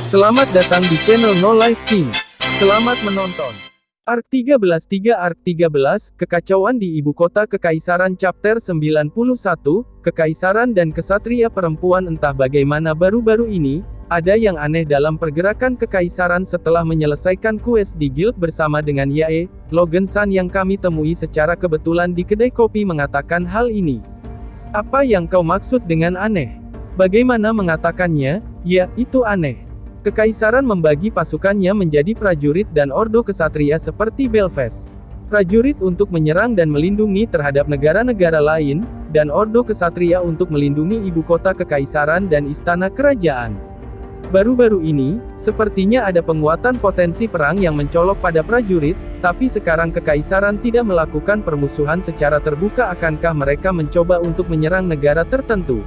Selamat datang di channel No Life King. Selamat menonton. Arc 13 Arc 13, Kekacauan di Ibu Kota Kekaisaran Chapter 91, Kekaisaran dan Kesatria Perempuan. Entah bagaimana baru-baru ini, ada yang aneh dalam pergerakan Kekaisaran setelah menyelesaikan quest di guild bersama dengan Yae. Logan San yang kami temui secara kebetulan di kedai kopi mengatakan hal ini. Apa yang kau maksud dengan aneh? Bagaimana mengatakannya? Ya, itu aneh. Kekaisaran membagi pasukannya menjadi prajurit dan ordo kesatria seperti Belfast. Prajurit untuk menyerang dan melindungi terhadap negara-negara lain, dan ordo kesatria untuk melindungi ibu kota kekaisaran dan istana kerajaan. Baru-baru ini, sepertinya ada penguatan potensi perang yang mencolok pada prajurit, tapi sekarang kekaisaran tidak melakukan permusuhan secara terbuka. Akankah mereka mencoba untuk menyerang negara tertentu?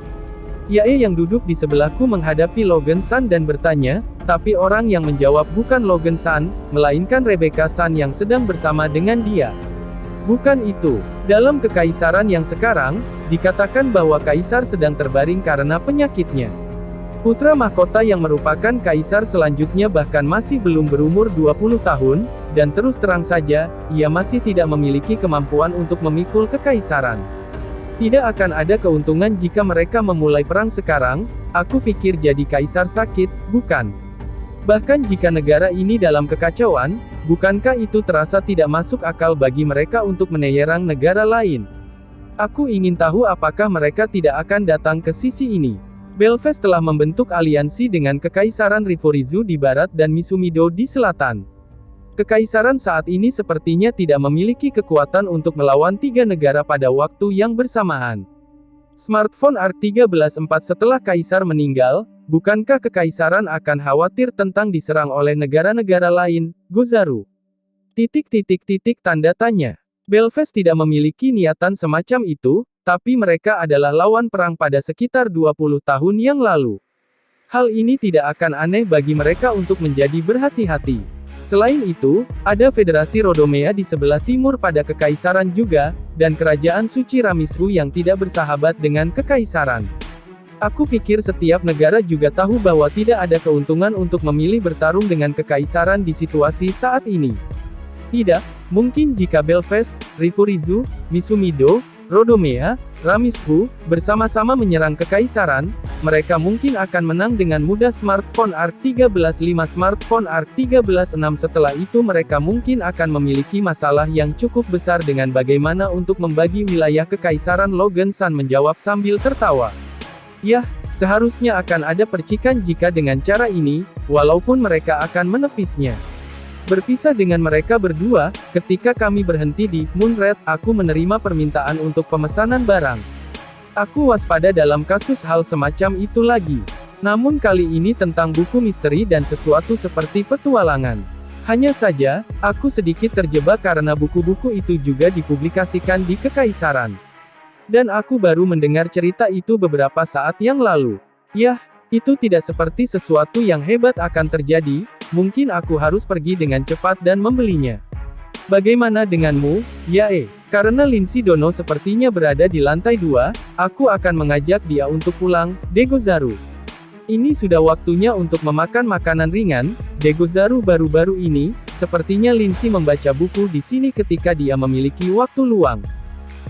Yae yang duduk di sebelahku menghadapi Logan San dan bertanya, tapi orang yang menjawab bukan Logan San, melainkan Rebecca San yang sedang bersama dengan dia. Bukan itu. Dalam kekaisaran yang sekarang, dikatakan bahwa kaisar sedang terbaring karena penyakitnya. Putra mahkota yang merupakan kaisar selanjutnya bahkan masih belum berumur 20 tahun, dan terus terang saja, ia masih tidak memiliki kemampuan untuk memikul kekaisaran. Tidak akan ada keuntungan jika mereka memulai perang sekarang. Aku pikir jadi kaisar sakit, bukan? Bahkan jika negara ini dalam kekacauan, bukankah itu terasa tidak masuk akal bagi mereka untuk menyerang negara lain? Aku ingin tahu apakah mereka tidak akan datang ke sisi ini. Belfast telah membentuk aliansi dengan Kekaisaran Riforizu di barat dan Misumido di selatan. Kekaisaran saat ini sepertinya tidak memiliki kekuatan untuk melawan tiga negara pada waktu yang bersamaan. Smartphone Arc 13-4 setelah kaisar meninggal, bukankah kekaisaran akan khawatir tentang diserang oleh negara-negara lain, Gozaru? Tanda tanya. Belfast tidak memiliki niatan semacam itu, tapi mereka adalah lawan perang pada sekitar 20 tahun yang lalu. Hal ini tidak akan aneh bagi mereka untuk menjadi berhati-hati. Selain itu, ada Federasi Rodomea di sebelah timur pada kekaisaran juga, dan Kerajaan Suci Ramisru yang tidak bersahabat dengan kekaisaran. Aku pikir setiap negara juga tahu bahwa tidak ada keuntungan untuk memilih bertarung dengan kekaisaran di situasi saat ini. Tidak, mungkin jika Belfast, Riforizu, Misumido, Rodomea, Ramisru, bersama-sama menyerang kekaisaran, mereka mungkin akan menang dengan mudah. Smartphone Arc 13-5 Smartphone Arc 13-6 Setelah itu mereka mungkin akan memiliki masalah yang cukup besar dengan bagaimana untuk membagi wilayah kekaisaran. Logan San menjawab sambil tertawa. Yah, seharusnya akan ada percikan jika dengan cara ini, walaupun mereka akan menepisnya. Berpisah dengan mereka berdua, ketika kami berhenti di Moonred, aku menerima permintaan untuk pemesanan barang. Aku waspada dalam kasus hal semacam itu lagi. Namun kali ini tentang buku misteri dan sesuatu seperti petualangan. Hanya saja, aku sedikit terjebak karena buku-buku itu juga dipublikasikan di kekaisaran. Dan aku baru mendengar cerita itu beberapa saat yang lalu. Yah, itu tidak seperti sesuatu yang hebat akan terjadi. Mungkin aku harus pergi dengan cepat dan membelinya. Bagaimana denganmu, Yae? Karena Lindsay Dono sepertinya berada di lantai 2, aku akan mengajak dia untuk pulang, Degozaru. Ini sudah waktunya untuk memakan makanan ringan, Degozaru. Baru-baru ini, sepertinya Lindsay membaca buku di sini ketika dia memiliki waktu luang.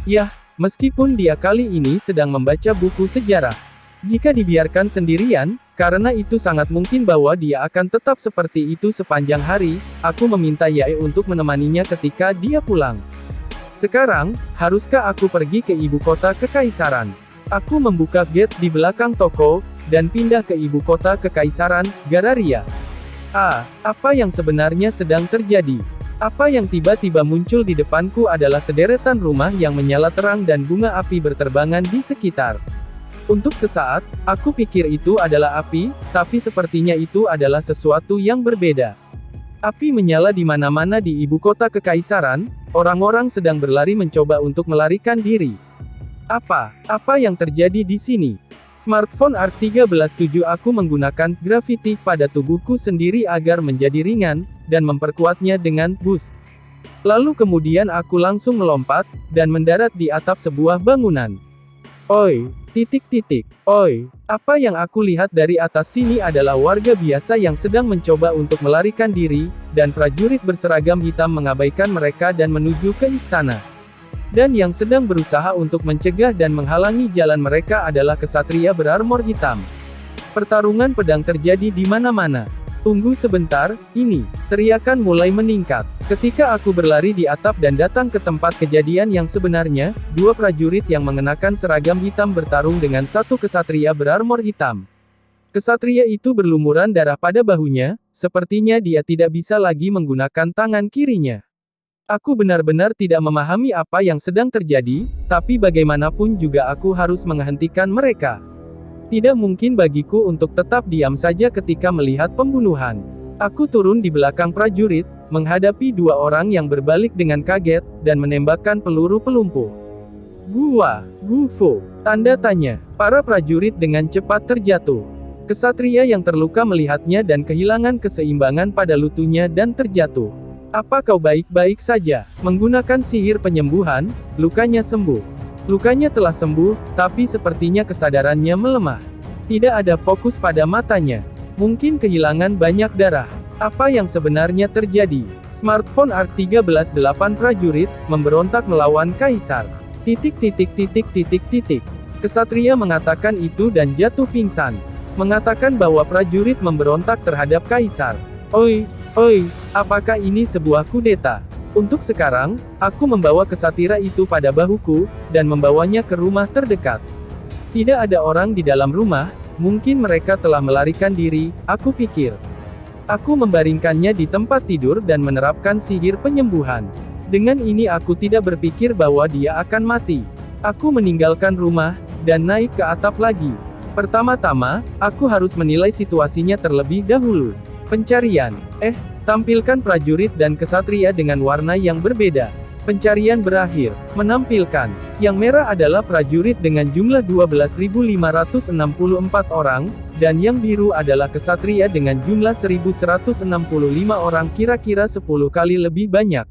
Yah, meskipun dia kali ini sedang membaca buku sejarah. Jika dibiarkan sendirian, karena itu sangat mungkin bahwa dia akan tetap seperti itu sepanjang hari, aku meminta Yae untuk menemaninya ketika dia pulang. Sekarang, haruskah aku pergi ke ibu kota kekaisaran? Aku membuka gate di belakang toko, dan pindah ke ibu kota kekaisaran, Gararia. Apa yang sebenarnya sedang terjadi? Apa yang tiba-tiba muncul di depanku adalah sederetan rumah yang menyala terang dan bunga api berterbangan di sekitar. Untuk sesaat, aku pikir itu adalah api, tapi sepertinya itu adalah sesuatu yang berbeda. Api menyala di mana-mana di ibu kota kekaisaran, orang-orang sedang berlari mencoba untuk melarikan diri. Apa yang terjadi di sini? Smartphone Arc 13-7 Aku menggunakan graffiti pada tubuhku sendiri agar menjadi ringan, dan memperkuatnya dengan boost. Lalu kemudian aku langsung melompat, dan mendarat di atap sebuah bangunan. Oi, titik titik. Oi, apa yang aku lihat dari atas sini adalah warga biasa yang sedang mencoba untuk melarikan diri, dan prajurit berseragam hitam mengabaikan mereka dan menuju ke istana. Dan yang sedang berusaha untuk mencegah dan menghalangi jalan mereka adalah kesatria berarmor hitam. Pertarungan pedang terjadi di mana-mana. Tunggu sebentar, ini. Teriakan mulai meningkat. Ketika aku berlari di atap dan datang ke tempat kejadian yang sebenarnya, dua prajurit yang mengenakan seragam hitam bertarung dengan satu kesatria berarmor hitam. Kesatria itu berlumuran darah pada bahunya, sepertinya dia tidak bisa lagi menggunakan tangan kirinya. Aku benar-benar tidak memahami apa yang sedang terjadi, tapi bagaimanapun juga aku harus menghentikan mereka. Tidak mungkin bagiku untuk tetap diam saja ketika melihat pembunuhan. Aku turun di belakang prajurit, menghadapi dua orang yang berbalik dengan kaget, dan menembakkan peluru pelumpuh. Gufo, tanda tanya. Para prajurit dengan cepat terjatuh. Kesatria yang terluka melihatnya dan kehilangan keseimbangan pada lututnya dan terjatuh. Apa kau baik-baik saja? Menggunakan sihir penyembuhan, lukanya sembuh. Lukanya telah sembuh, tapi sepertinya kesadarannya melemah. Tidak ada fokus pada matanya. Mungkin kehilangan banyak darah. Apa yang sebenarnya terjadi? Smartphone ARC 13-8 prajurit, memberontak melawan Kaisar. Kesatria mengatakan itu dan jatuh pingsan. Mengatakan bahwa prajurit memberontak terhadap Kaisar. Oi, apakah ini sebuah kudeta? Untuk sekarang, aku membawa kesatria itu pada bahuku, dan membawanya ke rumah terdekat. Tidak ada orang di dalam rumah, mungkin mereka telah melarikan diri, aku pikir. Aku membaringkannya di tempat tidur dan menerapkan sihir penyembuhan. Dengan ini aku tidak berpikir bahwa dia akan mati. Aku meninggalkan rumah, dan naik ke atap lagi. Pertama-tama, aku harus menilai situasinya terlebih dahulu. Pencarian. Tampilkan prajurit dan kesatria dengan warna yang berbeda. Pencarian berakhir. Menampilkan. Yang merah adalah prajurit dengan jumlah 12.564 orang, dan yang biru adalah kesatria dengan jumlah 1.165 orang, kira-kira 10 kali lebih banyak.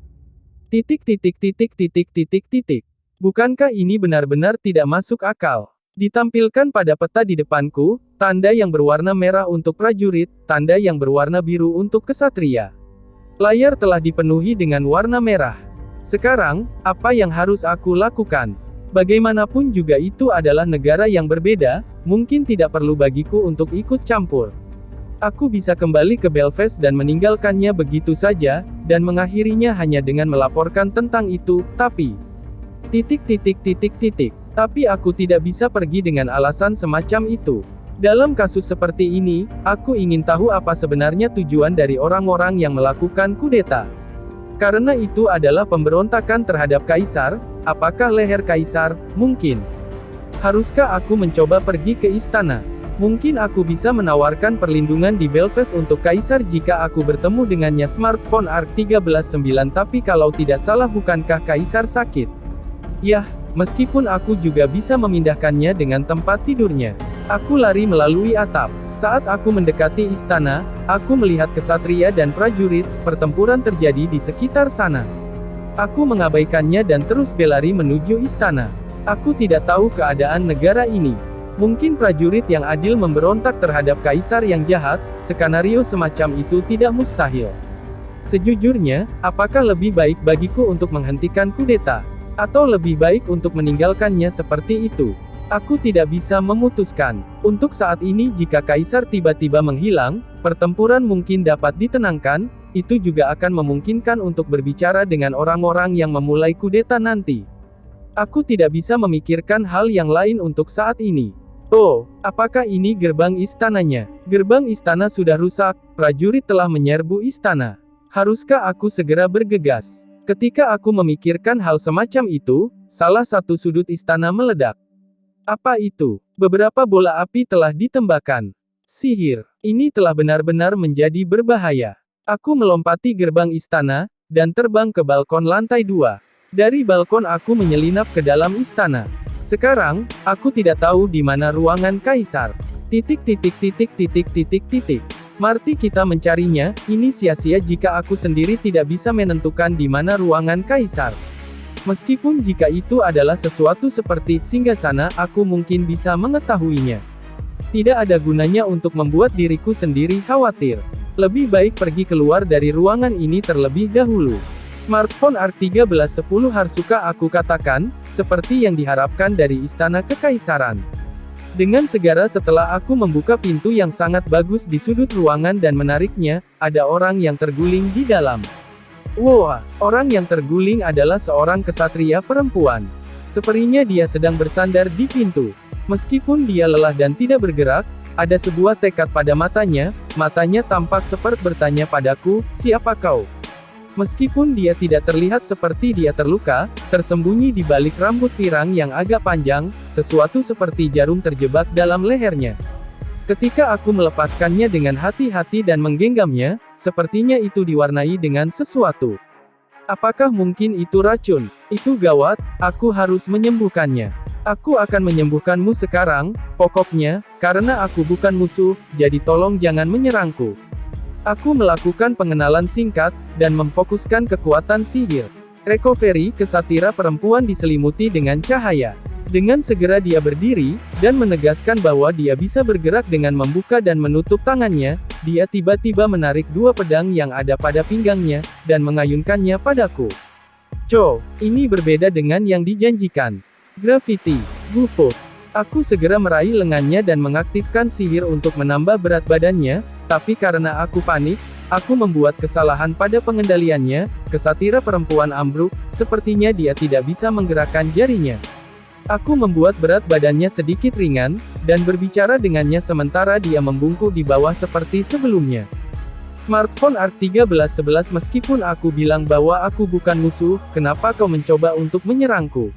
Bukankah ini benar-benar tidak masuk akal? Ditampilkan pada peta di depanku, tanda yang berwarna merah untuk prajurit, tanda yang berwarna biru untuk kesatria. Layar telah dipenuhi dengan warna merah. Sekarang, apa yang harus aku lakukan? Bagaimanapun juga itu adalah negara yang berbeda, mungkin tidak perlu bagiku untuk ikut campur. Aku bisa kembali ke Belfast dan meninggalkannya begitu saja, dan mengakhirinya hanya dengan melaporkan tentang itu, tapi... Tapi aku tidak bisa pergi dengan alasan semacam itu. Dalam kasus seperti ini, aku ingin tahu apa sebenarnya tujuan dari orang-orang yang melakukan kudeta. Karena itu adalah pemberontakan terhadap Kaisar, apakah leher Kaisar? Mungkin. Haruskah aku mencoba pergi ke istana? Mungkin aku bisa menawarkan perlindungan di Belfast untuk Kaisar jika aku bertemu dengannya. Smartphone ARC 13-9. Tapi kalau tidak salah, bukankah Kaisar sakit? Yah. Meskipun aku juga bisa memindahkannya dengan tempat tidurnya. Aku lari melalui atap. Saat aku mendekati istana, aku melihat kesatria dan prajurit, pertempuran terjadi di sekitar sana. Aku mengabaikannya dan terus berlari menuju istana. Aku tidak tahu keadaan negara ini. Mungkin prajurit yang adil memberontak terhadap Kaisar yang jahat, skenario semacam itu tidak mustahil. Sejujurnya, apakah lebih baik bagiku untuk menghentikan kudeta? Atau lebih baik untuk meninggalkannya seperti itu? Aku tidak bisa memutuskan. Untuk saat ini jika Kaisar tiba-tiba menghilang, pertempuran mungkin dapat ditenangkan, itu juga akan memungkinkan untuk berbicara dengan orang-orang yang memulai kudeta nanti. Aku tidak bisa memikirkan hal yang lain untuk saat ini. Oh, apakah ini gerbang istananya? Gerbang istana sudah rusak, prajurit telah menyerbu istana. Haruskah aku segera bergegas? Ketika aku memikirkan hal semacam itu, salah satu sudut istana meledak. Apa itu? Beberapa bola api telah ditembakkan. Sihir. Ini telah benar-benar menjadi berbahaya. Aku melompati gerbang istana, dan terbang ke balkon lantai 2. Dari balkon aku menyelinap ke dalam istana. Sekarang, aku tidak tahu di mana ruangan Kaisar. Mari kita mencarinya, ini sia-sia jika aku sendiri tidak bisa menentukan di mana ruangan Kaisar. Meskipun jika itu adalah sesuatu seperti singgasana, aku mungkin bisa mengetahuinya. Tidak ada gunanya untuk membuat diriku sendiri khawatir. Lebih baik pergi keluar dari ruangan ini terlebih dahulu. Smartphone R1310 Harsuka aku katakan, seperti yang diharapkan dari Istana Kekaisaran. Dengan segera setelah aku membuka pintu yang sangat bagus di sudut ruangan dan menariknya, ada orang yang terguling di dalam. Wah, orang yang terguling adalah seorang kesatria perempuan. Sepertinya dia sedang bersandar di pintu. Meskipun dia lelah dan tidak bergerak, ada sebuah tekad pada matanya tampak seperti bertanya padaku, siapa kau? Meskipun dia tidak terlihat seperti dia terluka, tersembunyi di balik rambut pirang yang agak panjang, sesuatu seperti jarum terjebak dalam lehernya. Ketika aku melepaskannya dengan hati-hati dan menggenggamnya, sepertinya itu diwarnai dengan sesuatu. Apakah mungkin itu racun? Itu gawat, aku harus menyembuhkannya. Aku akan menyembuhkanmu sekarang, pokoknya, karena aku bukan musuh, jadi tolong jangan menyerangku. Aku melakukan pengenalan singkat, dan memfokuskan kekuatan sihir. Recovery, kesatria perempuan diselimuti dengan cahaya. Dengan segera dia berdiri, dan menegaskan bahwa dia bisa bergerak dengan membuka dan menutup tangannya, dia tiba-tiba menarik dua pedang yang ada pada pinggangnya, dan mengayunkannya padaku. Ini berbeda dengan yang dijanjikan. Gravity, Gufuf. Aku segera meraih lengannya dan mengaktifkan sihir untuk menambah berat badannya, tapi karena aku panik, aku membuat kesalahan pada pengendaliannya, kesatria perempuan ambruk, sepertinya dia tidak bisa menggerakkan jarinya. Aku membuat berat badannya sedikit ringan, dan berbicara dengannya sementara dia membungkuk di bawah seperti sebelumnya. Smartphone R1311 meskipun aku bilang bahwa aku bukan musuh, kenapa kau mencoba untuk menyerangku?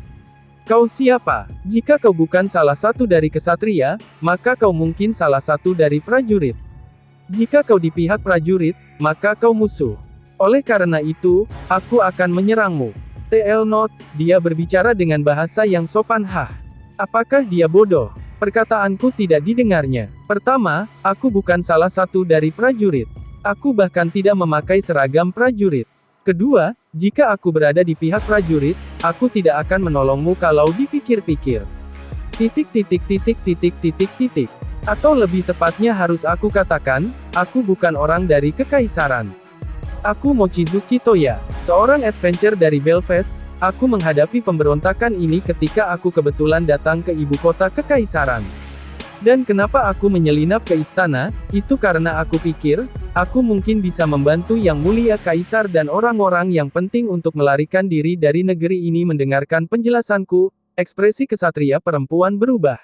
Kau siapa? Jika kau bukan salah satu dari kesatria, maka kau mungkin salah satu dari prajurit. Jika kau di pihak prajurit, maka kau musuh. Oleh karena itu, aku akan menyerangmu. TL Note, dia berbicara dengan bahasa yang sopan. Apakah dia bodoh? Perkataanku tidak didengarnya. Pertama, aku bukan salah satu dari prajurit. Aku bahkan tidak memakai seragam prajurit. Kedua, jika aku berada di pihak prajurit, aku tidak akan menolongmu kalau dipikir-pikir. Atau lebih tepatnya harus aku katakan, aku bukan orang dari Kekaisaran. Aku Mochizuki Toya, seorang adventure dari Belfast. Aku menghadapi pemberontakan ini ketika aku kebetulan datang ke ibu kota Kekaisaran. Dan kenapa aku menyelinap ke istana, itu karena aku pikir, aku mungkin bisa membantu Yang Mulia Kaisar dan orang-orang yang penting untuk melarikan diri dari negeri ini. Mendengarkan penjelasanku, ekspresi kesatria perempuan berubah.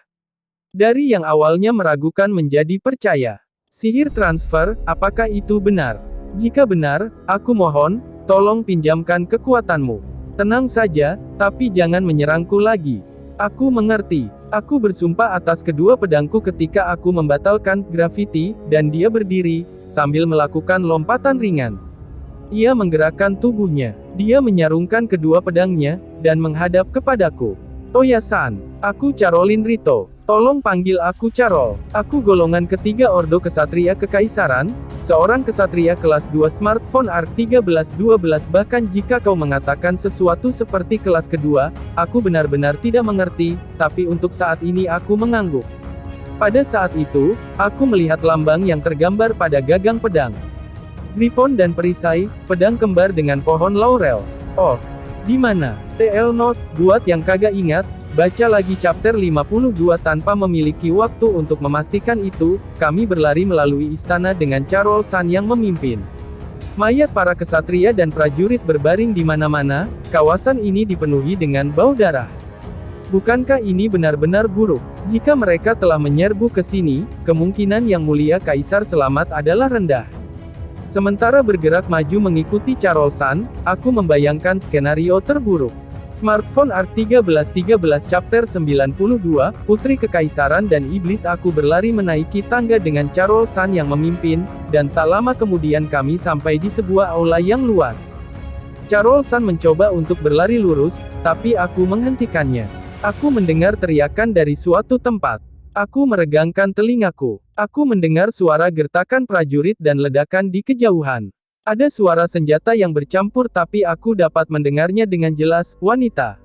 Dari yang awalnya meragukan menjadi percaya. Sihir transfer, apakah itu benar? Jika benar, aku mohon, tolong pinjamkan kekuatanmu. Tenang saja, tapi jangan menyerangku lagi. Aku mengerti. Aku bersumpah atas kedua pedangku ketika aku membatalkan gravity, dan dia berdiri, sambil melakukan lompatan ringan. Ia menggerakkan tubuhnya. Dia menyarungkan kedua pedangnya, dan menghadap kepadaku. Toya-san, aku Carolin Rito. Tolong panggil aku Carol. Aku golongan ketiga Ordo Kesatria Kekaisaran, seorang kesatria kelas 2 smartphone R1312. Bahkan jika kau mengatakan sesuatu seperti kelas kedua, aku benar-benar tidak mengerti, tapi untuk saat ini aku mengangguk. Pada saat itu, aku melihat lambang yang tergambar pada gagang pedang. Gripon dan perisai, pedang kembar dengan pohon laurel. Oh, di mana? TL Note, buat yang kagak ingat, baca lagi chapter 52 tanpa memiliki waktu untuk memastikan itu, kami berlari melalui istana dengan Carol-san yang memimpin. Mayat para kesatria dan prajurit berbaring di mana-mana, kawasan ini dipenuhi dengan bau darah. Bukankah ini benar-benar buruk? Jika mereka telah menyerbu ke sini, kemungkinan Yang Mulia Kaisar selamat adalah rendah. Sementara bergerak maju mengikuti Carol-san, aku membayangkan skenario terburuk. Smartphone R1313 Chapter 92, Putri Kekaisaran dan Iblis. Aku berlari menaiki tangga dengan Carol-san yang memimpin, dan tak lama kemudian kami sampai di sebuah aula yang luas. Carol-san mencoba untuk berlari lurus, tapi aku menghentikannya. Aku mendengar teriakan dari suatu tempat. Aku meregangkan telingaku. Aku mendengar suara gertakan prajurit dan ledakan di kejauhan. Ada suara senjata yang bercampur tapi aku dapat mendengarnya dengan jelas, wanita.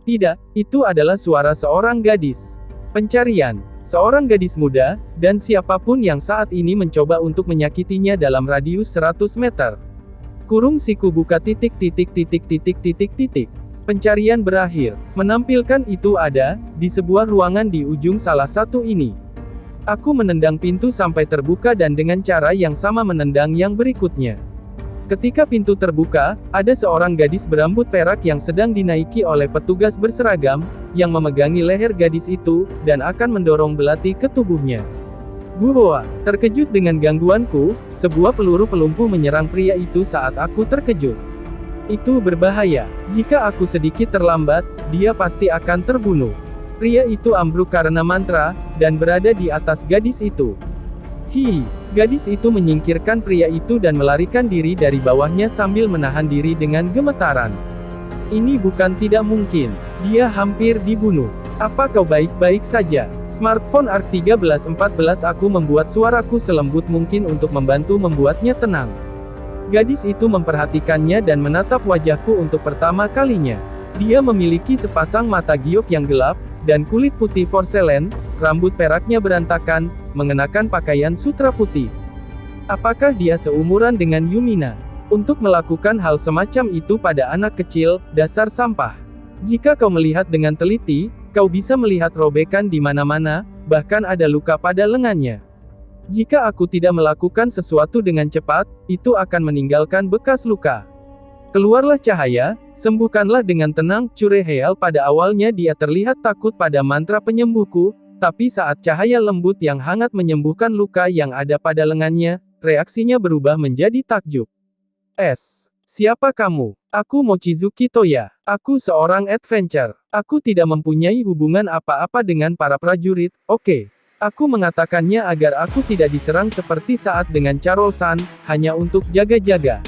Tidak, itu adalah suara seorang gadis. Pencarian. Seorang gadis muda, dan siapapun yang saat ini mencoba untuk menyakitinya dalam radius 100 meter. Kurung siku buka titik. Pencarian berakhir. Menampilkan itu ada, di sebuah ruangan di ujung salah satu ini. Aku menendang pintu sampai terbuka dan dengan cara yang sama menendang yang berikutnya. Ketika pintu terbuka, ada seorang gadis berambut perak yang sedang dinaiki oleh petugas berseragam, yang memegangi leher gadis itu, dan akan mendorong belati ke tubuhnya. Gua terkejut dengan gangguanku, sebuah peluru pelumpuh menyerang pria itu saat aku terkejut. Itu berbahaya. Jika aku sedikit terlambat, dia pasti akan terbunuh. Pria itu ambruk karena mantra, dan berada di atas gadis itu. Gadis itu menyingkirkan pria itu dan melarikan diri dari bawahnya sambil menahan diri dengan gemetaran. Ini bukan tidak mungkin. Dia hampir dibunuh. Apa kau baik-baik saja? Smartphone ARK 1314. Aku membuat suaraku selembut mungkin untuk membantu membuatnya tenang. Gadis itu memperhatikannya dan menatap wajahku untuk pertama kalinya. Dia memiliki sepasang mata giok yang gelap, dan kulit putih porselen, rambut peraknya berantakan, mengenakan pakaian sutra putih. Apakah dia seumuran dengan Yumina? Untuk melakukan hal semacam itu pada anak kecil, dasar sampah. Jika kau melihat dengan teliti, kau bisa melihat robekan di mana-mana, bahkan ada luka pada lengannya. Jika aku tidak melakukan sesuatu dengan cepat, itu akan meninggalkan bekas luka. Keluarlah cahaya, sembuhkanlah dengan tenang. Curehel pada awalnya dia terlihat takut pada mantra penyembuhku, tapi saat cahaya lembut yang hangat menyembuhkan luka yang ada pada lengannya, reaksinya berubah menjadi takjub. Siapa kamu? Aku Mochizuki Toya. Aku seorang adventure. Aku tidak mempunyai hubungan apa-apa dengan para prajurit, oke. Aku mengatakannya agar aku tidak diserang seperti saat dengan Charles-san, hanya untuk jaga-jaga.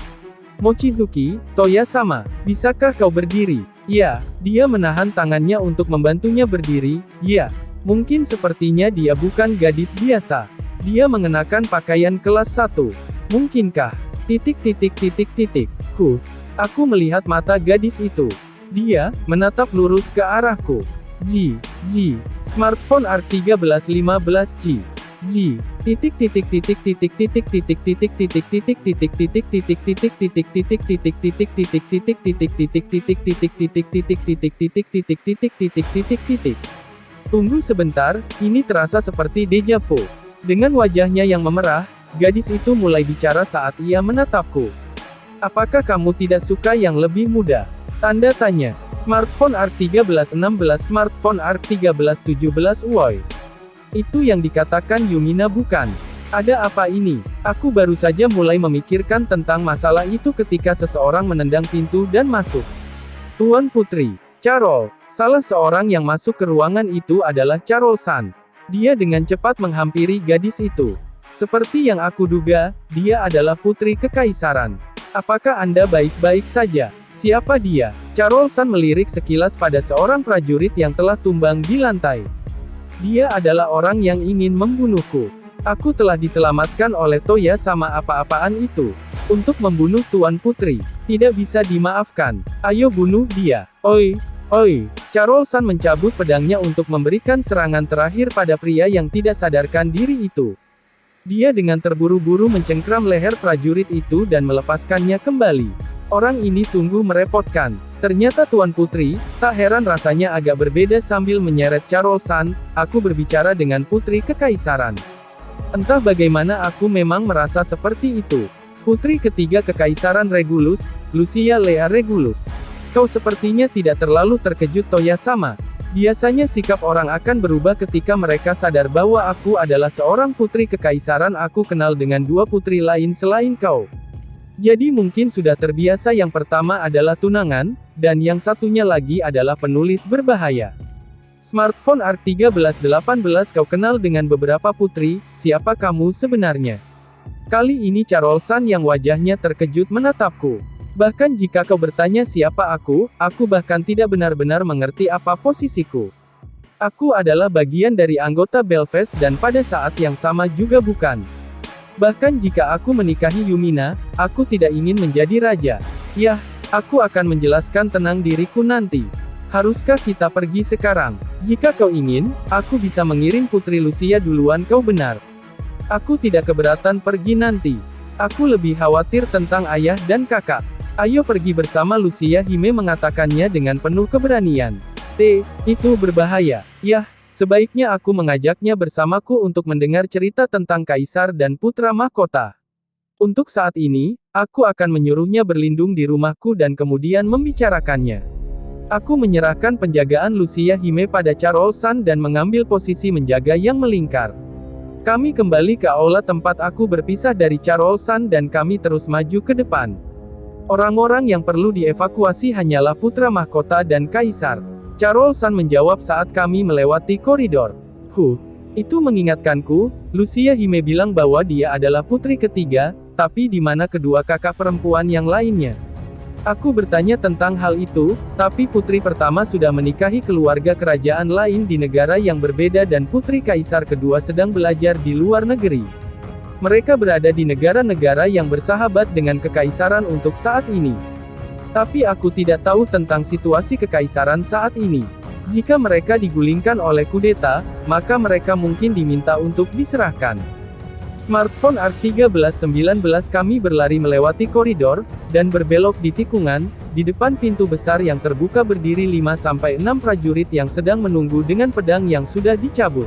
Mochizuki, Toya sama. Bisakah kau berdiri? Ya, dia menahan tangannya untuk membantunya berdiri. Ya, mungkin sepertinya dia bukan gadis biasa. Dia mengenakan pakaian kelas 1. Mungkinkah? Aku melihat mata gadis itu. Dia menatap lurus ke arahku. Smartphone ARK 1315. Tunggu sebentar, ini terasa seperti deja vu. Dengan wajahnya yang memerah, gadis itu mulai bicara saat ia menatapku. Apakah kamu tidak suka yang lebih muda? Tanda tanya. Smartphone ARK 1316. Smartphone ARK 1317. Woi. Itu yang dikatakan Yumina bukan? Ada apa ini? Aku baru saja mulai memikirkan tentang masalah itu ketika seseorang menendang pintu dan masuk. Tuan Putri, Carol. Salah seorang yang masuk ke ruangan itu adalah Charles-san. Dia dengan cepat menghampiri gadis itu. Seperti yang aku duga, dia adalah putri kekaisaran. Apakah Anda baik-baik saja? Siapa dia? Charles-san melirik sekilas pada seorang prajurit yang telah tumbang di lantai. Dia adalah orang yang ingin membunuhku. Aku telah diselamatkan oleh Toya sama apa-apaan itu. Untuk membunuh Tuan Putri, tidak bisa dimaafkan. Ayo bunuh dia. Oi. Charles-san mencabut pedangnya untuk memberikan serangan terakhir pada pria yang tidak sadarkan diri itu. Dia dengan terburu-buru mencengkram leher prajurit itu dan melepaskannya kembali. Orang ini sungguh merepotkan. Ternyata Tuan Putri, tak heran rasanya agak berbeda sambil menyeret Charles-san, aku berbicara dengan putri kekaisaran. Entah bagaimana aku memang merasa seperti itu. Putri ketiga kekaisaran Regulus, Lucia Lea Regulus. Kau sepertinya tidak terlalu terkejut Toya sama. Biasanya sikap orang akan berubah ketika mereka sadar bahwa aku adalah seorang putri kekaisaran. Aku kenal dengan dua putri lain selain kau. Jadi mungkin sudah terbiasa. Yang pertama adalah tunangan, dan yang satunya lagi adalah penulis berbahaya. Smartphone ARK 1318. Kau kenal dengan beberapa putri, siapa kamu sebenarnya? Kali ini Charles-san yang wajahnya terkejut menatapku. Bahkan jika kau bertanya siapa aku bahkan tidak benar-benar mengerti apa posisiku. Aku adalah bagian dari anggota Belfast dan pada saat yang sama juga bukan. Bahkan jika aku menikahi Yumina, aku tidak ingin menjadi raja. Yah, aku akan menjelaskan tenang diriku nanti. Haruskah kita pergi sekarang? Jika kau ingin, aku bisa mengirim Putri Lucia duluan. Kau benar. Aku tidak keberatan pergi nanti. Aku lebih khawatir tentang ayah dan kakak. Ayo pergi bersama. Lucia Hime mengatakannya dengan penuh keberanian. Itu berbahaya. Yah, sebaiknya aku mengajaknya bersamaku untuk mendengar cerita tentang kaisar dan putra mahkota. Untuk saat ini, aku akan menyuruhnya berlindung di rumahku dan kemudian membicarakannya. Aku menyerahkan penjagaan Lucia Hime pada Charles-san dan mengambil posisi menjaga yang melingkar. Kami kembali ke aula tempat aku berpisah dari Charles-san dan kami terus maju ke depan. Orang-orang yang perlu dievakuasi hanyalah putra mahkota dan kaisar. Charles-san menjawab saat kami melewati koridor. Itu mengingatkanku, Lucia Hime bilang bahwa dia adalah putri ketiga, tapi di mana kedua kakak perempuan yang lainnya? Aku bertanya tentang hal itu, tapi putri pertama sudah menikahi keluarga kerajaan lain di negara yang berbeda dan putri kaisar kedua sedang belajar di luar negeri. Mereka berada di negara-negara yang bersahabat dengan kekaisaran untuk saat ini. Tapi aku tidak tahu tentang situasi kekaisaran saat ini. Jika mereka digulingkan oleh kudeta, maka mereka mungkin diminta untuk diserahkan. Smartphone R1319 kami berlari melewati koridor, dan berbelok di tikungan, di depan pintu besar yang terbuka berdiri 5-6 prajurit yang sedang menunggu dengan pedang yang sudah dicabut.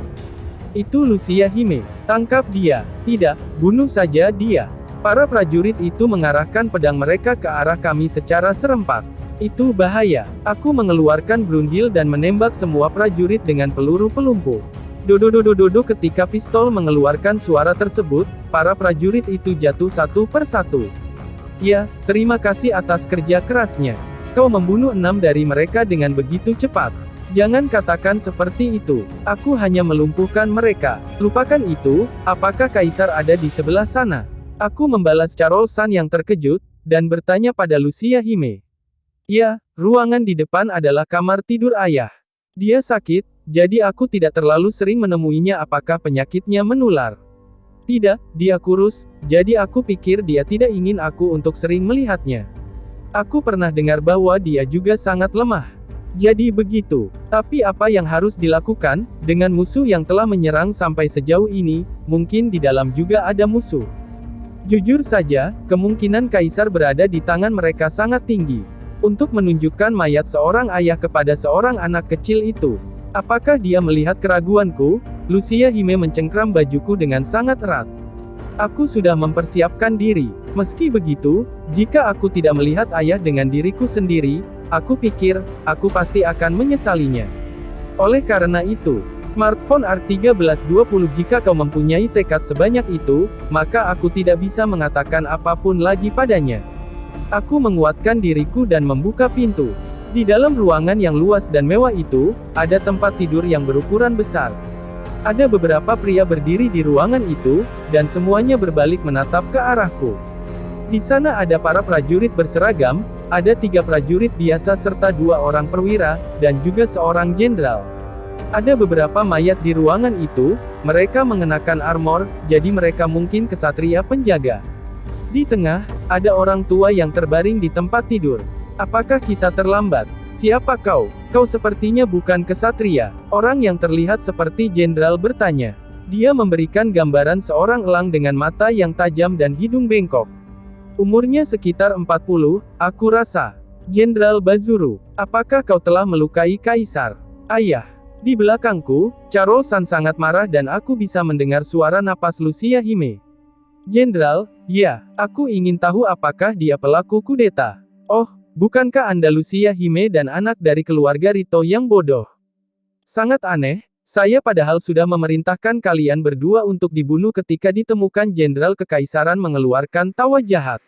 Itu Lucia Hime. Tangkap dia. Tidak, bunuh saja dia. Para prajurit itu mengarahkan pedang mereka ke arah kami secara serempak. Itu bahaya. Aku mengeluarkan Brunhild dan menembak semua prajurit dengan peluru pelumpuh. Dodododododo. Ketika pistol mengeluarkan suara tersebut, para prajurit itu jatuh satu persatu. Ya, terima kasih atas kerja kerasnya. Kau membunuh 6 dari mereka dengan begitu cepat. Jangan katakan seperti itu. Aku hanya melumpuhkan mereka. Lupakan itu. Apakah kaisar ada di sebelah sana? Aku membalas Charles-san yang terkejut, dan bertanya pada Lucia Hime. Ya, ruangan di depan adalah kamar tidur ayah. Dia sakit, jadi aku tidak terlalu sering menemuinya. Apakah penyakitnya menular? Tidak, dia kurus, jadi aku pikir dia tidak ingin aku untuk sering melihatnya. Aku pernah dengar bahwa dia juga sangat lemah. Jadi begitu. Tapi apa yang harus dilakukan, dengan musuh yang telah menyerang sampai sejauh ini, mungkin di dalam juga ada musuh. Jujur saja, kemungkinan kaisar berada di tangan mereka sangat tinggi. Untuk menunjukkan mayat seorang ayah kepada seorang anak kecil itu. Apakah dia melihat keraguanku? Lucia Hime mencengkram bajuku dengan sangat erat. Aku sudah mempersiapkan diri. Meski begitu, jika aku tidak melihat ayah dengan diriku sendiri, aku pikir, aku pasti akan menyesalinya. Oleh karena itu, smartphone R1320 jika kau mempunyai tekad sebanyak itu, maka aku tidak bisa mengatakan apapun lagi padanya. Aku menguatkan diriku dan membuka pintu. Di dalam ruangan yang luas dan mewah itu, ada tempat tidur yang berukuran besar. Ada beberapa pria berdiri di ruangan itu, dan semuanya berbalik menatap ke arahku. Di sana ada para prajurit berseragam, ada 3 prajurit biasa serta 2 orang perwira, dan juga seorang jenderal. Ada beberapa mayat di ruangan itu, mereka mengenakan armor, jadi mereka mungkin kesatria penjaga. Di tengah, ada orang tua yang terbaring di tempat tidur. Apakah kita terlambat? Siapa kau? Kau sepertinya bukan kesatria. Orang yang terlihat seperti jenderal bertanya. Dia memberikan gambaran seorang elang dengan mata yang tajam dan hidung bengkok. Umurnya sekitar 40, aku rasa. Jenderal Bazuru, apakah kau telah melukai kaisar? Ayah. Di belakangku, Charles-san sangat marah dan aku bisa mendengar suara napas Lucia Hime. Jenderal, ya, aku ingin tahu apakah dia pelaku kudeta. Oh, bukankah Anda Lucia Hime dan anak dari keluarga Rito yang bodoh? Sangat aneh, saya padahal sudah memerintahkan kalian berdua untuk dibunuh ketika ditemukan jenderal kekaisaran mengeluarkan tawa jahat.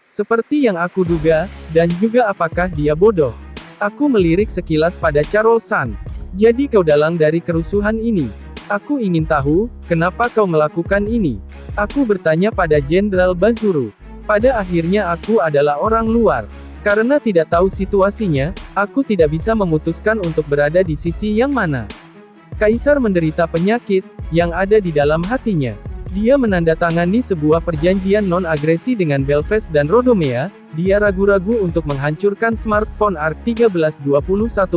Seperti yang aku duga, dan juga apakah dia bodoh? Aku melirik sekilas pada Charles-san. Jadi kau dalang dari kerusuhan ini. Aku ingin tahu, kenapa kau melakukan ini? Aku bertanya pada Jenderal Bazuru. Pada akhirnya aku adalah orang luar. Karena tidak tahu situasinya, aku tidak bisa memutuskan untuk berada di sisi yang mana. Kaisar menderita penyakit, yang ada di dalam hatinya. Dia menandatangani sebuah perjanjian non-agresi dengan Belfast dan Rodomea. Dia ragu-ragu untuk menghancurkan smartphone ARC 1321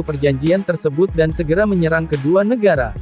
perjanjian tersebut dan segera menyerang kedua negara.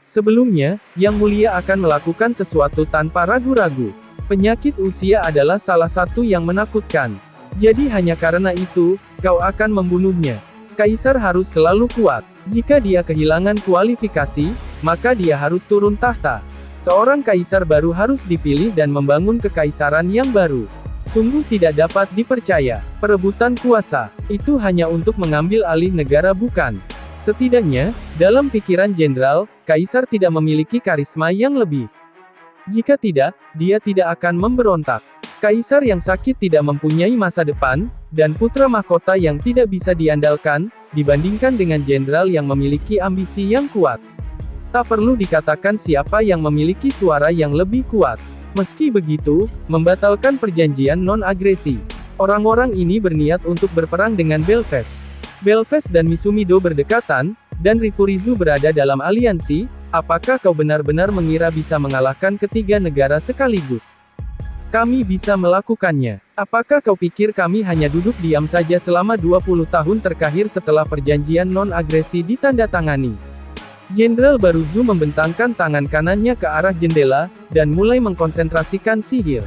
Sebelumnya, Yang Mulia akan melakukan sesuatu tanpa ragu-ragu. Penyakit usia adalah salah satu yang menakutkan. Jadi hanya karena itu, kau akan membunuhnya. Kaisar harus selalu kuat. Jika dia kehilangan kualifikasi, maka dia harus turun tahta. Seorang kaisar baru harus dipilih dan membangun kekaisaran yang baru. Sungguh tidak dapat dipercaya. Perebutan kuasa, itu hanya untuk mengambil alih negara bukan? Setidaknya, dalam pikiran jenderal, kaisar tidak memiliki karisma yang lebih. Jika tidak, dia tidak akan memberontak. Kaisar yang sakit tidak mempunyai masa depan, dan putra mahkota yang tidak bisa diandalkan, dibandingkan dengan jenderal yang memiliki ambisi yang kuat. Tak perlu dikatakan siapa yang memiliki suara yang lebih kuat. Meski begitu, membatalkan perjanjian non-agresi. Orang-orang ini berniat untuk berperang dengan Belfast. Belfast dan Misumido berdekatan, dan Rifurizu berada dalam aliansi. Apakah kau benar-benar mengira bisa mengalahkan ketiga negara sekaligus? Kami bisa melakukannya. Apakah kau pikir kami hanya duduk diam saja selama 20 tahun terakhir setelah perjanjian non-agresi ditandatangani? Jenderal Baruzu membentangkan tangan kanannya ke arah jendela, dan mulai mengkonsentrasikan sihir.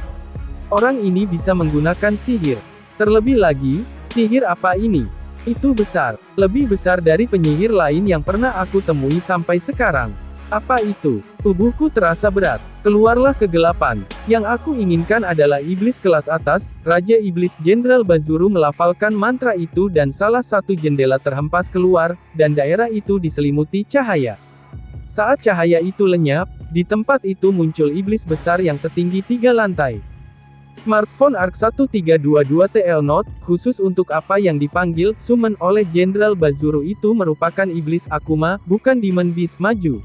Orang ini bisa menggunakan sihir. Terlebih lagi, sihir apa ini? Itu besar. Lebih besar dari penyihir lain yang pernah aku temui sampai sekarang. Apa itu? Tubuhku terasa berat. Keluarlah kegelapan. Yang aku inginkan adalah iblis kelas atas. Raja Iblis Jenderal Bazuru melafalkan mantra itu dan salah satu jendela terhempas keluar, dan daerah itu diselimuti cahaya. Saat cahaya itu lenyap, di tempat itu muncul iblis besar yang setinggi 3 lantai. Smartphone ARC 1322 TL Note, khusus untuk apa yang dipanggil summon oleh Jenderal Bazuru itu merupakan iblis Akuma, bukan Demon Beast maju.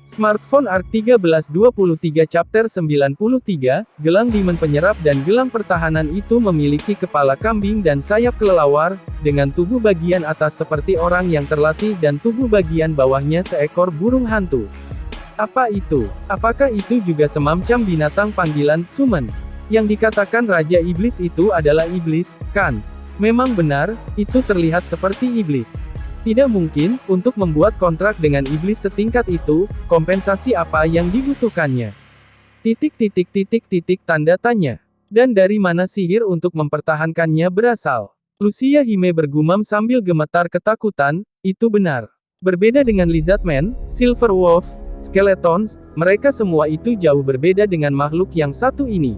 Smartphone ARC 1323 Chapter 93, gelang Demon penyerap dan gelang pertahanan itu memiliki kepala kambing dan sayap kelelawar, dengan tubuh bagian atas seperti orang yang terlatih dan tubuh bagian bawahnya seekor burung hantu. Apa itu? Apakah itu juga semacam binatang panggilan, summon? Yang dikatakan Raja Iblis itu adalah iblis, kan? Memang benar, itu terlihat seperti iblis. Tidak mungkin, untuk membuat kontrak dengan iblis setingkat itu, kompensasi apa yang dibutuhkannya? Tanda tanya. Dan dari mana sihir untuk mempertahankannya berasal? Lucia Hime bergumam sambil gemetar ketakutan, itu benar. Berbeda dengan Lizardman, Silver Wolf, Skeletons, mereka semua itu jauh berbeda dengan makhluk yang satu ini.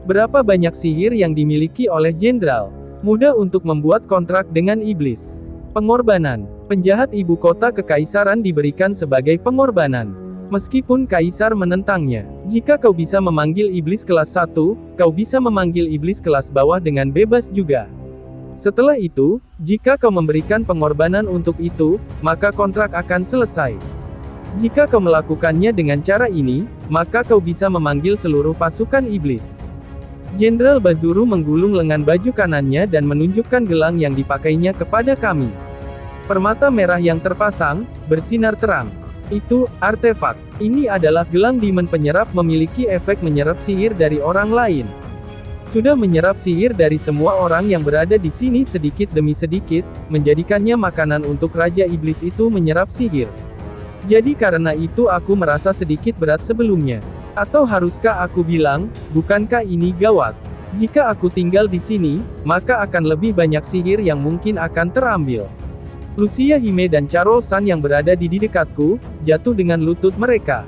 Berapa banyak sihir yang dimiliki oleh jenderal? Mudah untuk membuat kontrak dengan iblis. Pengorbanan. Penjahat ibu kota kekaisaran diberikan sebagai pengorbanan. Meskipun kaisar menentangnya. Jika kau bisa memanggil iblis kelas 1, kau bisa memanggil iblis kelas bawah dengan bebas juga. Setelah itu, jika kau memberikan pengorbanan untuk itu, maka kontrak akan selesai. Jika kau melakukannya dengan cara ini, maka kau bisa memanggil seluruh pasukan iblis. Jenderal Bazuru menggulung lengan baju kanannya dan menunjukkan gelang yang dipakainya kepada kami. Permata merah yang terpasang, bersinar terang. Itu, artefak. Ini adalah gelang Demon penyerap memiliki efek menyerap sihir dari orang lain. Sudah menyerap sihir dari semua orang yang berada di sini sedikit demi sedikit, menjadikannya makanan untuk Raja Iblis itu menyerap sihir. Jadi karena itu aku merasa sedikit berat sebelumnya. Atau haruskah aku bilang, bukankah ini gawat? Jika aku tinggal di sini, maka akan lebih banyak sihir yang mungkin akan terambil. Lucia Hime dan Charles-san yang berada di dekatku, jatuh dengan lutut mereka.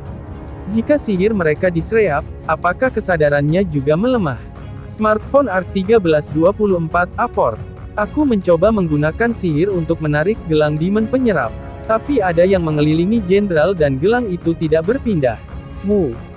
Jika sihir mereka diserap, apakah kesadarannya juga melemah? Smartphone ARC 1324 Aport. Aku mencoba menggunakan sihir untuk menarik gelang Demon penyerap. Tapi ada yang mengelilingi jenderal dan gelang itu tidak berpindah.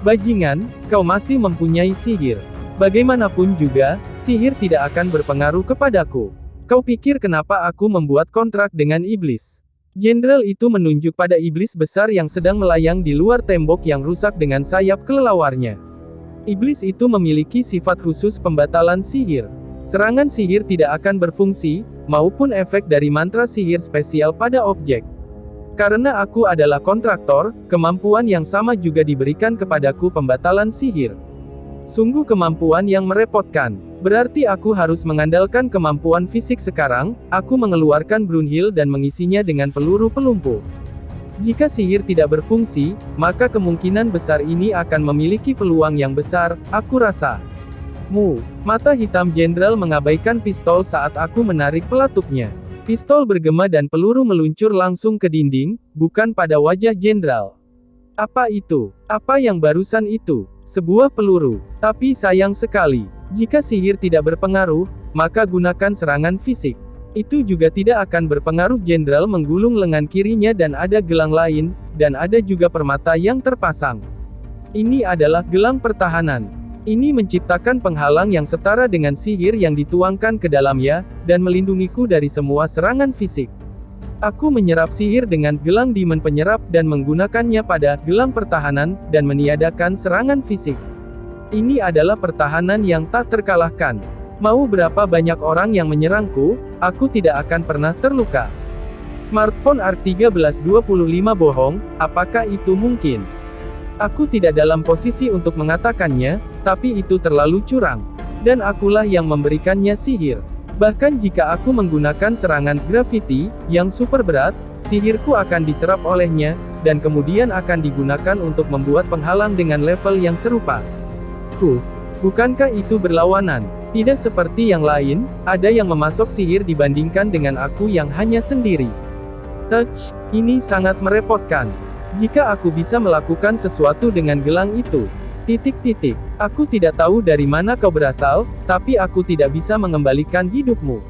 Bajingan, kau masih mempunyai sihir. Bagaimanapun juga, sihir tidak akan berpengaruh kepadaku. Kau pikir kenapa aku membuat kontrak dengan iblis? Jenderal itu menunjuk pada iblis besar yang sedang melayang di luar tembok yang rusak dengan sayap kelelawarnya. Iblis itu memiliki sifat khusus pembatalan sihir. Serangan sihir tidak akan berfungsi, maupun efek dari mantra sihir spesial pada objek. Karena aku adalah kontraktor, kemampuan yang sama juga diberikan kepadaku pembatalan sihir. Sungguh kemampuan yang merepotkan. Berarti aku harus mengandalkan kemampuan fisik sekarang. Aku mengeluarkan Brunhild dan mengisinya dengan peluru pelumpuh. Jika sihir tidak berfungsi, maka kemungkinan besar ini akan memiliki peluang yang besar, aku rasa. Mata hitam jenderal mengabaikan pistol saat aku menarik pelatupnya. Pistol bergema dan peluru meluncur langsung ke dinding, bukan pada wajah jenderal. Apa itu? Apa yang barusan itu? Sebuah peluru. Tapi sayang sekali. Jika sihir tidak berpengaruh, maka gunakan serangan fisik. Itu juga tidak akan berpengaruh. Jenderal menggulung lengan kirinya dan ada gelang lain, dan ada juga permata yang terpasang. Ini adalah gelang pertahanan. Ini menciptakan penghalang yang setara dengan sihir yang dituangkan ke dalamnya, dan melindungiku dari semua serangan fisik. Aku menyerap sihir dengan gelang Demon Penyerap dan menggunakannya pada gelang pertahanan, dan meniadakan serangan fisik. Ini adalah pertahanan yang tak terkalahkan. Mau berapa banyak orang yang menyerangku, aku tidak akan pernah terluka. Smartphone R1325 bohong, apakah itu mungkin? Aku tidak dalam posisi untuk mengatakannya, tapi itu terlalu curang. Dan akulah yang memberikannya sihir. Bahkan jika aku menggunakan serangan gravity, yang super berat, sihirku akan diserap olehnya, dan kemudian akan digunakan untuk membuat penghalang dengan level yang serupa. Bukankah itu berlawanan? Tidak seperti yang lain, ada yang memasok sihir dibandingkan dengan aku yang hanya sendiri. Ini sangat merepotkan. Jika aku bisa melakukan sesuatu dengan gelang itu. Aku tidak tahu dari mana kau berasal, tapi aku tidak bisa mengembalikan hidupmu.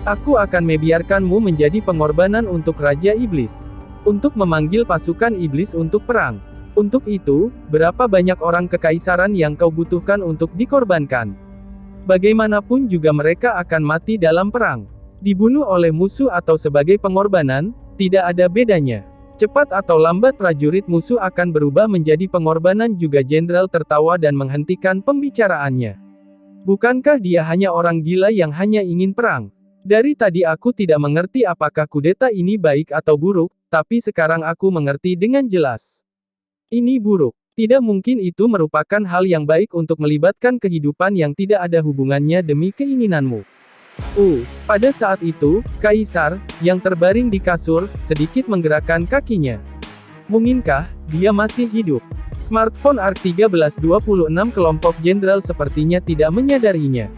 Aku akan membiarkanmu menjadi pengorbanan untuk Raja Iblis. Untuk memanggil pasukan iblis untuk perang. Untuk itu, berapa banyak orang kekaisaran yang kau butuhkan untuk dikorbankan? Bagaimanapun juga mereka akan mati dalam perang. Dibunuh oleh musuh atau sebagai pengorbanan, tidak ada bedanya. Cepat atau lambat prajurit musuh akan berubah menjadi pengorbanan juga. Jenderal tertawa dan menghentikan pembicaraannya. Bukankah dia hanya orang gila yang hanya ingin perang? Dari tadi aku tidak mengerti apakah kudeta ini baik atau buruk, tapi sekarang aku mengerti dengan jelas. Ini buruk. Tidak mungkin itu merupakan hal yang baik untuk melibatkan kehidupan yang tidak ada hubungannya demi keinginanmu. Pada saat itu, Kaisar, yang terbaring di kasur, sedikit menggerakkan kakinya. Mungkinkah dia masih hidup? Smartphone R1326 kelompok jenderal sepertinya tidak menyadarinya.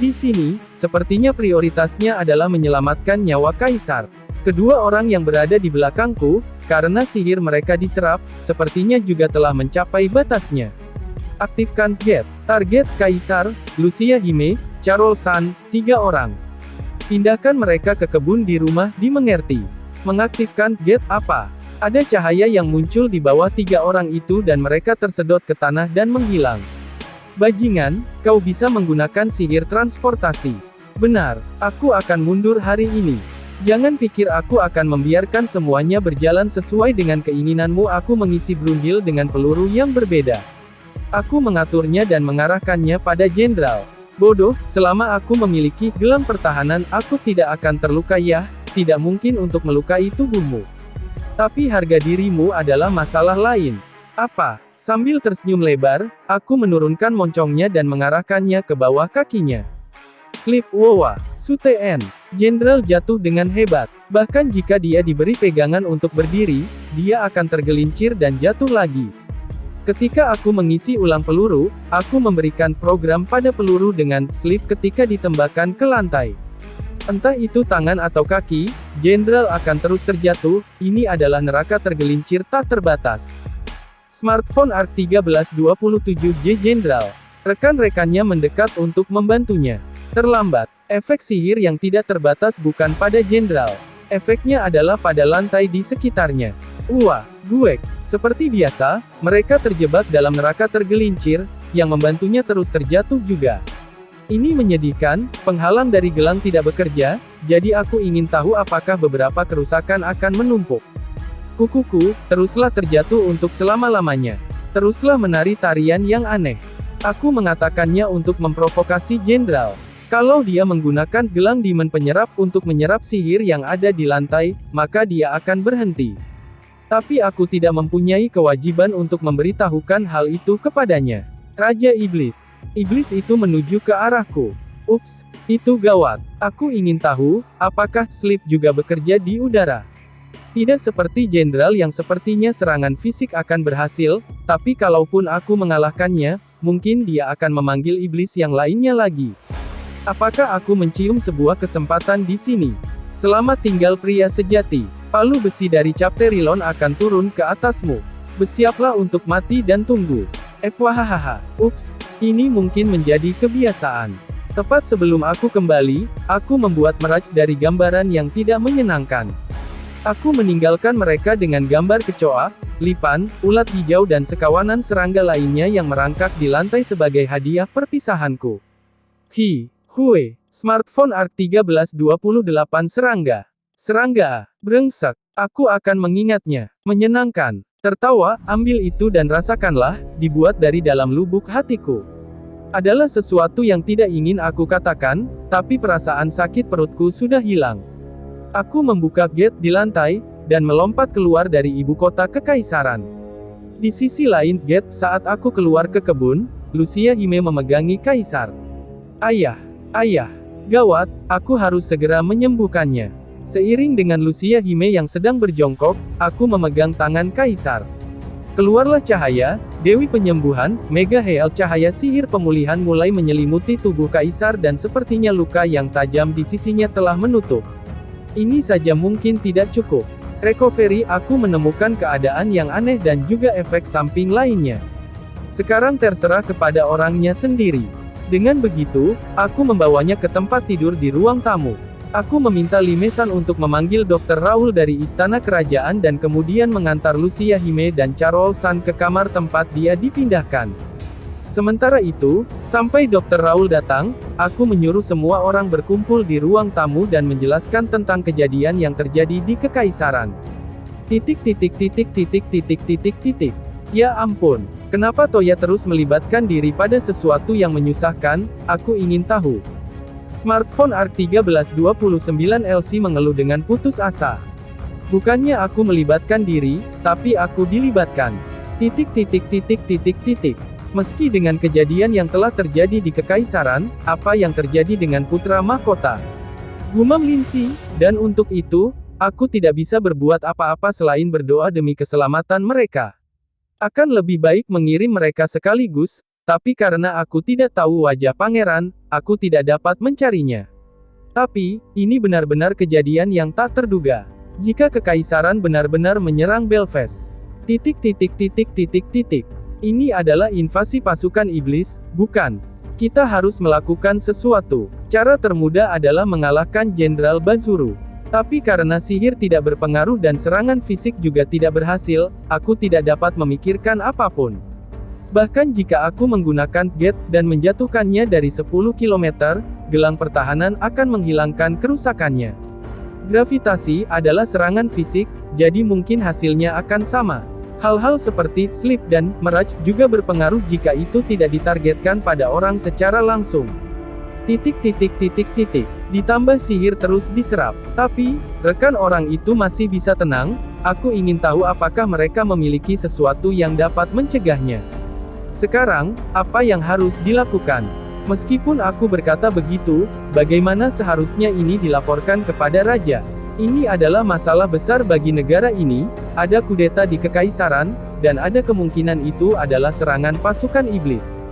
Di sini, sepertinya prioritasnya adalah menyelamatkan nyawa Kaisar. Kedua orang yang berada di belakangku, karena sihir mereka diserap, sepertinya juga telah mencapai batasnya. Aktifkan Jet. Target Kaisar, Lucia Hime, Carol San, 3 orang. Pindahkan mereka ke kebun di rumah, dimengerti. Mengaktifkan Jet apa? Ada cahaya yang muncul di bawah 3 orang itu dan mereka tersedot ke tanah dan menghilang. Bajingan, kau bisa menggunakan sihir transportasi. Benar, aku akan mundur hari ini. Jangan pikir aku akan membiarkan semuanya berjalan sesuai dengan keinginanmu. Aku mengisi Brunhild dengan peluru yang berbeda. Aku mengaturnya dan mengarahkannya pada jenderal. Bodoh, selama aku memiliki gelang pertahanan, aku tidak akan terluka ya, tidak mungkin untuk melukai tubuhmu. Tapi harga dirimu adalah masalah lain. Apa? Sambil tersenyum lebar, aku menurunkan moncongnya dan mengarahkannya ke bawah kakinya. Slip Wowa, Suten. Jenderal jatuh dengan hebat. Bahkan jika dia diberi pegangan untuk berdiri, dia akan tergelincir dan jatuh lagi. Ketika aku mengisi ulang peluru, aku memberikan program pada peluru dengan slip ketika ditembakkan ke lantai. Entah itu tangan atau kaki, jenderal akan terus terjatuh. Ini adalah neraka tergelincir tak terbatas. Smartphone R1327J jenderal. Rekan-rekannya mendekat untuk membantunya. Terlambat. Efek sihir yang tidak terbatas bukan pada jenderal. Efeknya adalah pada lantai di sekitarnya. Guek. Seperti biasa, mereka terjebak dalam neraka tergelincir, yang membantunya terus terjatuh juga. Ini menyedihkan, penghalang dari gelang tidak bekerja, jadi aku ingin tahu apakah beberapa kerusakan akan menumpuk. Kukuku, teruslah terjatuh untuk selama-lamanya. Teruslah menari tarian yang aneh. Aku mengatakannya untuk memprovokasi jenderal. Kalau dia menggunakan gelang Demon Penyerap untuk menyerap sihir yang ada di lantai, maka dia akan berhenti. Tapi aku tidak mempunyai kewajiban untuk memberitahukan hal itu kepadanya. Raja Iblis. Iblis itu menuju ke arahku. Ups, itu gawat. Aku ingin tahu, apakah Sleep juga bekerja di udara? Tidak seperti jenderal yang sepertinya serangan fisik akan berhasil, tapi kalaupun aku mengalahkannya, mungkin dia akan memanggil iblis yang lainnya lagi. Apakah aku mencium sebuah kesempatan di sini? Selamat tinggal pria sejati. Palu besi dari Chapterilon akan turun ke atasmu. Bersiaplah untuk mati dan tunggu. Fwahahaha. Ups, ini mungkin menjadi kebiasaan. Tepat sebelum aku kembali, aku membuat meraj dari gambaran yang tidak menyenangkan. Aku meninggalkan mereka dengan gambar kecoa, lipan, ulat hijau dan sekawanan serangga lainnya yang merangkak di lantai sebagai hadiah perpisahanku. Hue, smartphone ARK 1328 serangga. Serangga, brengsek, aku akan mengingatnya. Menyenangkan. Tertawa, ambil itu dan rasakanlah, dibuat dari dalam lubuk hatiku. Adalah sesuatu yang tidak ingin aku katakan, tapi perasaan sakit perutku sudah hilang. Aku membuka gate di lantai, dan melompat keluar dari ibu kota kekaisaran. Di sisi lain gate, saat aku keluar ke kebun, Lucia Hime memegangi kaisar. Ayah, gawat, aku harus segera menyembuhkannya. Seiring dengan Lucia Hime yang sedang berjongkok, aku memegang tangan kaisar. Keluarlah cahaya, Dewi Penyembuhan, Mega Heal cahaya sihir pemulihan mulai menyelimuti tubuh kaisar dan sepertinya luka yang tajam di sisinya telah menutup. Ini saja mungkin tidak cukup. Recovery, aku menemukan keadaan yang aneh dan juga efek samping lainnya. Sekarang terserah kepada orangnya sendiri. Dengan begitu, aku membawanya ke tempat tidur di ruang tamu. Aku meminta Limesan untuk memanggil Dr. Raul dari istana kerajaan dan kemudian mengantar Lucia Hime dan Carol San ke kamar tempat dia dipindahkan. Sementara itu, sampai Dr. Raul datang, aku menyuruh semua orang berkumpul di ruang tamu dan menjelaskan tentang kejadian yang terjadi di kekaisaran. Ya ampun, kenapa Toya terus melibatkan diri pada sesuatu yang menyusahkan, aku ingin tahu. Smartphone ARK 1329 LC mengeluh dengan putus asa. Bukannya aku melibatkan diri, tapi aku dilibatkan. Meski dengan kejadian yang telah terjadi di kekaisaran, apa yang terjadi dengan putra mahkota? Gumam Lindsay, dan untuk itu, aku tidak bisa berbuat apa-apa selain berdoa demi keselamatan mereka. Akan lebih baik mengirim mereka sekaligus, tapi karena aku tidak tahu wajah pangeran, aku tidak dapat mencarinya. Tapi, ini benar-benar kejadian yang tak terduga. Jika kekaisaran benar-benar menyerang Belfast. Ini adalah invasi pasukan iblis, bukan? Kita harus melakukan sesuatu. Cara termudah adalah mengalahkan Jenderal Bazuru. Tapi karena sihir tidak berpengaruh dan serangan fisik juga tidak berhasil, aku tidak dapat memikirkan apapun. Bahkan jika aku menggunakan gate dan menjatuhkannya dari 10 km, gelang pertahanan akan menghilangkan kerusakannya. Gravitasi adalah serangan fisik, jadi mungkin hasilnya akan sama. Hal-hal seperti sleep dan meraj juga berpengaruh jika itu tidak ditargetkan pada orang secara langsung. Ditambah sihir terus diserap. Tapi, rekan orang itu masih bisa tenang, aku ingin tahu apakah mereka memiliki sesuatu yang dapat mencegahnya. Sekarang, apa yang harus dilakukan? Meskipun aku berkata begitu, bagaimana seharusnya ini dilaporkan kepada raja? Ini adalah masalah besar bagi negara ini, ada kudeta di kekaisaran, dan ada kemungkinan itu adalah serangan pasukan iblis.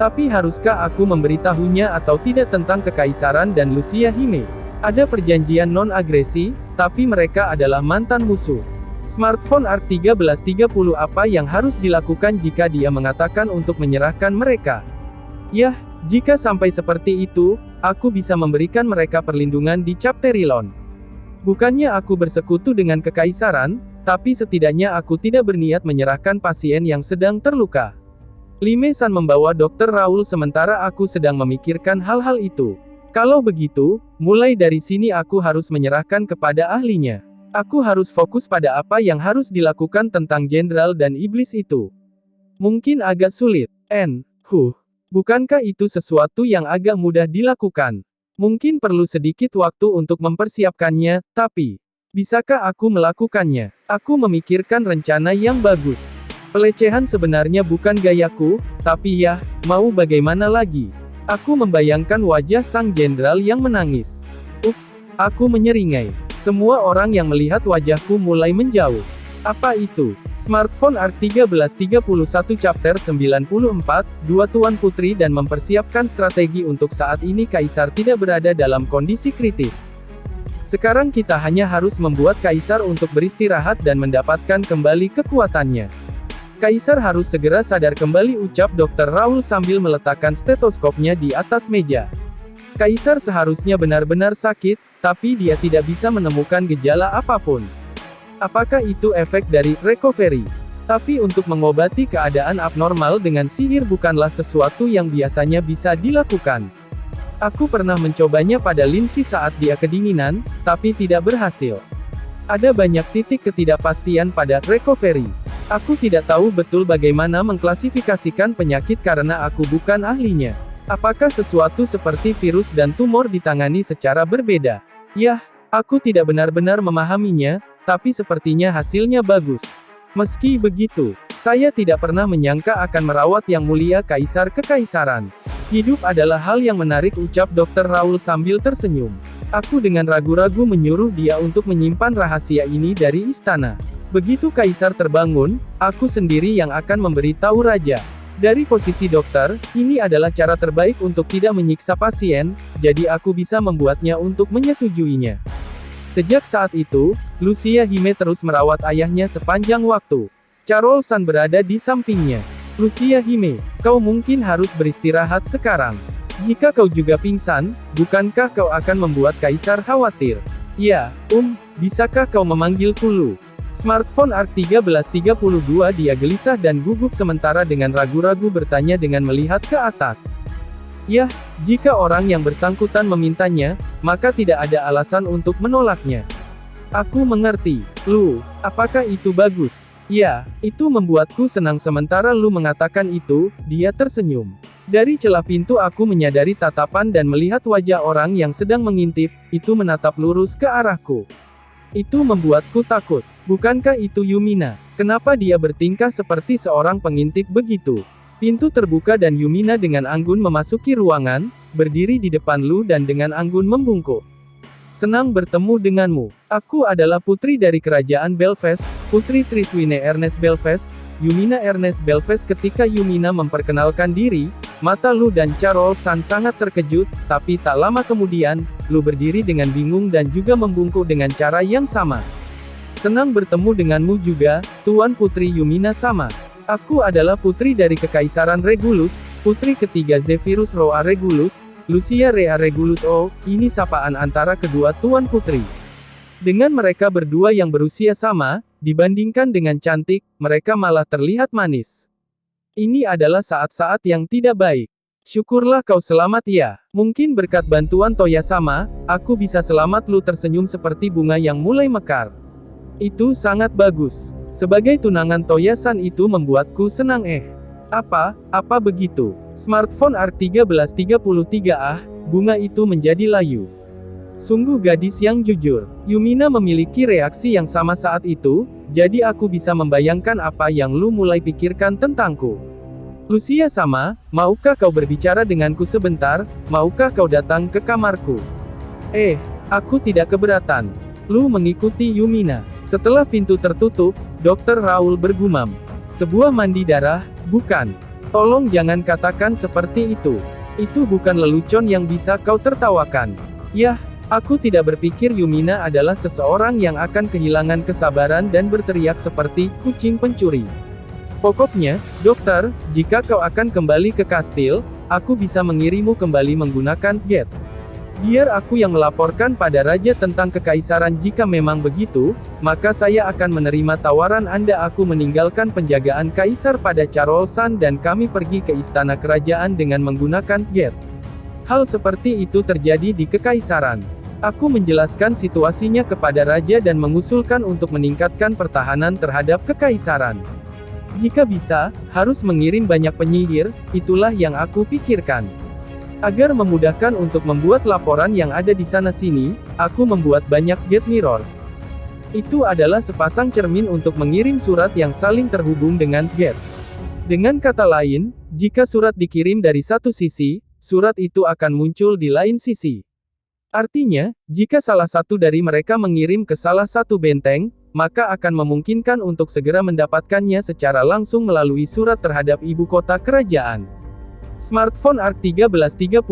Tapi haruskah aku memberitahunya atau tidak tentang kekaisaran dan Lucia Hime? Ada perjanjian non-agresi, tapi mereka adalah mantan musuh. Smartphone ARK 1330 apa yang harus dilakukan jika dia mengatakan untuk menyerahkan mereka? Yah, jika sampai seperti itu, aku bisa memberikan mereka perlindungan di Chapterilon. Bukannya aku bersekutu dengan kekaisaran, tapi setidaknya aku tidak berniat menyerahkan pasien yang sedang terluka. Limesan membawa Dr. Raul sementara aku sedang memikirkan hal-hal itu. Kalau begitu, mulai dari sini aku harus menyerahkan kepada ahlinya. Aku harus fokus pada apa yang harus dilakukan tentang jenderal dan iblis itu. Mungkin agak sulit. Bukankah itu sesuatu yang agak mudah dilakukan? Mungkin perlu sedikit waktu untuk mempersiapkannya, tapi bisakah aku melakukannya? Aku memikirkan rencana yang bagus. Pelecehan sebenarnya bukan gayaku, tapi ya, mau bagaimana lagi? Aku membayangkan wajah sang jenderal yang menangis. Ups, aku menyeringai. Semua orang yang melihat wajahku mulai menjauh. Apa itu? Smartphone ARK 1331 Chapter 94, Dua Tuan Putri dan mempersiapkan strategi untuk saat ini Kaisar tidak berada dalam kondisi kritis. Sekarang kita hanya harus membuat Kaisar untuk beristirahat dan mendapatkan kembali kekuatannya. Kaisar harus segera sadar kembali, ucap Dr. Raul sambil meletakkan stetoskopnya di atas meja. Kaisar seharusnya benar-benar sakit, tapi dia tidak bisa menemukan gejala apapun. Apakah itu efek dari recovery? Tapi untuk mengobati keadaan abnormal dengan sihir bukanlah sesuatu yang biasanya bisa dilakukan. Aku pernah mencobanya pada Lindsay saat dia kedinginan, tapi tidak berhasil. Ada banyak titik ketidakpastian pada recovery. Aku tidak tahu betul bagaimana mengklasifikasikan penyakit karena aku bukan ahlinya. Apakah sesuatu seperti virus dan tumor ditangani secara berbeda? Yah, aku tidak benar-benar memahaminya, tapi sepertinya hasilnya bagus. Meski begitu, saya tidak pernah menyangka akan merawat Yang Mulia Kaisar Kekaisaran. Hidup adalah hal yang menarik, ucap Dr. Raul sambil tersenyum. Aku dengan ragu-ragu menyuruh dia untuk menyimpan rahasia ini dari istana. Begitu Kaisar terbangun, aku sendiri yang akan memberitahu Raja. Dari posisi dokter, ini adalah cara terbaik untuk tidak menyiksa pasien, jadi aku bisa membuatnya untuk menyetujuinya. Sejak saat itu, Lucia Hime terus merawat ayahnya sepanjang waktu. Charles San berada di sampingnya. Lucia Hime, kau mungkin harus beristirahat sekarang. Jika kau juga pingsan, bukankah kau akan membuat Kaisar khawatir? Ya, bisakah kau memanggil Kulu? Smartphone ARK 1332. Dia gelisah dan gugup sementara dengan ragu-ragu bertanya dengan melihat ke atas. Yah, jika orang yang bersangkutan memintanya, maka tidak ada alasan untuk menolaknya. Aku mengerti. Lu, apakah itu bagus? Ya, itu membuatku senang. Sementara Lu mengatakan itu, dia tersenyum. Dari celah pintu aku menyadari tatapan dan melihat wajah orang yang sedang mengintip, itu menatap lurus ke arahku. Itu membuatku takut. Bukankah itu Yumina? Kenapa dia bertingkah seperti seorang pengintip begitu? Pintu terbuka dan Yumina dengan anggun memasuki ruangan, berdiri di depan Lu dan dengan anggun membungkuk. Senang bertemu denganmu. Aku adalah putri dari kerajaan Belfast, Putri Triswine Ernest Belfast, Yumina Ernest Belfast. Ketika Yumina memperkenalkan diri, mata Lu dan Charles San sangat terkejut, tapi tak lama kemudian, Lu berdiri dengan bingung dan juga membungkuk dengan cara yang sama. Senang bertemu denganmu juga, Tuan Putri Yumina. Sama. Aku adalah putri dari Kekaisaran Regulus, putri ketiga Zephyrus Roa Regulus, Lucia Rea Regulus. Oh, ini sapaan antara kedua tuan putri. Dengan mereka berdua yang berusia sama, dibandingkan dengan cantik, mereka malah terlihat manis. Ini adalah saat-saat yang tidak baik. Syukurlah kau selamat ya. Mungkin berkat bantuan Toya Sama, aku bisa selamat. Lu tersenyum seperti bunga yang mulai mekar. Itu sangat bagus. Sebagai tunangan Toya-san itu membuatku senang. Apa begitu? Smartphone ARK 1333. Bunga itu menjadi layu. Sungguh gadis yang jujur. Yumina memiliki reaksi yang sama saat itu, jadi aku bisa membayangkan apa yang Lu mulai pikirkan tentangku. Lucia Sama, maukah kau berbicara denganku sebentar? Maukah kau datang ke kamarku? Aku tidak keberatan. Lu mengikuti Yumina. Setelah pintu tertutup, Dr. Raul bergumam. Sebuah mandi darah, bukan? Tolong jangan katakan seperti itu. Itu bukan lelucon yang bisa kau tertawakan. Yah, aku tidak berpikir Yumina adalah seseorang yang akan kehilangan kesabaran dan berteriak seperti kucing pencuri. Pokoknya, dokter, jika kau akan kembali ke kastil, aku bisa mengirimmu kembali menggunakan jet. Biar aku yang melaporkan pada raja tentang kekaisaran. Jika memang begitu, maka saya akan menerima tawaran Anda. Aku meninggalkan penjagaan kaisar pada Charles San dan kami pergi ke istana kerajaan dengan menggunakan jet. Hal seperti itu terjadi di kekaisaran. Aku menjelaskan situasinya kepada raja dan mengusulkan untuk meningkatkan pertahanan terhadap kekaisaran. Jika bisa, harus mengirim banyak penyihir, itulah yang aku pikirkan. Agar memudahkan untuk membuat laporan yang ada di sana-sini, aku membuat banyak gate mirrors. Itu adalah sepasang cermin untuk mengirim surat yang saling terhubung dengan gate. Dengan kata lain, jika surat dikirim dari satu sisi, surat itu akan muncul di lain sisi. Artinya, jika salah satu dari mereka mengirim ke salah satu benteng, maka akan memungkinkan untuk segera mendapatkannya secara langsung melalui surat terhadap ibu kota kerajaan. Smartphone ARC 1334.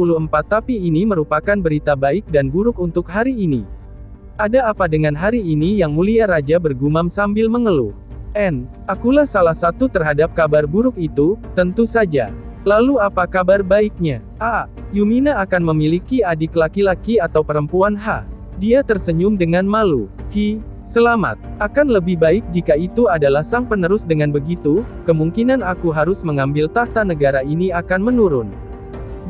Tapi ini merupakan berita baik dan buruk untuk hari ini. Ada apa dengan hari ini yang mulia, raja bergumam sambil mengeluh. Akulah salah satu terhadap kabar buruk itu, tentu saja. Lalu apa kabar baiknya? Yumina akan memiliki adik laki-laki atau perempuan. Dia tersenyum dengan malu. Selamat. Akan lebih baik jika itu adalah sang penerus. Dengan begitu, kemungkinan aku harus mengambil tahta negara ini akan menurun.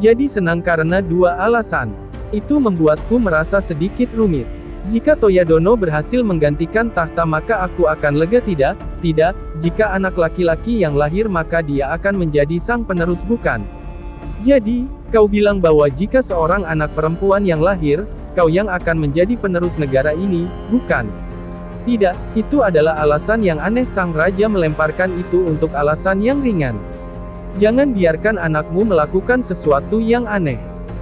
Jadi senang karena dua alasan. Itu membuatku merasa sedikit rumit. Jika Toyadono berhasil menggantikan tahta maka aku akan lega. Tidak, jika anak laki-laki yang lahir maka dia akan menjadi sang penerus, bukan? Jadi, kau bilang bahwa jika seorang anak perempuan yang lahir, kau yang akan menjadi penerus negara ini, bukan? Tidak, itu adalah alasan yang aneh. Sang raja melemparkan itu untuk alasan yang ringan. Jangan biarkan anakmu melakukan sesuatu yang aneh.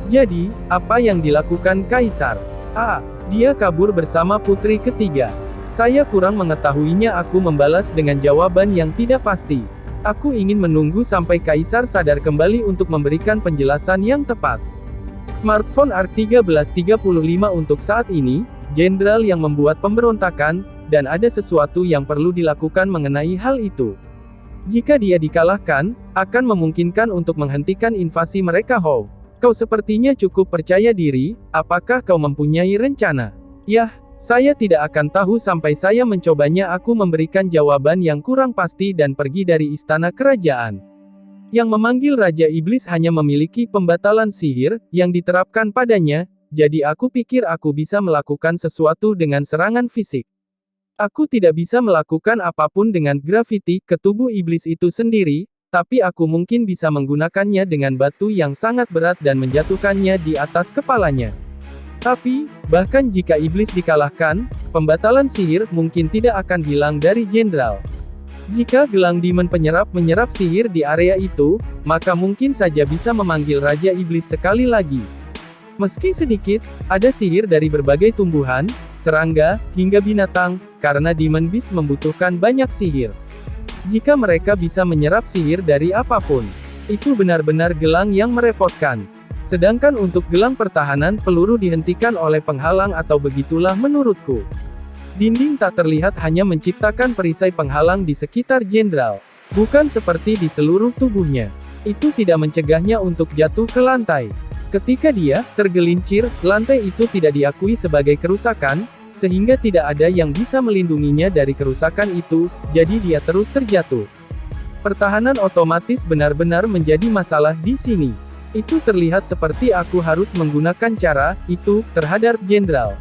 Jadi, apa yang dilakukan kaisar? Dia kabur bersama putri ketiga. Saya kurang mengetahuinya. Aku membalas dengan jawaban yang tidak pasti. Aku ingin menunggu sampai kaisar sadar kembali untuk memberikan penjelasan yang tepat. Smartphone ARC 1335. Untuk saat ini, jenderal yang membuat pemberontakan, dan ada sesuatu yang perlu dilakukan mengenai hal itu. Jika dia dikalahkan, akan memungkinkan untuk menghentikan invasi mereka. Kau sepertinya cukup percaya diri, apakah kau mempunyai rencana? Saya tidak akan tahu sampai saya mencobanya. Aku memberikan jawaban yang kurang pasti dan pergi dari istana kerajaan. Yang memanggil Raja Iblis hanya memiliki pembatalan sihir, yang diterapkan padanya, jadi aku pikir aku bisa melakukan sesuatu dengan serangan fisik. Aku tidak bisa melakukan apapun dengan grafiti ke tubuh iblis itu sendiri, tapi aku mungkin bisa menggunakannya dengan batu yang sangat berat dan menjatuhkannya di atas kepalanya. Tapi, bahkan jika iblis dikalahkan, pembatalan sihir mungkin tidak akan hilang dari jenderal. Jika gelang demon penyerap menyerap sihir di area itu, maka mungkin saja bisa memanggil Raja Iblis sekali lagi. Meski sedikit, ada sihir dari berbagai tumbuhan, serangga, hingga binatang, karena Demon Beast membutuhkan banyak sihir. Jika mereka bisa menyerap sihir dari apapun, itu benar-benar gelang yang merepotkan. Sedangkan untuk gelang pertahanan, peluru dihentikan oleh penghalang atau begitulah menurutku. Dinding tak terlihat hanya menciptakan perisai penghalang di sekitar jenderal. Bukan seperti di seluruh tubuhnya. Itu tidak mencegahnya untuk jatuh ke lantai. Ketika dia tergelincir, lantai itu tidak diakui sebagai kerusakan, sehingga tidak ada yang bisa melindunginya dari kerusakan itu, jadi dia terus terjatuh. Pertahanan otomatis benar-benar menjadi masalah di sini. Itu terlihat seperti aku harus menggunakan cara itu terhadap jenderal.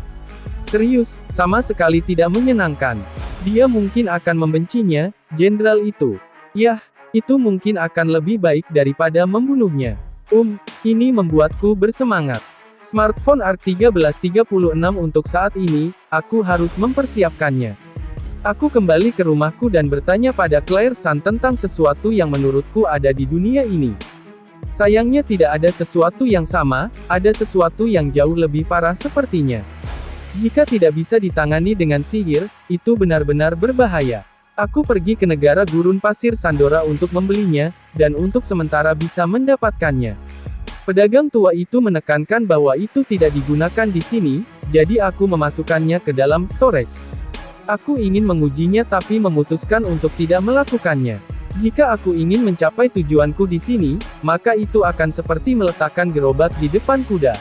Serius, sama sekali tidak menyenangkan. Dia mungkin akan membencinya, jenderal itu. Itu mungkin akan lebih baik daripada membunuhnya. Ini membuatku bersemangat. Smartphone ARC 1336. Untuk saat ini, aku harus mempersiapkannya. Aku kembali ke rumahku dan bertanya pada Claire San tentang sesuatu yang menurutku ada di dunia ini. Sayangnya tidak ada sesuatu yang sama, ada sesuatu yang jauh lebih parah sepertinya. Jika tidak bisa ditangani dengan sihir, itu benar-benar berbahaya. Aku pergi ke negara gurun pasir Sandora untuk membelinya, dan untuk sementara bisa mendapatkannya. Pedagang tua itu menekankan bahwa itu tidak digunakan di sini, jadi aku memasukkannya ke dalam storage. Aku ingin mengujinya tapi memutuskan untuk tidak melakukannya. Jika aku ingin mencapai tujuanku di sini, maka itu akan seperti meletakkan gerobak di depan kuda.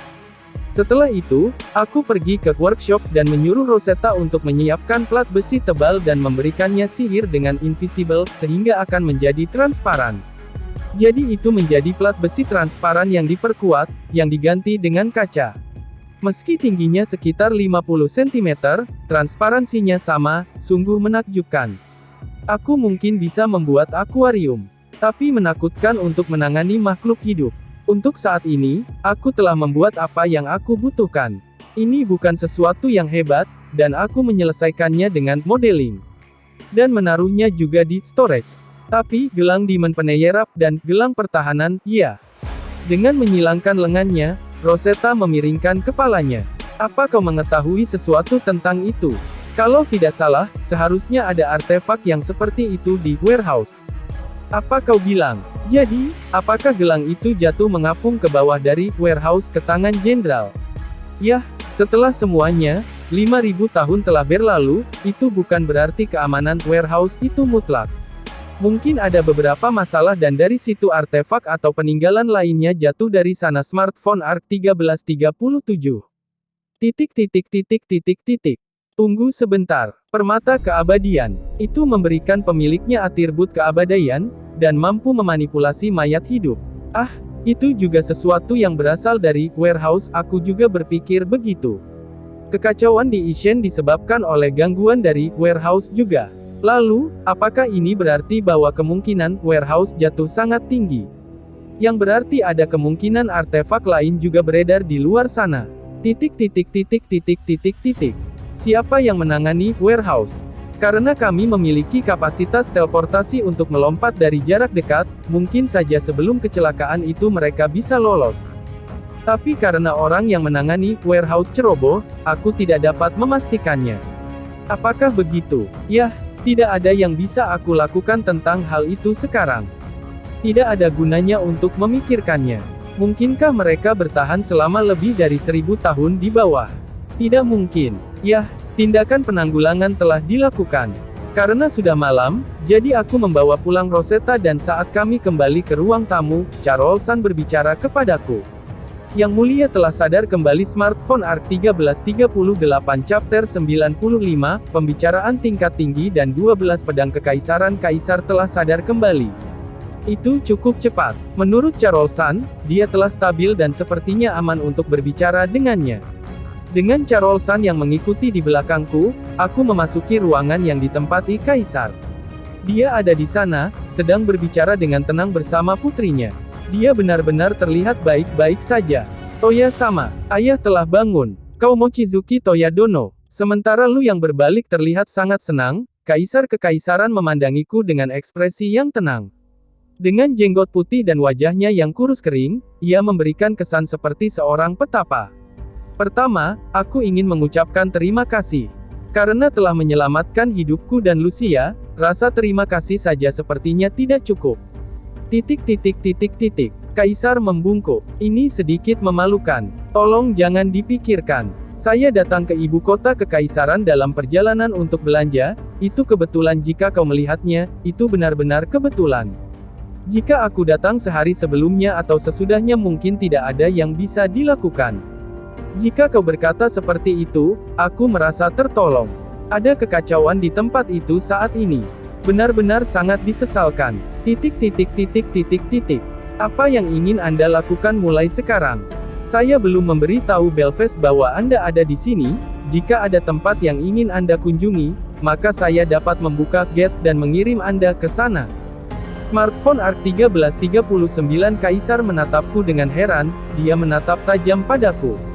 Setelah itu, aku pergi ke workshop dan menyuruh Rosetta untuk menyiapkan plat besi tebal dan memberikannya sihir dengan invisible, sehingga akan menjadi transparan. Jadi itu menjadi plat besi transparan yang diperkuat, yang diganti dengan kaca. Meski tingginya sekitar 50 cm, transparansinya sama, sungguh menakjubkan. Aku mungkin bisa membuat akuarium. Tapi menakutkan untuk menangani makhluk hidup. Untuk saat ini, aku telah membuat apa yang aku butuhkan. Ini bukan sesuatu yang hebat, dan aku menyelesaikannya dengan modeling. Dan menaruhnya juga di storage. Tapi, gelang Demon Penyerap dan gelang pertahanan, ya. Dengan menyilangkan lengannya, Rosetta memiringkan kepalanya. Apa kau mengetahui sesuatu tentang itu? Kalau tidak salah, seharusnya ada artefak yang seperti itu di warehouse. Apa kau bilang? Jadi, apakah gelang itu jatuh mengapung ke bawah dari warehouse ke tangan jenderal? Yah, setelah semuanya, 5.000 tahun telah berlalu, itu bukan berarti keamanan warehouse itu mutlak. Mungkin ada beberapa masalah dan dari situ artefak atau peninggalan lainnya jatuh dari sana. Smartphone ARC 1337. Tunggu sebentar. Permata keabadian. Itu memberikan pemiliknya atribut keabadian, dan mampu memanipulasi mayat hidup. Ah, itu juga sesuatu yang berasal dari warehouse, aku juga berpikir begitu. Kekacauan di Ishen disebabkan oleh gangguan dari warehouse juga. Lalu, apakah ini berarti bahwa kemungkinan warehouse jatuh sangat tinggi? Yang berarti ada kemungkinan artefak lain juga beredar di luar sana. Siapa yang menangani warehouse? Karena kami memiliki kapasitas teleportasi untuk melompat dari jarak dekat, mungkin saja sebelum kecelakaan itu mereka bisa lolos. Tapi karena orang yang menangani warehouse ceroboh, aku tidak dapat memastikannya. Apakah begitu? Yah, tidak ada yang bisa aku lakukan tentang hal itu sekarang. Tidak ada gunanya untuk memikirkannya. Mungkinkah mereka bertahan selama lebih dari 1000 tahun di bawah? Tidak mungkin. Yah, tindakan penanggulangan telah dilakukan. Karena sudah malam, jadi aku membawa pulang Rosetta dan saat kami kembali ke ruang tamu, Charolsan berbicara kepadaku. Yang mulia telah sadar kembali. Smartphone ARC 1338 Chapter 95, pembicaraan tingkat tinggi dan 12 pedang kekaisaran. Kaisar telah sadar kembali. Itu cukup cepat. Menurut Charolsan, dia telah stabil dan sepertinya aman untuk berbicara dengannya. Dengan Charolsan yang mengikuti di belakangku, aku memasuki ruangan yang ditempati Kaisar. Dia ada di sana, sedang berbicara dengan tenang bersama putrinya. Dia benar-benar terlihat baik-baik saja. Toya-sama, ayah telah bangun. Kau Mochizuki Toyadono. Sementara lu yang berbalik terlihat sangat senang, Kaisar Kekaisaran memandangiku dengan ekspresi yang tenang. Dengan jenggot putih dan wajahnya yang kurus kering, ia memberikan kesan seperti seorang petapa. Pertama, aku ingin mengucapkan terima kasih. Karena telah menyelamatkan hidupku dan Lucia, rasa terima kasih saja sepertinya tidak cukup. Kaisar membungkuk. Ini sedikit memalukan. Tolong jangan dipikirkan. Saya datang ke ibu kota kekaisaran dalam perjalanan untuk belanja, itu kebetulan jika kau melihatnya, itu benar-benar kebetulan. Jika aku datang sehari sebelumnya atau sesudahnya mungkin tidak ada yang bisa dilakukan. Jika kau berkata seperti itu, aku merasa tertolong. Ada kekacauan di tempat itu saat ini. Benar-benar sangat disesalkan. Apa yang ingin Anda lakukan mulai sekarang? Saya belum memberi tahu Belfast bahwa Anda ada di sini. Jika ada tempat yang ingin Anda kunjungi, maka saya dapat membuka gate dan mengirim Anda ke sana. Smartphone ARC 1339 Kaisar menatapku dengan heran, dia menatap tajam padaku.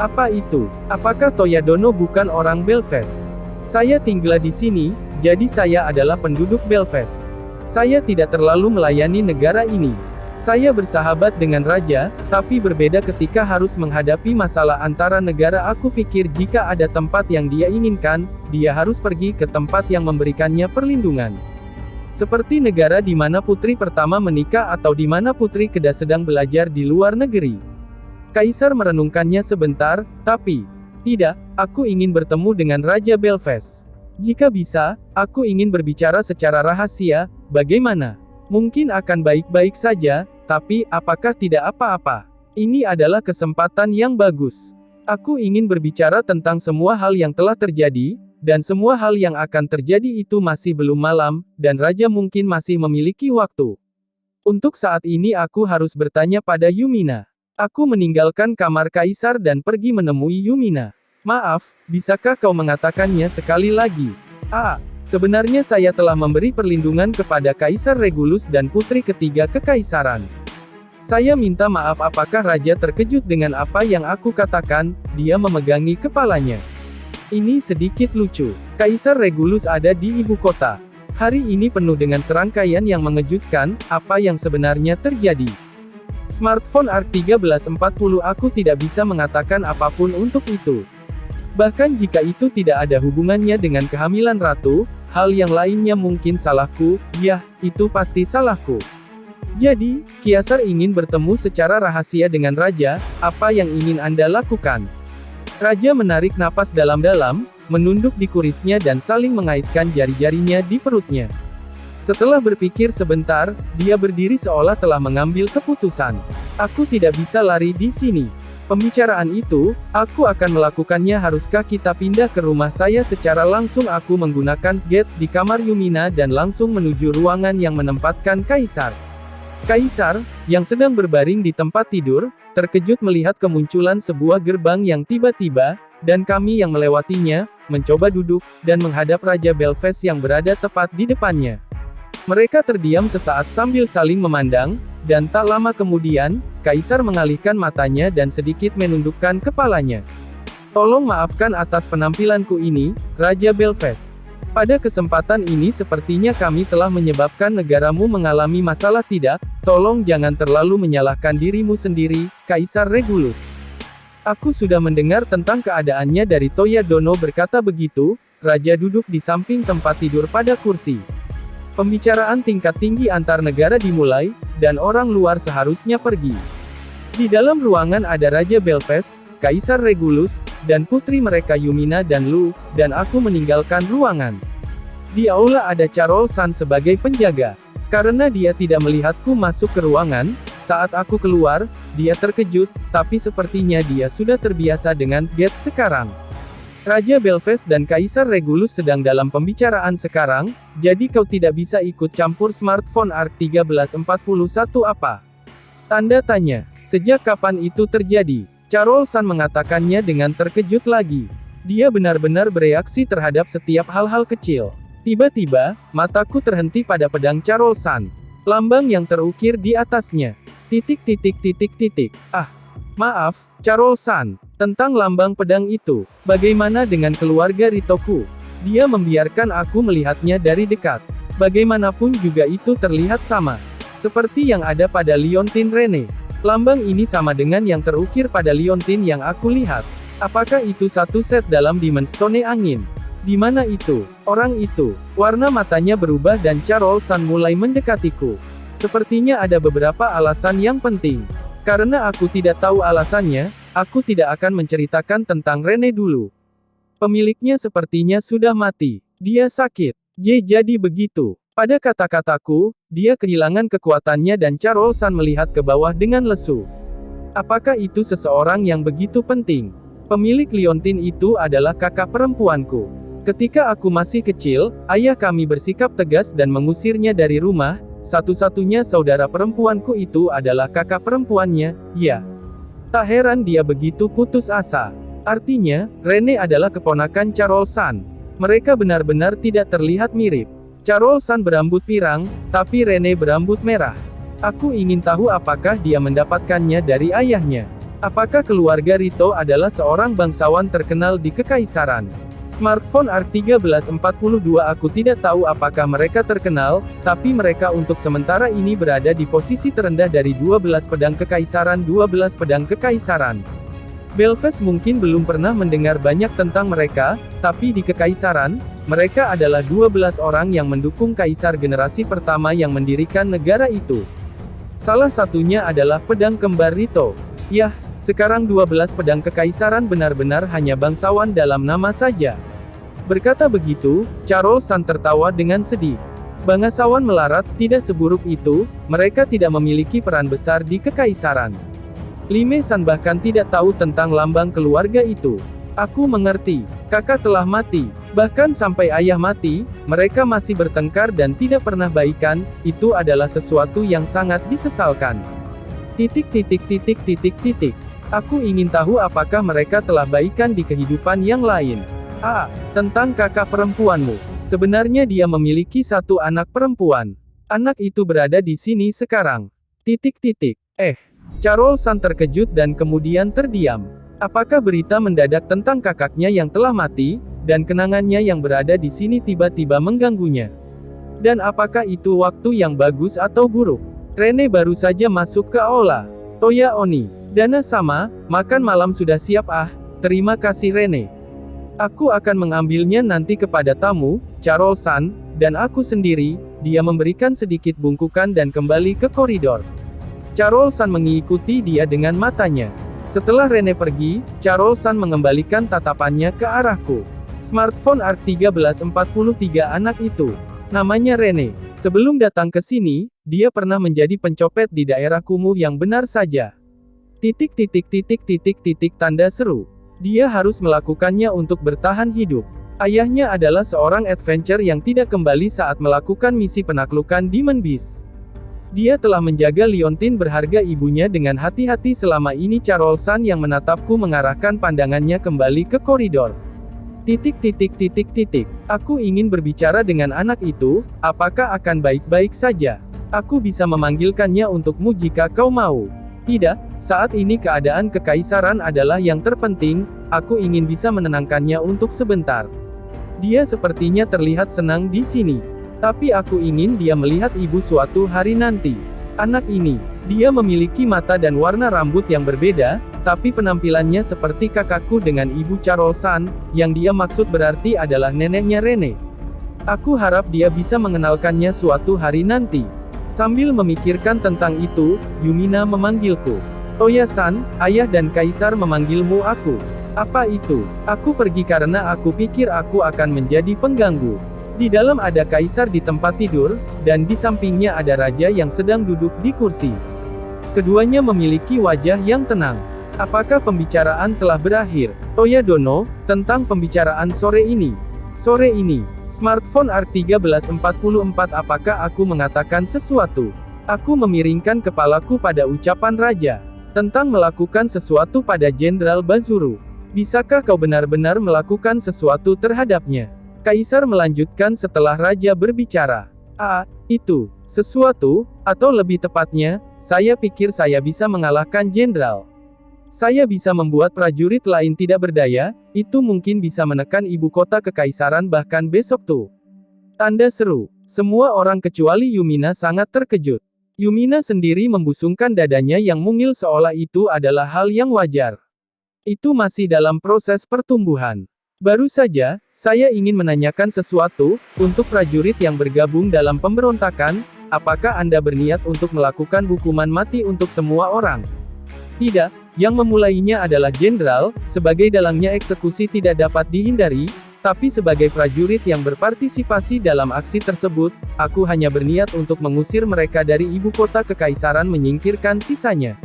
Apa itu? Apakah Toyadono bukan orang Belfast? Saya tinggal di sini, jadi saya adalah penduduk Belfast. Saya tidak terlalu melayani negara ini. Saya bersahabat dengan raja, tapi berbeda ketika harus menghadapi masalah antara negara. Aku pikir jika ada tempat yang dia inginkan, dia harus pergi ke tempat yang memberikannya perlindungan. Seperti negara di mana putri pertama menikah atau di mana putri kedua sedang belajar di luar negeri. Kaisar merenungkannya sebentar, tapi, tidak, aku ingin bertemu dengan Raja Belfast. Jika bisa, aku ingin berbicara secara rahasia, bagaimana? Mungkin akan baik-baik saja, tapi, apakah tidak apa-apa? Ini adalah kesempatan yang bagus. Aku ingin berbicara tentang semua hal yang telah terjadi, dan semua hal yang akan terjadi itu masih belum malam, dan Raja mungkin masih memiliki waktu. Untuk saat ini aku harus bertanya pada Yumina. Aku meninggalkan kamar Kaisar dan pergi menemui Yumina. Maaf, bisakah kau mengatakannya sekali lagi? Sebenarnya saya telah memberi perlindungan kepada Kaisar Regulus dan putri ketiga kekaisaran. Saya minta maaf. Apakah raja terkejut dengan apa yang aku katakan? Dia memegangi kepalanya. Ini sedikit lucu. Kaisar Regulus ada di ibu kota. Hari ini penuh dengan serangkaian yang mengejutkan. Apa yang sebenarnya terjadi? Smartphone ARK1340. Aku tidak bisa mengatakan apapun untuk itu. Bahkan jika itu tidak ada hubungannya dengan kehamilan ratu, hal yang lainnya mungkin salahku. Yah, itu pasti salahku. Jadi, Kaisar ingin bertemu secara rahasia dengan raja. Apa yang ingin Anda lakukan? Raja menarik napas dalam-dalam, menunduk di kurisnya dan saling mengaitkan jari-jarinya di perutnya. Setelah berpikir sebentar, dia berdiri seolah telah mengambil keputusan. Aku tidak bisa lari di sini. Pembicaraan itu, aku akan melakukannya. Haruskah kita pindah ke rumah saya secara langsung? Aku menggunakan gate di kamar Yumina dan langsung menuju ruangan yang menempatkan Kaisar. Kaisar, yang sedang berbaring di tempat tidur, terkejut melihat kemunculan sebuah gerbang yang tiba-tiba, dan kami yang melewatinya, mencoba duduk, dan menghadap Raja Belfast yang berada tepat di depannya. Mereka terdiam sesaat sambil saling memandang, dan tak lama kemudian, Kaisar mengalihkan matanya dan sedikit menundukkan kepalanya. Tolong maafkan atas penampilanku ini, Raja Belfast. Pada kesempatan ini sepertinya kami telah menyebabkan negaramu mengalami masalah. Tidak, tolong jangan terlalu menyalahkan dirimu sendiri, Kaisar Regulus. Aku sudah mendengar tentang keadaannya dari Toya Dono. Berkata begitu, Raja duduk di samping tempat tidur pada kursi. Pembicaraan tingkat tinggi antar negara dimulai, dan orang luar seharusnya pergi. Di dalam ruangan ada Raja Belfast, Kaisar Regulus, dan putri mereka Yumina dan Lu, dan aku meninggalkan ruangan. Di aula ada Charles San sebagai penjaga. Karena dia tidak melihatku masuk ke ruangan, saat aku keluar, dia terkejut, tapi sepertinya dia sudah terbiasa dengan gate sekarang. Raja Belfast dan Kaisar Regulus sedang dalam pembicaraan sekarang, jadi kau tidak bisa ikut campur. Smartphone ARK1341 apa? Tanda tanya. Sejak kapan itu terjadi? Charles San mengatakannya dengan terkejut lagi. Dia benar-benar bereaksi terhadap setiap hal-hal kecil. Tiba-tiba, mataku terhenti pada pedang Charles San. Lambang yang terukir di atasnya. Ah, maaf, Charles San. Tentang lambang pedang itu, bagaimana dengan keluarga Ritoku? Dia membiarkan aku melihatnya dari dekat. Bagaimanapun juga itu terlihat sama. Seperti yang ada pada Leontine Rene. Lambang ini sama dengan yang terukir pada Leontine yang aku lihat. Apakah itu satu set dalam Demon Stone angin? Di mana itu? Orang itu. Warna matanya berubah dan Charles San mulai mendekatiku. Sepertinya ada beberapa alasan yang penting. Karena aku tidak tahu alasannya, aku tidak akan menceritakan tentang Rene dulu. Pemiliknya sepertinya sudah mati. Dia sakit. Jadi begitu. Pada kata-kataku, dia kehilangan kekuatannya dan Charles San melihat ke bawah dengan lesu. Apakah itu seseorang yang begitu penting? Pemilik Leontine itu adalah kakak perempuanku. Ketika aku masih kecil, ayah kami bersikap tegas dan mengusirnya dari rumah. Satu-satunya saudara perempuanku itu adalah kakak perempuannya, ya. Tak heran dia begitu putus asa. Artinya, Rene adalah keponakan Charles San. Mereka benar-benar tidak terlihat mirip. Charles San berambut pirang, tapi Rene berambut merah. Aku ingin tahu apakah dia mendapatkannya dari ayahnya. Apakah keluarga Rito adalah seorang bangsawan terkenal di Kekaisaran? Smartphone ARK1342. Aku tidak tahu apakah mereka terkenal, tapi mereka untuk sementara ini berada di posisi terendah dari 12 pedang kekaisaran. 12 pedang kekaisaran. Belfast mungkin belum pernah mendengar banyak tentang mereka, tapi di Kekaisaran, mereka adalah 12 orang yang mendukung kaisar generasi pertama yang mendirikan negara itu. Salah satunya adalah pedang kembar Rito. Yah, sekarang 12 pedang kekaisaran benar-benar hanya bangsawan dalam nama saja. Berkata begitu, Charles San tertawa dengan sedih. Bangsawan melarat, tidak seburuk itu, mereka tidak memiliki peran besar di Kekaisaran. Lime San bahkan tidak tahu tentang lambang keluarga itu. Aku mengerti, kakak telah mati. Bahkan sampai ayah mati, mereka masih bertengkar dan tidak pernah baikan. Itu adalah sesuatu yang sangat disesalkan. Aku ingin tahu apakah mereka telah baikan di kehidupan yang lain. Tentang kakak perempuanmu. Sebenarnya dia memiliki satu anak perempuan. Anak itu berada di sini sekarang. Carol San terkejut dan kemudian terdiam. Apakah berita mendadak tentang kakaknya yang telah mati, dan kenangannya yang berada di sini tiba-tiba mengganggunya? Dan apakah itu waktu yang bagus atau buruk? Rene baru saja masuk ke aula. Toya Oni. Dana sama, makan malam sudah siap terima kasih Rene. Aku akan mengambilnya nanti kepada tamu, Carol San, dan aku sendiri. Dia memberikan sedikit bungkukan dan kembali ke koridor. Carol San mengikuti dia dengan matanya. Setelah Rene pergi, Carol San mengembalikan tatapannya ke arahku. Smartphone R1343 anak itu. Namanya Rene. Sebelum datang ke sini, dia pernah menjadi pencopet di daerah kumuh yang benar saja. Tanda seru. Dia harus melakukannya untuk bertahan hidup. Ayahnya adalah seorang adventure yang tidak kembali saat melakukan misi penaklukan Demon Beast. Dia telah menjaga liontin berharga ibunya dengan hati-hati selama ini. Carol San yang menatapku mengarahkan pandangannya kembali ke koridor. Aku ingin berbicara dengan anak itu, apakah akan baik-baik saja? Aku bisa memanggilkannya untukmu jika kau mau. Tidak, saat ini keadaan kekaisaran adalah yang terpenting, aku ingin bisa menenangkannya untuk sebentar. Dia sepertinya terlihat senang di sini. Tapi aku ingin dia melihat ibu suatu hari nanti. Anak ini, dia memiliki mata dan warna rambut yang berbeda, tapi penampilannya seperti kakakku dengan ibu Carol San, yang dia maksud berarti adalah neneknya Rene. Aku harap dia bisa mengenalkannya suatu hari nanti. Sambil memikirkan tentang itu, Yumina memanggilku. Toya-san, ayah dan kaisar memanggilmu aku. Apa itu? Aku pergi karena aku pikir aku akan menjadi pengganggu. Di dalam ada kaisar di tempat tidur, dan di sampingnya ada raja yang sedang duduk di kursi. Keduanya memiliki wajah yang tenang. Apakah pembicaraan telah berakhir? Toya Dono, tentang pembicaraan sore ini. Sore ini. Smartphone R1344. Apakah aku mengatakan sesuatu? Aku memiringkan kepalaku pada ucapan raja. Tentang melakukan sesuatu pada Jenderal Bazuru. Bisakah kau benar-benar melakukan sesuatu terhadapnya? Kaisar melanjutkan setelah raja berbicara. Itu. Sesuatu, atau lebih tepatnya, saya pikir saya bisa mengalahkan Jenderal. Saya bisa membuat prajurit lain tidak berdaya, itu mungkin bisa menekan ibu kota kekaisaran bahkan besok tuh. Tanda seru. Semua orang kecuali Yumina sangat terkejut. Yumina sendiri membusungkan dadanya yang mungil seolah itu adalah hal yang wajar. Itu masih dalam proses pertumbuhan. Baru saja, saya ingin menanyakan sesuatu, untuk prajurit yang bergabung dalam pemberontakan, apakah Anda berniat untuk melakukan hukuman mati untuk semua orang? Tidak, yang memulainya adalah jenderal, sebagai dalangnya eksekusi tidak dapat dihindari, tapi sebagai prajurit yang berpartisipasi dalam aksi tersebut, aku hanya berniat untuk mengusir mereka dari ibu kota kekaisaran menyingkirkan sisanya.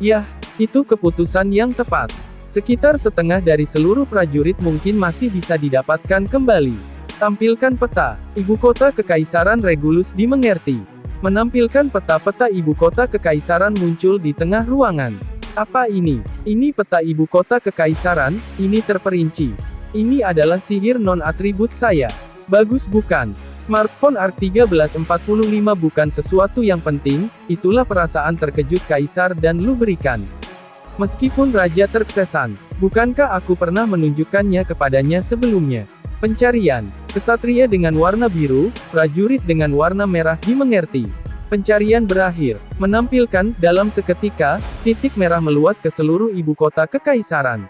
Yah, itu keputusan yang tepat. Sekitar setengah dari seluruh prajurit mungkin masih bisa didapatkan kembali. Tampilkan peta. Ibu kota kekaisaran Regulus dimengerti. Menampilkan peta-peta ibu kota kekaisaran muncul di tengah ruangan. Apa ini? Ini peta ibu kota kekaisaran, ini terperinci. Ini adalah sihir non-atribut saya. Bagus bukan? Smartphone R1345 bukan sesuatu yang penting, itulah perasaan terkejut kaisar dan lu berikan. Meskipun raja terkesan, bukankah aku pernah menunjukkannya kepadanya sebelumnya? Pencarian. Kesatria dengan warna biru, prajurit dengan warna merah dimengerti. Pencarian berakhir. Menampilkan, dalam seketika, titik merah meluas ke seluruh ibu kota kekaisaran.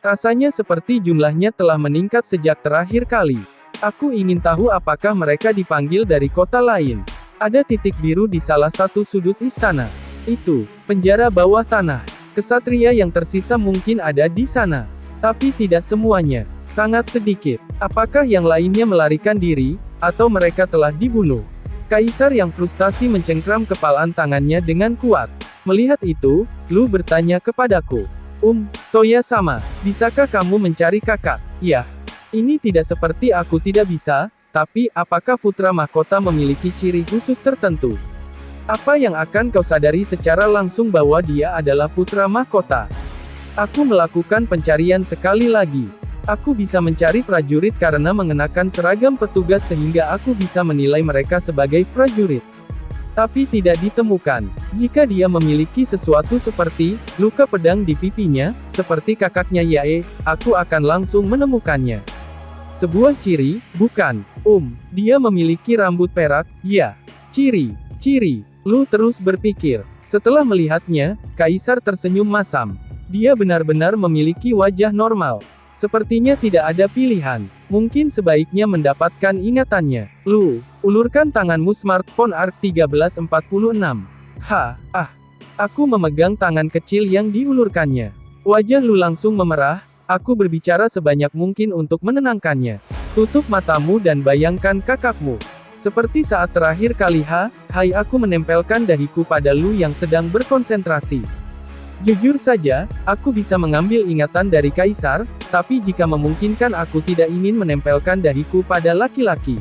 Rasanya seperti jumlahnya telah meningkat sejak terakhir kali. Aku ingin tahu apakah mereka dipanggil dari kota lain. Ada titik biru di salah satu sudut istana. Itu, penjara bawah tanah. Kesatria yang tersisa mungkin ada di sana. Tapi tidak semuanya. Sangat sedikit. Apakah yang lainnya melarikan diri, atau mereka telah dibunuh? Kaisar yang frustasi mencengkram kepalan tangannya dengan kuat. Melihat itu, Lu bertanya kepadaku. Toya sama, bisakah kamu mencari kakak? Ya. Ini tidak seperti aku tidak bisa, tapi apakah putra mahkota memiliki ciri khusus tertentu? Apa yang akan kau sadari secara langsung bahwa dia adalah putra mahkota? Aku melakukan pencarian sekali lagi. Aku bisa mencari prajurit karena mengenakan seragam petugas sehingga aku bisa menilai mereka sebagai prajurit. Tapi tidak ditemukan. Jika dia memiliki sesuatu seperti luka pedang di pipinya, seperti kakaknya Yae, aku akan langsung menemukannya. Sebuah ciri, bukan? Dia memiliki rambut perak, ya. Ciri. Lu terus berpikir. Setelah melihatnya, Kaisar tersenyum masam. Dia benar-benar memiliki wajah normal. Sepertinya tidak ada pilihan. Mungkin sebaiknya mendapatkan ingatannya. Lu, ulurkan tanganmu. Smartphone ARC 1346. Aku memegang tangan kecil yang diulurkannya. Wajah Lu langsung memerah. Aku berbicara sebanyak mungkin untuk menenangkannya. Tutup matamu dan bayangkan kakakmu. Seperti saat terakhir kali hai aku menempelkan dahiku pada Lu yang sedang berkonsentrasi. Jujur saja, aku bisa mengambil ingatan dari Kaisar, tapi jika memungkinkan aku tidak ingin menempelkan dahiku pada laki-laki.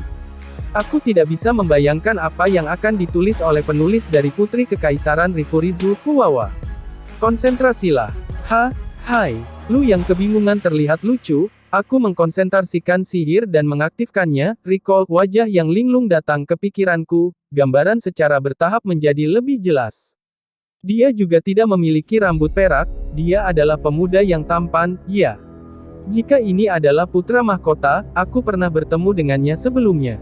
Aku tidak bisa membayangkan apa yang akan ditulis oleh penulis dari Putri Kekaisaran Rifurizu Fuwawa. Konsentrasilah. Hai. Lu yang kebingungan terlihat lucu. Aku mengkonsentrasikan sihir dan mengaktifkannya. Recall, wajah yang linglung datang ke pikiranku. Gambaran secara bertahap menjadi lebih jelas. Dia juga tidak memiliki rambut perak, dia adalah pemuda yang tampan, ya. Jika ini adalah putra mahkota, aku pernah bertemu dengannya sebelumnya.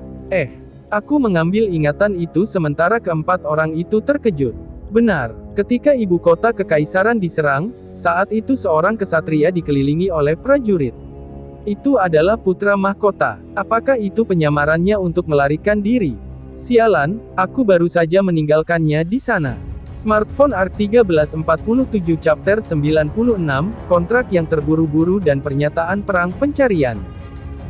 Aku mengambil ingatan itu sementara keempat orang itu terkejut. Benar, ketika ibu kota kekaisaran diserang, saat itu seorang kesatria dikelilingi oleh prajurit. Itu adalah putra mahkota. Apakah itu penyamarannya untuk melarikan diri? Sialan, aku baru saja meninggalkannya di sana. Smartphone ARC 1347 Chapter 96, Kontrak yang terburu-buru dan pernyataan perang pencarian.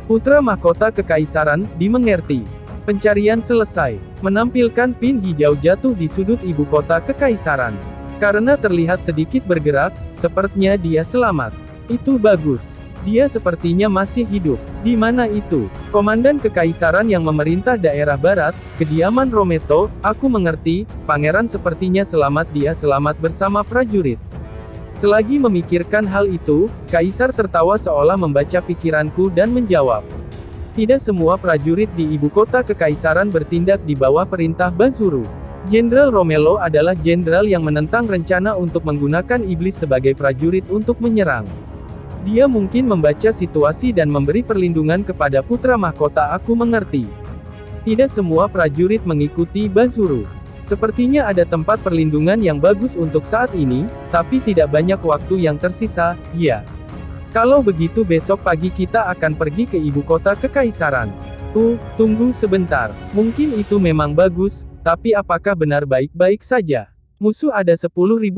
Putra mahkota kekaisaran, dimengerti. Pencarian selesai. Menampilkan pin hijau jatuh di sudut ibu kota kekaisaran. Karena terlihat sedikit bergerak, sepertinya dia selamat. Itu bagus. Dia sepertinya masih hidup. Di mana itu? Komandan kekaisaran yang memerintah daerah barat, kediaman Rometo, aku mengerti, pangeran sepertinya selamat, dia selamat bersama prajurit. Selagi memikirkan hal itu, Kaisar tertawa seolah membaca pikiranku dan menjawab. Tidak semua prajurit di ibu kota kekaisaran bertindak di bawah perintah Bazuru. Jenderal Romelo adalah jenderal yang menentang rencana untuk menggunakan iblis sebagai prajurit untuk menyerang. Dia mungkin membaca situasi dan memberi perlindungan kepada putra mahkota. Aku mengerti. Tidak semua prajurit mengikuti Bazuru. Sepertinya ada tempat perlindungan yang bagus untuk saat ini, tapi tidak banyak waktu yang tersisa, ya. Kalau begitu besok pagi kita akan pergi ke ibu kota kekaisaran. Tunggu sebentar. Mungkin itu memang bagus, tapi apakah benar baik-baik saja? Musuh ada 10.000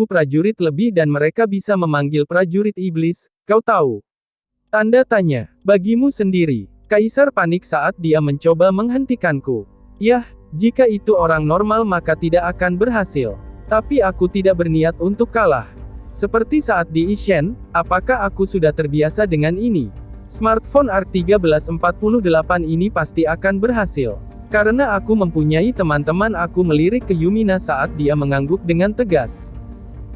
prajurit lebih dan mereka bisa memanggil prajurit iblis, kau tahu? Tanda tanya. Bagimu sendiri. Kaisar panik saat dia mencoba menghentikanku. Yah, jika itu orang normal maka tidak akan berhasil. Tapi aku tidak berniat untuk kalah. Seperti saat di Ishen, apakah aku sudah terbiasa dengan ini? Smartphone ARC 1348 ini pasti akan berhasil. Karena aku mempunyai teman-teman. Aku melirik ke Yumina saat dia mengangguk dengan tegas.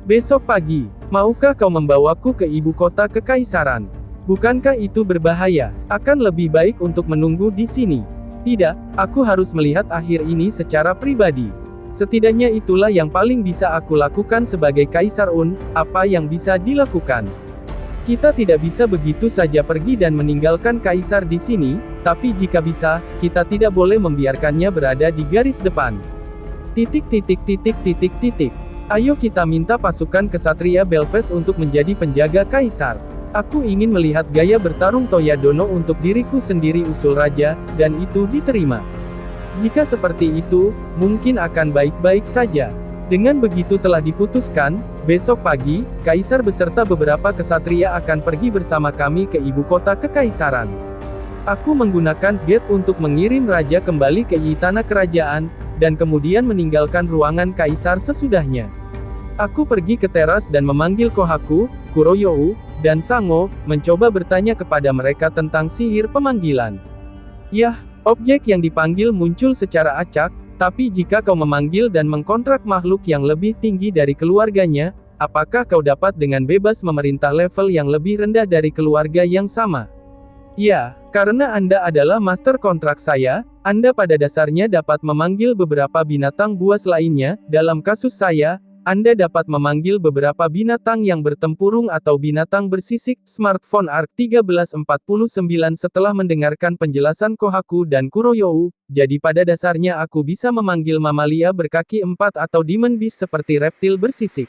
Besok pagi, maukah kau membawaku ke ibu kota kekaisaran? Bukankah itu berbahaya? Akan lebih baik untuk menunggu di sini. Tidak, aku harus melihat akhir ini secara pribadi. Setidaknya itulah yang paling bisa aku lakukan sebagai Kaisar Un. Apa yang bisa dilakukan? Kita tidak bisa begitu saja pergi dan meninggalkan Kaisar di sini, tapi jika bisa, kita tidak boleh membiarkannya berada di garis depan. Ayo kita minta pasukan kesatria Belves untuk menjadi penjaga Kaisar. Aku ingin melihat gaya bertarung Toyadono untuk diriku sendiri, usul Raja, dan itu diterima. Jika seperti itu, mungkin akan baik-baik saja. Dengan begitu telah diputuskan, besok pagi, Kaisar beserta beberapa kesatria akan pergi bersama kami ke ibu kota kekaisaran. Aku menggunakan jet untuk mengirim Raja kembali ke istana kerajaan, dan kemudian meninggalkan ruangan Kaisar sesudahnya. Aku pergi ke teras dan memanggil Kohaku, Kuroyou, dan Sango, mencoba bertanya kepada mereka tentang sihir pemanggilan. Yah, objek yang dipanggil muncul secara acak. Tapi jika kau memanggil dan mengkontrak makhluk yang lebih tinggi dari keluarganya, apakah kau dapat dengan bebas memerintah level yang lebih rendah dari keluarga yang sama? Ya, karena Anda adalah master kontrak saya, Anda pada dasarnya dapat memanggil beberapa binatang buas lainnya. Dalam kasus saya, Anda dapat memanggil beberapa binatang yang bertempurung atau binatang bersisik. Smartphone ARC 1349 setelah mendengarkan penjelasan Kohaku dan Kuroyou, jadi pada dasarnya aku bisa memanggil mamalia berkaki 4 atau demon beast seperti reptil bersisik.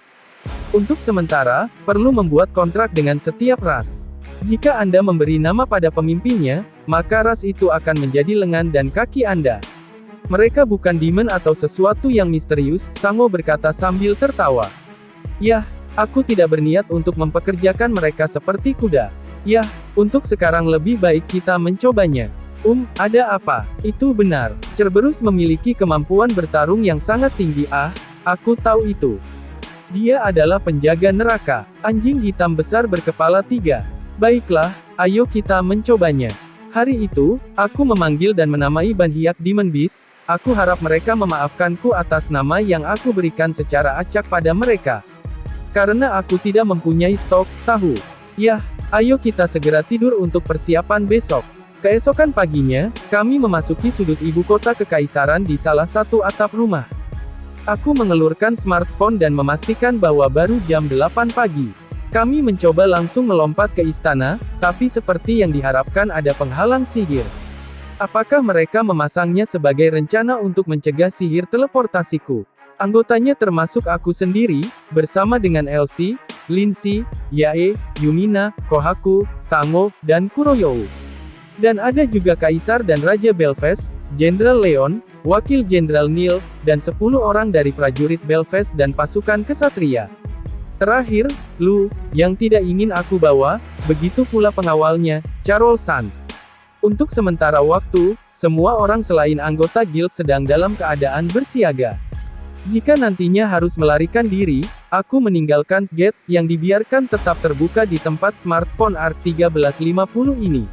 Untuk sementara, perlu membuat kontrak dengan setiap ras. Jika Anda memberi nama pada pemimpinnya, maka ras itu akan menjadi lengan dan kaki Anda. Mereka bukan demon atau sesuatu yang misterius, Sango berkata sambil tertawa. Yah, aku tidak berniat untuk mempekerjakan mereka seperti kuda. Yah, untuk sekarang lebih baik kita mencobanya. Ada apa? Itu benar. Cerberus memiliki kemampuan bertarung yang sangat tinggi. Aku tahu itu. Dia adalah penjaga neraka, anjing hitam besar berkepala 3. Baiklah, ayo kita mencobanya. Hari itu, aku memanggil dan menamai Banhiak Demon Beast. Aku harap mereka memaafkanku atas nama yang aku berikan secara acak pada mereka. Karena aku tidak mempunyai stok tahu. Yah, ayo kita segera tidur untuk persiapan besok. Keesokan paginya, kami memasuki sudut ibu kota kekaisaran di salah satu atap rumah. Aku mengelurkan smartphone dan memastikan bahwa baru jam 8 pagi. Kami mencoba langsung melompat ke istana, tapi seperti yang diharapkan ada penghalang sihir. Apakah mereka memasangnya sebagai rencana untuk mencegah sihir teleportasiku? Anggotanya termasuk aku sendiri, bersama dengan Elsie, Lindsay, Yae, Yumina, Kohaku, Sango, dan Kuroyou. Dan ada juga Kaisar dan Raja Belfast, Jenderal Leon, Wakil Jenderal Neil, dan 10 orang dari prajurit Belfast dan pasukan kesatria. Terakhir, Lu, yang tidak ingin aku bawa, begitu pula pengawalnya, Charles-san. Untuk sementara waktu, semua orang selain anggota guild sedang dalam keadaan bersiaga. Jika nantinya harus melarikan diri, aku meninggalkan gate yang dibiarkan tetap terbuka di tempat smartphone ARC 1350 ini.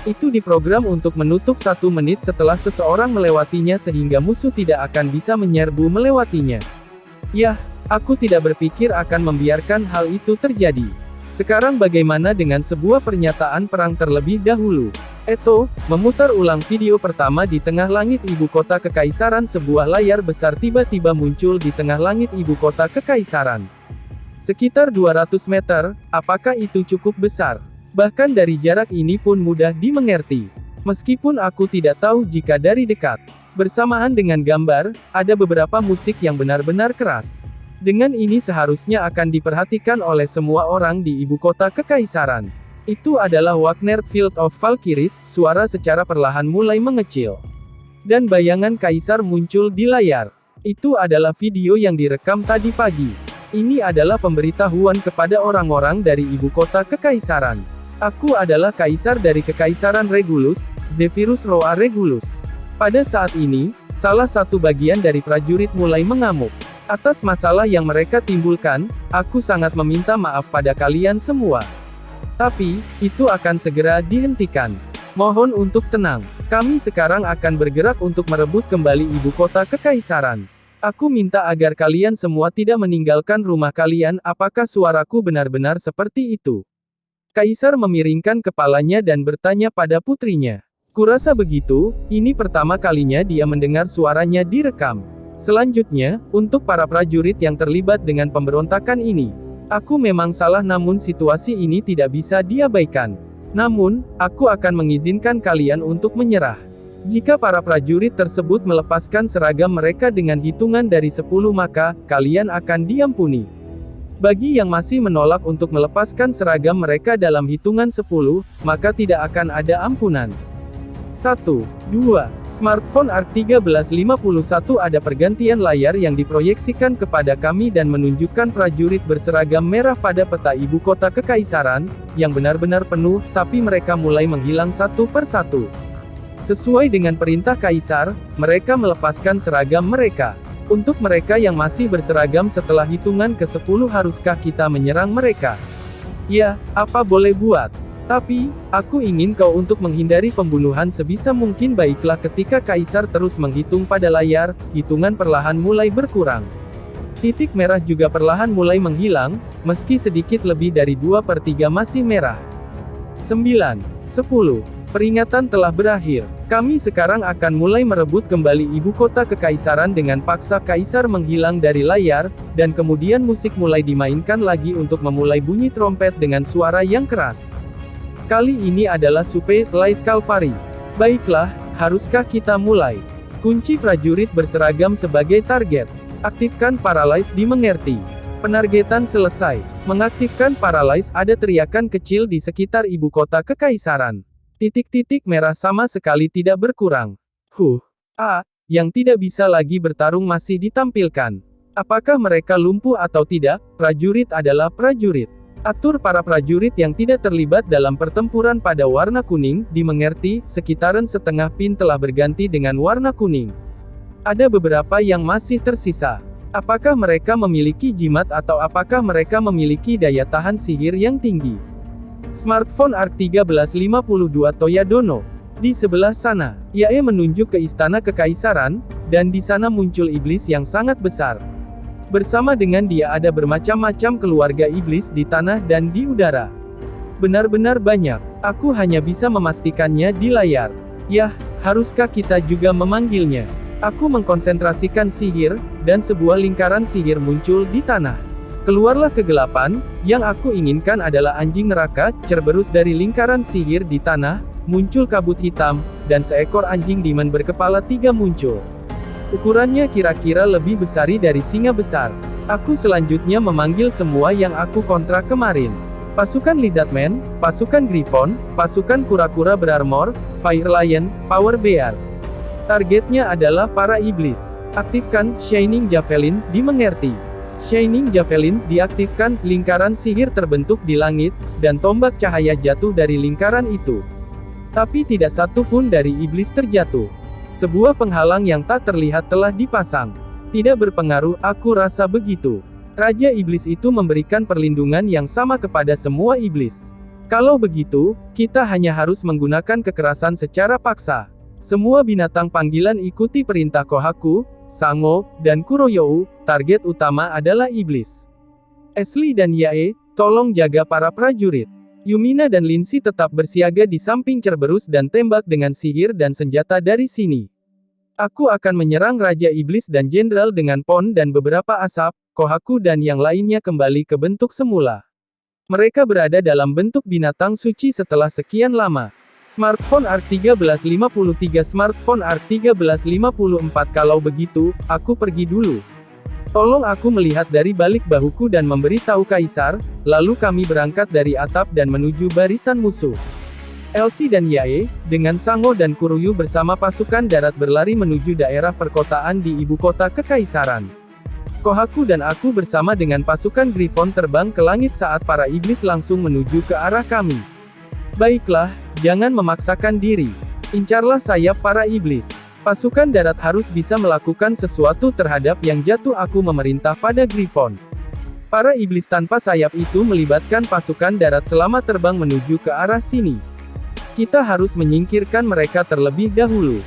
Itu diprogram untuk menutup 1 menit setelah seseorang melewatinya sehingga musuh tidak akan bisa menyerbu melewatinya. Yah, aku tidak berpikir akan membiarkan hal itu terjadi. Sekarang bagaimana dengan sebuah pernyataan perang terlebih dahulu? Memutar ulang video pertama di tengah langit ibu kota kekaisaran. Sebuah layar besar tiba-tiba muncul di tengah langit ibu kota kekaisaran. Sekitar 200 meter, apakah itu cukup besar? Bahkan dari jarak ini pun mudah dimengerti. Meskipun aku tidak tahu jika dari dekat. Bersamaan dengan gambar, ada beberapa musik yang benar-benar keras. Dengan ini seharusnya akan diperhatikan oleh semua orang di ibu kota kekaisaran. Itu adalah Wagner Field of Valkyries, suara secara perlahan mulai mengecil. Dan bayangan kaisar muncul di layar. Itu adalah video yang direkam tadi pagi. Ini adalah pemberitahuan kepada orang-orang dari ibu kota kekaisaran. Aku adalah kaisar dari kekaisaran Regulus, Zephyrus Roa Regulus. Pada saat ini, salah satu bagian dari prajurit mulai mengamuk. Atas masalah yang mereka timbulkan, aku sangat meminta maaf pada kalian semua. Tapi, itu akan segera dihentikan. Mohon untuk tenang. Kami sekarang akan bergerak untuk merebut kembali ibu kota kekaisaran. Aku minta agar kalian semua tidak meninggalkan rumah kalian. Apakah suaraku benar-benar seperti itu? Kaisar memiringkan kepalanya dan bertanya pada putrinya. Kurasa begitu, ini pertama kalinya dia mendengar suaranya direkam. Selanjutnya, untuk para prajurit yang terlibat dengan pemberontakan ini. Aku memang salah namun situasi ini tidak bisa diabaikan. Namun, aku akan mengizinkan kalian untuk menyerah. Jika para prajurit tersebut melepaskan seragam mereka dengan hitungan dari 10 maka, kalian akan diampuni. Bagi yang masih menolak untuk melepaskan seragam mereka dalam hitungan 10, maka tidak akan ada ampunan. 1, 2, smartphone ARC 1351 ada pergantian layar yang diproyeksikan kepada kami dan menunjukkan prajurit berseragam merah pada peta ibu kota kekaisaran, yang benar-benar penuh, tapi mereka mulai menghilang satu persatu. Sesuai dengan perintah kaisar, mereka melepaskan seragam mereka. Untuk mereka yang masih berseragam setelah hitungan ke-10 haruskah kita menyerang mereka? Ya, apa boleh buat? Tapi, aku ingin kau untuk menghindari pembunuhan sebisa mungkin. Baiklah. Ketika kaisar terus menghitung pada layar, hitungan perlahan mulai berkurang. Titik merah juga perlahan mulai menghilang, meski sedikit lebih dari 2/3 masih merah. 9, 10. Peringatan telah berakhir. Kami sekarang akan mulai merebut kembali ibu kota kekaisaran dengan paksa kaisar menghilang dari layar, dan kemudian musik mulai dimainkan lagi untuk memulai bunyi trompet dengan suara yang keras. Kali ini adalah Super Light Cavalry. Baiklah, haruskah kita mulai? Kunci prajurit berseragam sebagai target. Aktifkan Paralyze dimengerti. Penargetan selesai. Mengaktifkan Paralyze, ada teriakan kecil di sekitar ibu kota kekaisaran. Titik-titik merah sama sekali tidak berkurang. Yang tidak bisa lagi bertarung masih ditampilkan. Apakah mereka lumpuh atau tidak? Prajurit adalah prajurit. Atur para prajurit yang tidak terlibat dalam pertempuran pada warna kuning, dimengerti, sekitaran setengah pin telah berganti dengan warna kuning. Ada beberapa yang masih tersisa. Apakah mereka memiliki jimat atau apakah mereka memiliki daya tahan sihir yang tinggi? Smartphone ARC 1352 Toyadono. Di sebelah sana, Yae menunjuk ke istana kekaisaran, dan di sana muncul iblis yang sangat besar. Bersama dengan dia ada bermacam-macam keluarga iblis di tanah dan di udara. Benar-benar banyak. Aku hanya bisa memastikannya di layar. Yah, haruskah kita juga memanggilnya? Aku mengkonsentrasikan sihir, dan sebuah lingkaran sihir muncul di tanah. Keluarlah kegelapan, yang aku inginkan adalah anjing neraka, Cerberus dari lingkaran sihir di tanah, muncul kabut hitam, dan seekor anjing demon berkepala 3 muncul. Ukurannya kira-kira lebih besar dari singa besar. Aku selanjutnya memanggil semua yang aku kontrak kemarin. Pasukan Lizardman, pasukan Griffon, pasukan kura-kura berarmor, Fire Lion, Power Bear. Targetnya adalah para iblis. Aktifkan Shining Javelin, dimengerti. Shining Javelin diaktifkan, lingkaran sihir terbentuk di langit, dan tombak cahaya jatuh dari lingkaran itu. Tapi tidak satu pun dari iblis terjatuh. Sebuah penghalang yang tak terlihat telah dipasang. Tidak berpengaruh, aku rasa begitu. Raja Iblis itu memberikan perlindungan yang sama kepada semua iblis. Kalau begitu, kita hanya harus menggunakan kekerasan secara paksa. Semua binatang panggilan ikuti perintah Kohaku, Sango, dan Kuroyou, target utama adalah iblis. Ashley dan Yae, tolong jaga para prajurit. Yumina dan Lindsay tetap bersiaga di samping Cerberus dan tembak dengan sihir dan senjata dari sini. Aku akan menyerang Raja Iblis dan Jenderal dengan pon dan beberapa asap, Kohaku dan yang lainnya kembali ke bentuk semula. Mereka berada dalam bentuk binatang suci setelah sekian lama. Smartphone ARC 1353 Smartphone ARC 1354 Kalau begitu, aku pergi dulu. Tolong aku melihat dari balik bahuku dan memberitahu Kaisar, lalu kami berangkat dari atap dan menuju barisan musuh. Elsie dan Yae, dengan Sango dan Kuroyu bersama pasukan darat berlari menuju daerah perkotaan di ibu kota kekaisaran. Kohaku dan aku bersama dengan pasukan Griffon terbang ke langit saat para iblis langsung menuju ke arah kami. Baiklah, jangan memaksakan diri. Incarlah sayap para iblis. Pasukan darat harus bisa melakukan sesuatu terhadap yang jatuh. Aku memerintah pada Griffon. Para iblis tanpa sayap itu melibatkan pasukan darat selama terbang menuju ke arah sini. Kita harus menyingkirkan mereka terlebih dahulu.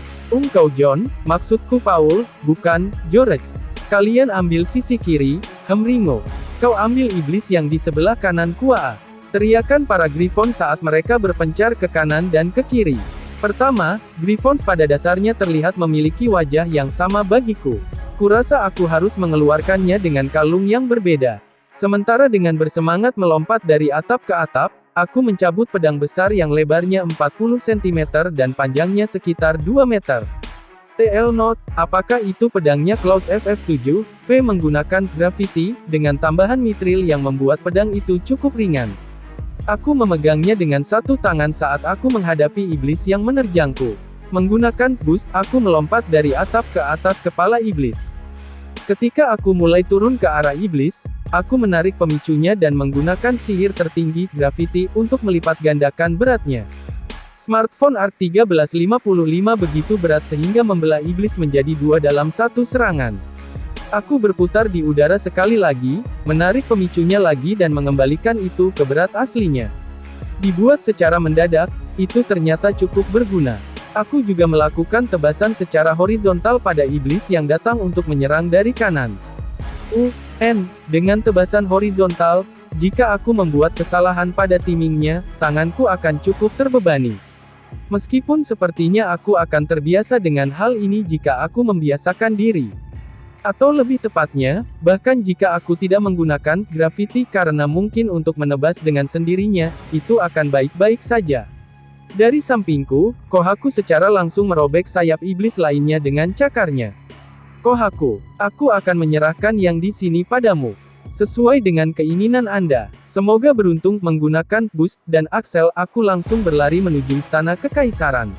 Kau John, maksudku Paul, bukan, George. Kalian ambil sisi kiri, Ringo. Kau ambil iblis yang di sebelah kanan Kuaa. Teriakan para Griffon saat mereka berpencar ke kanan dan ke kiri. Pertama, Griffons pada dasarnya terlihat memiliki wajah yang sama bagiku. Kurasa aku harus mengeluarkannya dengan kalung yang berbeda. Sementara dengan bersemangat melompat dari atap ke atap, aku mencabut pedang besar yang lebarnya 40 cm dan panjangnya sekitar 2 meter. TL Note, apakah itu pedangnya Cloud FF7? V menggunakan Gravity, dengan tambahan mitril yang membuat pedang itu cukup ringan. Aku memegangnya dengan satu tangan saat aku menghadapi iblis yang menerjangku. Menggunakan boost, aku melompat dari atap ke atas kepala iblis. Ketika aku mulai turun ke arah iblis, aku menarik pemicunya dan menggunakan sihir tertinggi, Gravity, untuk melipat gandakan beratnya. Smartphone ARC 1355 begitu berat sehingga membelah iblis menjadi 2 dalam satu serangan. Aku berputar di udara sekali lagi, menarik pemicunya lagi dan mengembalikan itu ke berat aslinya. Dibuat secara mendadak, itu ternyata cukup berguna. Aku juga melakukan tebasan secara horizontal pada iblis yang datang untuk menyerang dari kanan. Dengan tebasan horizontal, jika aku membuat kesalahan pada timingnya, tanganku akan cukup terbebani. Meskipun sepertinya aku akan terbiasa dengan hal ini jika aku membiasakan diri. Atau lebih tepatnya, bahkan jika aku tidak menggunakan graffiti karena mungkin untuk menebas dengan sendirinya, itu akan baik-baik saja. Dari sampingku, Kohaku secara langsung merobek sayap iblis lainnya dengan cakarnya. Kohaku, aku akan menyerahkan yang di sini padamu. Sesuai dengan keinginan Anda. Semoga beruntung menggunakan boost dan Axel. Aku langsung berlari menuju istana kekaisaran.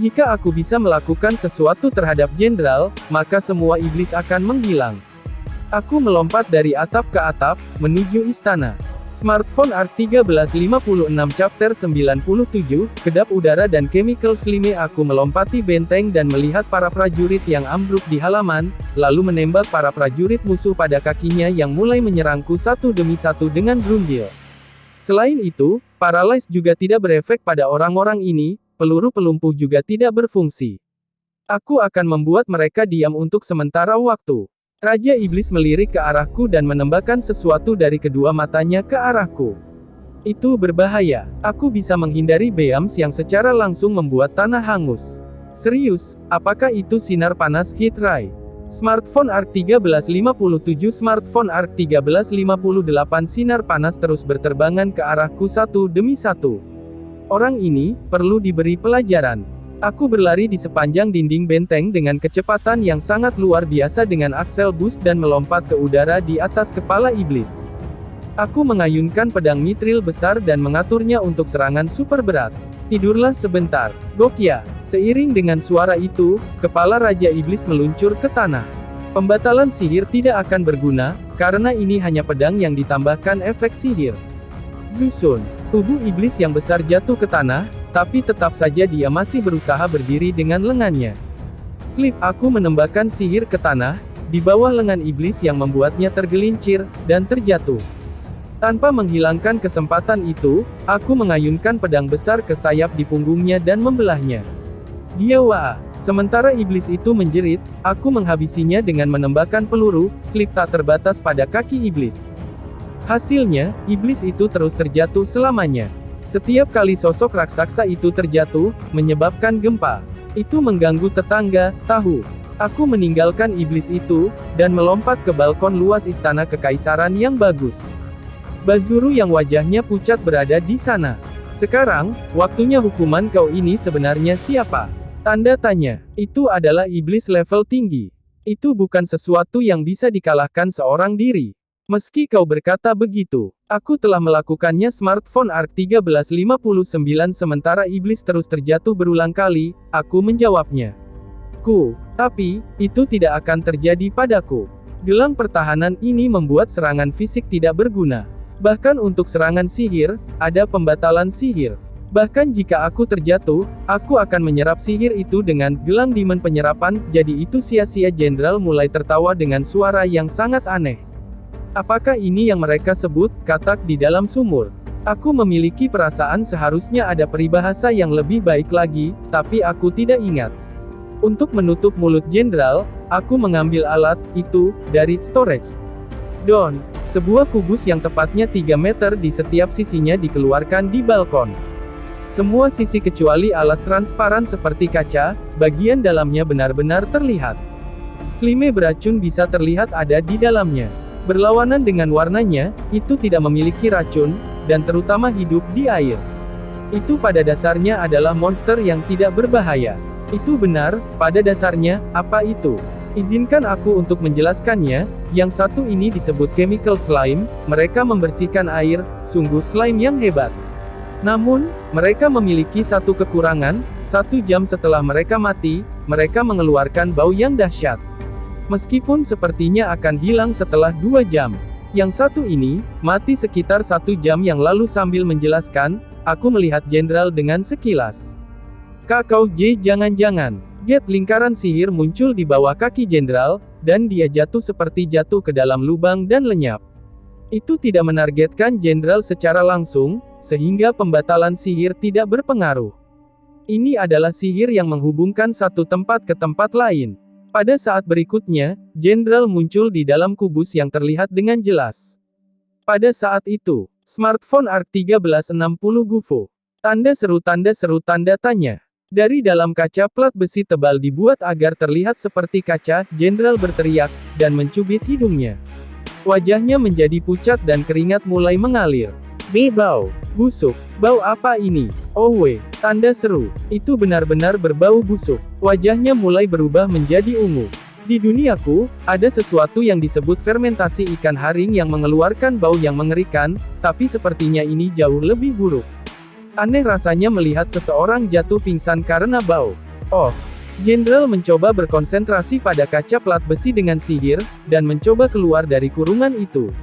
Jika aku bisa melakukan sesuatu terhadap jenderal, maka semua iblis akan menghilang. Aku melompat dari atap ke atap, menuju istana. Smartphone Arc 1356 Chapter 97, Kedap Udara dan Chemical Slime. Aku melompati benteng dan melihat para prajurit yang ambruk di halaman, lalu menembak para prajurit musuh pada kakinya yang mulai menyerangku satu demi satu dengan grundil. Selain itu, paralyze juga tidak berefek pada orang-orang ini, peluru pelumpuh juga tidak berfungsi. Aku akan membuat mereka diam untuk sementara waktu. Raja Iblis melirik ke arahku dan menembakkan sesuatu dari kedua matanya ke arahku. Itu berbahaya. Aku bisa menghindari beams yang secara langsung membuat tanah hangus. Serius, apakah itu sinar panas heat ray? Smartphone Arc 1357 Smartphone Arc 1358 Sinar panas terus berterbangan ke arahku satu demi satu. Orang ini perlu diberi pelajaran. Aku berlari di sepanjang dinding benteng dengan kecepatan yang sangat luar biasa dengan Axel boost dan melompat ke udara di atas kepala iblis. Aku mengayunkan pedang mitril besar dan mengaturnya untuk serangan super berat. Tidurlah sebentar, Gokya. Seiring dengan suara itu, kepala Raja Iblis meluncur ke tanah. Pembatalan sihir tidak akan berguna, karena ini hanya pedang yang ditambahkan efek sihir. Zusun. Tubuh iblis yang besar jatuh ke tanah, tapi tetap saja dia masih berusaha berdiri dengan lengannya. Slip. Aku menembakkan sihir ke tanah, di bawah lengan iblis yang membuatnya tergelincir, dan terjatuh. Tanpa menghilangkan kesempatan itu, aku mengayunkan pedang besar ke sayap di punggungnya dan membelahnya. Dia waa. Sementara iblis itu menjerit, aku menghabisinya dengan menembakkan peluru, slip tak terbatas pada kaki iblis. Hasilnya, iblis itu terus terjatuh selamanya. Setiap kali sosok raksasa itu terjatuh, menyebabkan gempa. Itu mengganggu tetangga, tahu. Aku meninggalkan iblis itu, dan melompat ke balkon luas istana kekaisaran yang bagus. Bazuru yang wajahnya pucat berada di sana. Sekarang, waktunya hukuman kau ini sebenarnya siapa? Tanda tanya. Itu adalah iblis level tinggi. Itu bukan sesuatu yang bisa dikalahkan seorang diri. Meski kau berkata begitu, aku telah melakukannya. Smartphone Arc 1359 sementara iblis terus terjatuh berulang kali, aku menjawabnya. Tapi, itu tidak akan terjadi padaku. Gelang pertahanan ini membuat serangan fisik tidak berguna. Bahkan untuk serangan sihir, ada pembatalan sihir. Bahkan jika aku terjatuh, aku akan menyerap sihir itu dengan gelang demon penyerapan, jadi itu sia-sia. Jenderal mulai tertawa dengan suara yang sangat aneh. Apakah ini yang mereka sebut, katak di dalam sumur? Aku memiliki perasaan seharusnya ada peribahasa yang lebih baik lagi, tapi aku tidak ingat. Untuk menutup mulut jenderal, aku mengambil alat itu dari storage. Don, sebuah kubus yang tepatnya 3 meter di setiap sisinya dikeluarkan di balkon. Semua sisi kecuali alas transparan seperti kaca, bagian dalamnya benar-benar terlihat. Slime beracun bisa terlihat ada di dalamnya. Berlawanan dengan warnanya, itu tidak memiliki racun, dan terutama hidup di air. Itu pada dasarnya adalah monster yang tidak berbahaya. Itu benar, pada dasarnya, apa itu? Izinkan aku untuk menjelaskannya. Yang satu ini disebut chemical slime, mereka membersihkan air, sungguh slime yang hebat. Namun, mereka memiliki satu kekurangan, 1 jam setelah mereka mati, mereka mengeluarkan bau yang dahsyat. Meskipun sepertinya akan hilang setelah 2 jam. Yang satu ini, mati sekitar 1 jam yang lalu. Sambil menjelaskan, aku melihat jenderal dengan sekilas. Kakau J, jangan-jangan. Lingkaran sihir muncul di bawah kaki jenderal, dan dia jatuh seperti jatuh ke dalam lubang dan lenyap. Itu tidak menargetkan jenderal secara langsung, sehingga pembatalan sihir tidak berpengaruh. Ini adalah sihir yang menghubungkan satu tempat ke tempat lain. Pada saat berikutnya, jenderal muncul di dalam kubus yang terlihat dengan jelas. Pada saat itu, smartphone ARC1360 Gufo. Tanda seru tanda tanya. Dari dalam kaca plat besi tebal dibuat agar terlihat seperti kaca, Jenderal berteriak, dan mencubit hidungnya. Wajahnya menjadi pucat dan keringat mulai mengalir. Bau. Busuk. Bau apa ini? Oh weh, tanda seru. Itu benar-benar berbau busuk. Wajahnya mulai berubah menjadi ungu. Di duniaku, ada sesuatu yang disebut fermentasi ikan haring yang mengeluarkan bau yang mengerikan, tapi sepertinya ini jauh lebih buruk. Aneh rasanya melihat seseorang jatuh pingsan karena bau. Oh. Jenderal mencoba berkonsentrasi pada kaca plat besi dengan sihir, dan mencoba keluar dari kurungan itu.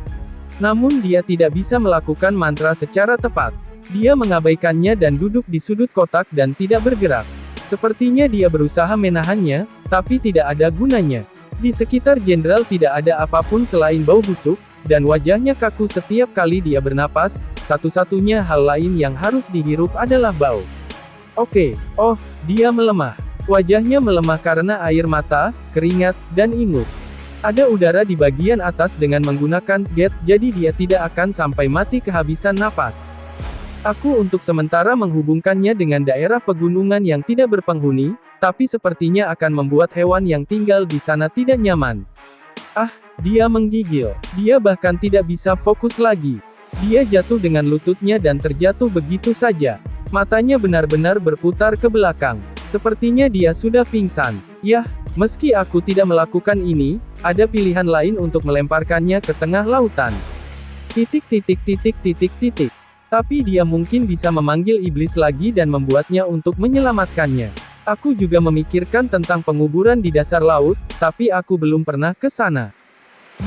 Namun dia tidak bisa melakukan mantra secara tepat. Dia mengabaikannya dan duduk di sudut kotak dan tidak bergerak. Sepertinya dia berusaha menahannya, tapi tidak ada gunanya. Di sekitar jenderal tidak ada apapun selain bau busuk, dan wajahnya kaku setiap kali dia bernapas. Satu-satunya hal lain yang harus dihirup adalah bau. Oke, dia melemah. Wajahnya melemah karena air mata, keringat, dan ingus. Ada udara di bagian atas dengan menggunakan jet, jadi dia tidak akan sampai mati kehabisan napas. Aku untuk sementara menghubungkannya dengan daerah pegunungan yang tidak berpenghuni, tapi sepertinya akan membuat hewan yang tinggal di sana tidak nyaman. Dia menggigil. Dia bahkan tidak bisa fokus lagi. Dia jatuh dengan lututnya dan terjatuh begitu saja. Matanya benar-benar berputar ke belakang. Sepertinya dia sudah pingsan. Yah, meski aku tidak melakukan ini, ada pilihan lain untuk melemparkannya ke tengah lautan. Tapi dia mungkin bisa memanggil iblis lagi dan membuatnya untuk menyelamatkannya. Aku juga memikirkan tentang penguburan di dasar laut, tapi aku belum pernah ke sana.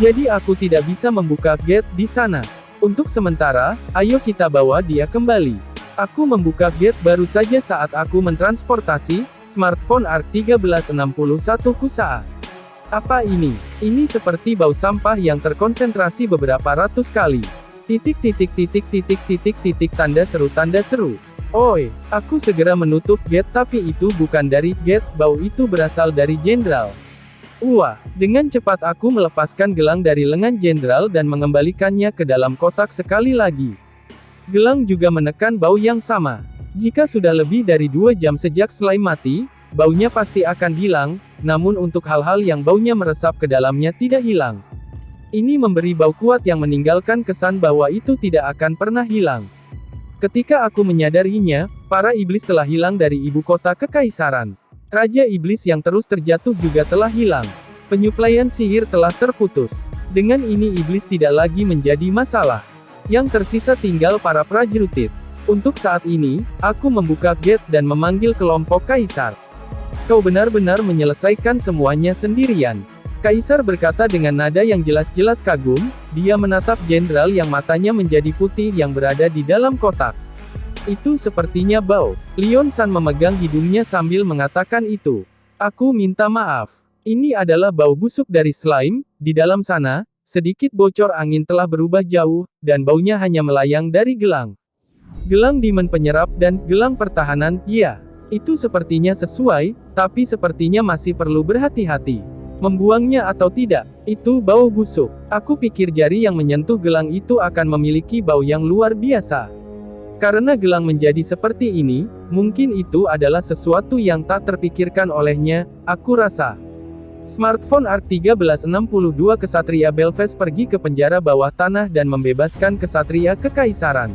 Jadi aku tidak bisa membuka gate di sana. Untuk sementara, ayo kita bawa dia kembali. Aku membuka gate baru saja saat aku mentransportasi smartphone ARC1361 ku saat. Apa ini? Ini seperti bau sampah yang terkonsentrasi beberapa ratus kali. Tanda seru. Oi, aku segera menutup gate tapi itu bukan dari gate, bau itu berasal dari jenderal. Wah, dengan cepat aku melepaskan gelang dari lengan jenderal dan mengembalikannya ke dalam kotak sekali lagi. Gelang juga menekan bau yang sama. Jika sudah lebih dari 2 jam sejak slime mati, baunya pasti akan hilang, namun untuk hal-hal yang baunya meresap ke dalamnya tidak hilang. Ini memberi bau kuat yang meninggalkan kesan bahwa itu tidak akan pernah hilang. Ketika aku menyadarinya, para iblis telah hilang dari ibu kota kekaisaran. Raja iblis yang terus terjatuh juga telah hilang. Penyuplaian sihir telah terputus. Dengan ini iblis tidak lagi menjadi masalah. Yang tersisa tinggal para prajurit. Untuk saat ini, aku membuka gate dan memanggil kelompok kaisar. Kau benar-benar menyelesaikan semuanya sendirian. Kaisar berkata dengan nada yang jelas-jelas kagum, dia menatap jenderal yang matanya menjadi putih yang berada di dalam kotak. Itu sepertinya bau. Leon San memegang hidungnya sambil mengatakan itu. Aku minta maaf. Ini adalah bau busuk dari slime, di dalam sana, sedikit bocor angin telah berubah jauh, dan baunya hanya melayang dari gelang. Gelang dimen penyerap dan gelang pertahanan, ya. Itu sepertinya sesuai, tapi sepertinya masih perlu berhati-hati. Membuangnya atau tidak, itu bau busuk. Aku pikir jari yang menyentuh gelang itu akan memiliki bau yang luar biasa. Karena gelang menjadi seperti ini, mungkin itu adalah sesuatu yang tak terpikirkan olehnya, aku rasa. Smartphone ARC1362 Kesatria Belfast pergi ke penjara bawah tanah dan membebaskan kesatria kekaisaran.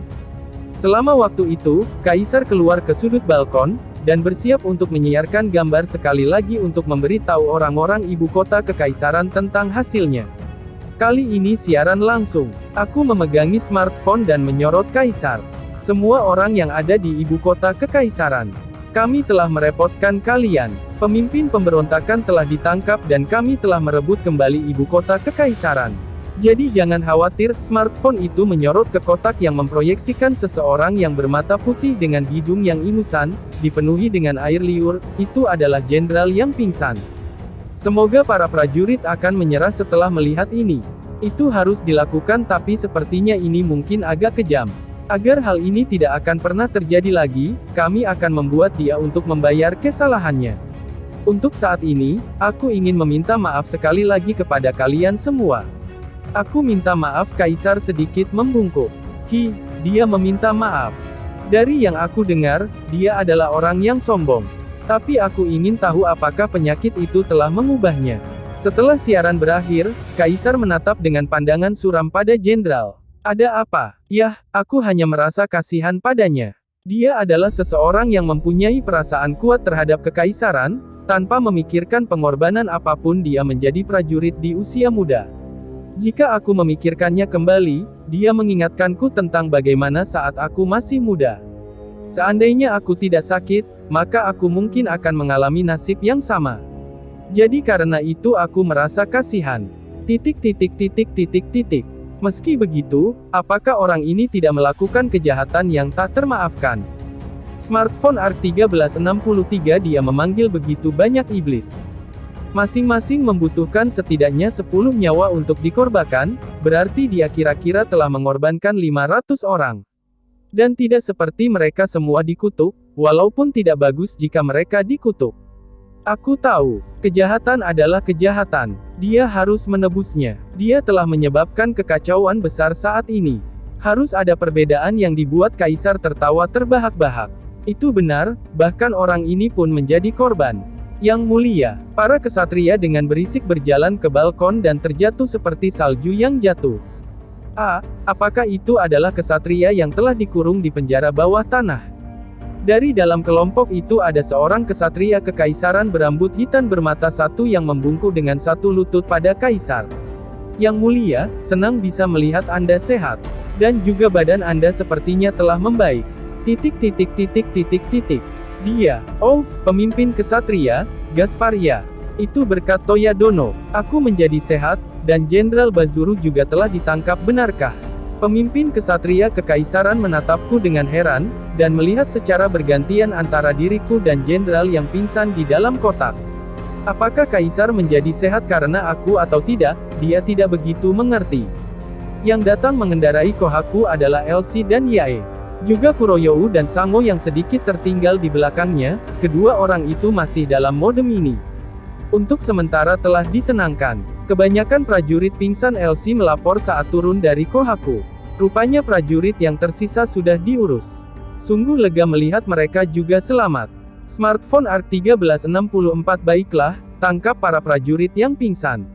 Selama waktu itu, kaisar keluar ke sudut balkon, dan bersiap untuk menyiarkan gambar sekali lagi untuk memberitahu orang-orang ibu kota kekaisaran tentang hasilnya. Kali ini siaran langsung. Aku memegangi smartphone dan menyorot kaisar. Semua orang yang ada di ibu kota kekaisaran. Kami telah merepotkan kalian. Pemimpin pemberontakan telah ditangkap dan kami telah merebut kembali ibu kota kekaisaran. Jadi jangan khawatir, smartphone itu menyorot ke kotak yang memproyeksikan seseorang yang bermata putih dengan hidung yang ingusan, dipenuhi dengan air liur, itu adalah jenderal yang pingsan. Semoga para prajurit akan menyerah setelah melihat ini. Itu harus dilakukan tapi sepertinya ini mungkin agak kejam. Agar hal ini tidak akan pernah terjadi lagi, kami akan membuat dia untuk membayar kesalahannya. Untuk saat ini, aku ingin meminta maaf sekali lagi kepada kalian semua. Aku minta maaf, Kaisar sedikit membungkuk. Dia meminta maaf. Dari yang aku dengar, dia adalah orang yang sombong. Tapi aku ingin tahu apakah penyakit itu telah mengubahnya. Setelah siaran berakhir, Kaisar menatap dengan pandangan suram pada jenderal. Ada apa? Yah, aku hanya merasa kasihan padanya. Dia adalah seseorang yang mempunyai perasaan kuat terhadap kekaisaran, tanpa memikirkan pengorbanan apapun dia menjadi prajurit di usia muda. Jika aku memikirkannya kembali, dia mengingatkanku tentang bagaimana saat aku masih muda. Seandainya aku tidak sakit, maka aku mungkin akan mengalami nasib yang sama. Jadi karena itu aku merasa kasihan. Meski begitu, apakah orang ini tidak melakukan kejahatan yang tak termaafkan? Smartphone R1363 dia memanggil begitu banyak iblis. Masing-masing membutuhkan setidaknya 10 nyawa untuk dikorbankan, berarti dia kira-kira telah mengorbankan 500 orang. Dan tidak seperti mereka semua dikutuk, walaupun tidak bagus jika mereka dikutuk. Aku tahu, kejahatan adalah kejahatan. Dia harus menebusnya. Dia telah menyebabkan kekacauan besar saat ini. Harus ada perbedaan yang dibuat Kaisar tertawa terbahak-bahak. Itu benar, bahkan orang ini pun menjadi korban. Yang mulia, para kesatria dengan berisik berjalan ke balkon dan terjatuh seperti salju yang jatuh. Apakah itu adalah kesatria yang telah dikurung di penjara bawah tanah? Dari dalam kelompok itu ada seorang kesatria kekaisaran berambut hitam bermata satu yang membungkuk dengan satu lutut pada Kaisar. Yang mulia, senang bisa melihat Anda sehat. Dan juga badan Anda sepertinya telah membaik. Dia, pemimpin kesatria, Gasparia. Itu berkat Toyadono. Aku menjadi sehat, dan Jenderal Bazuru juga telah ditangkap, benarkah? Pemimpin kesatria kekaisaran menatapku dengan heran, dan melihat secara bergantian antara diriku dan jenderal yang pingsan di dalam kotak. Apakah Kaisar menjadi sehat karena aku atau tidak, dia tidak begitu mengerti. Yang datang mengendarai Kohaku adalah Elsie dan Yae. Juga Kuroyou dan Sango yang sedikit tertinggal di belakangnya, kedua orang itu masih dalam mode mini. Untuk sementara telah ditenangkan. Kebanyakan prajurit pingsan. Elsie melapor saat turun dari Kohaku. Rupanya prajurit yang tersisa sudah diurus. Sungguh lega melihat mereka juga selamat. Smartphone R1364 baiklah, tangkap para prajurit yang pingsan.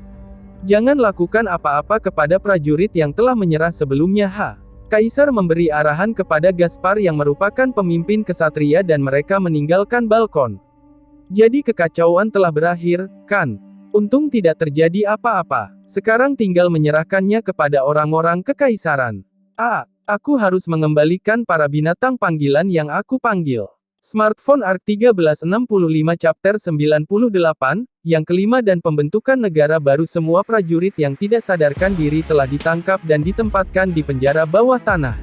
Jangan lakukan apa-apa kepada prajurit yang telah menyerah sebelumnya. Kaisar memberi arahan kepada Gaspar yang merupakan pemimpin kesatria dan mereka meninggalkan balkon. Jadi kekacauan telah berakhir, kan? Untung tidak terjadi apa-apa. Sekarang tinggal menyerahkannya kepada orang-orang kekaisaran. Aku harus mengembalikan para binatang panggilan yang aku panggil. Smartphone R1365 Chapter 98, yang kelima dan pembentukan negara baru. Semua prajurit yang tidak sadarkan diri telah ditangkap dan ditempatkan di penjara bawah tanah.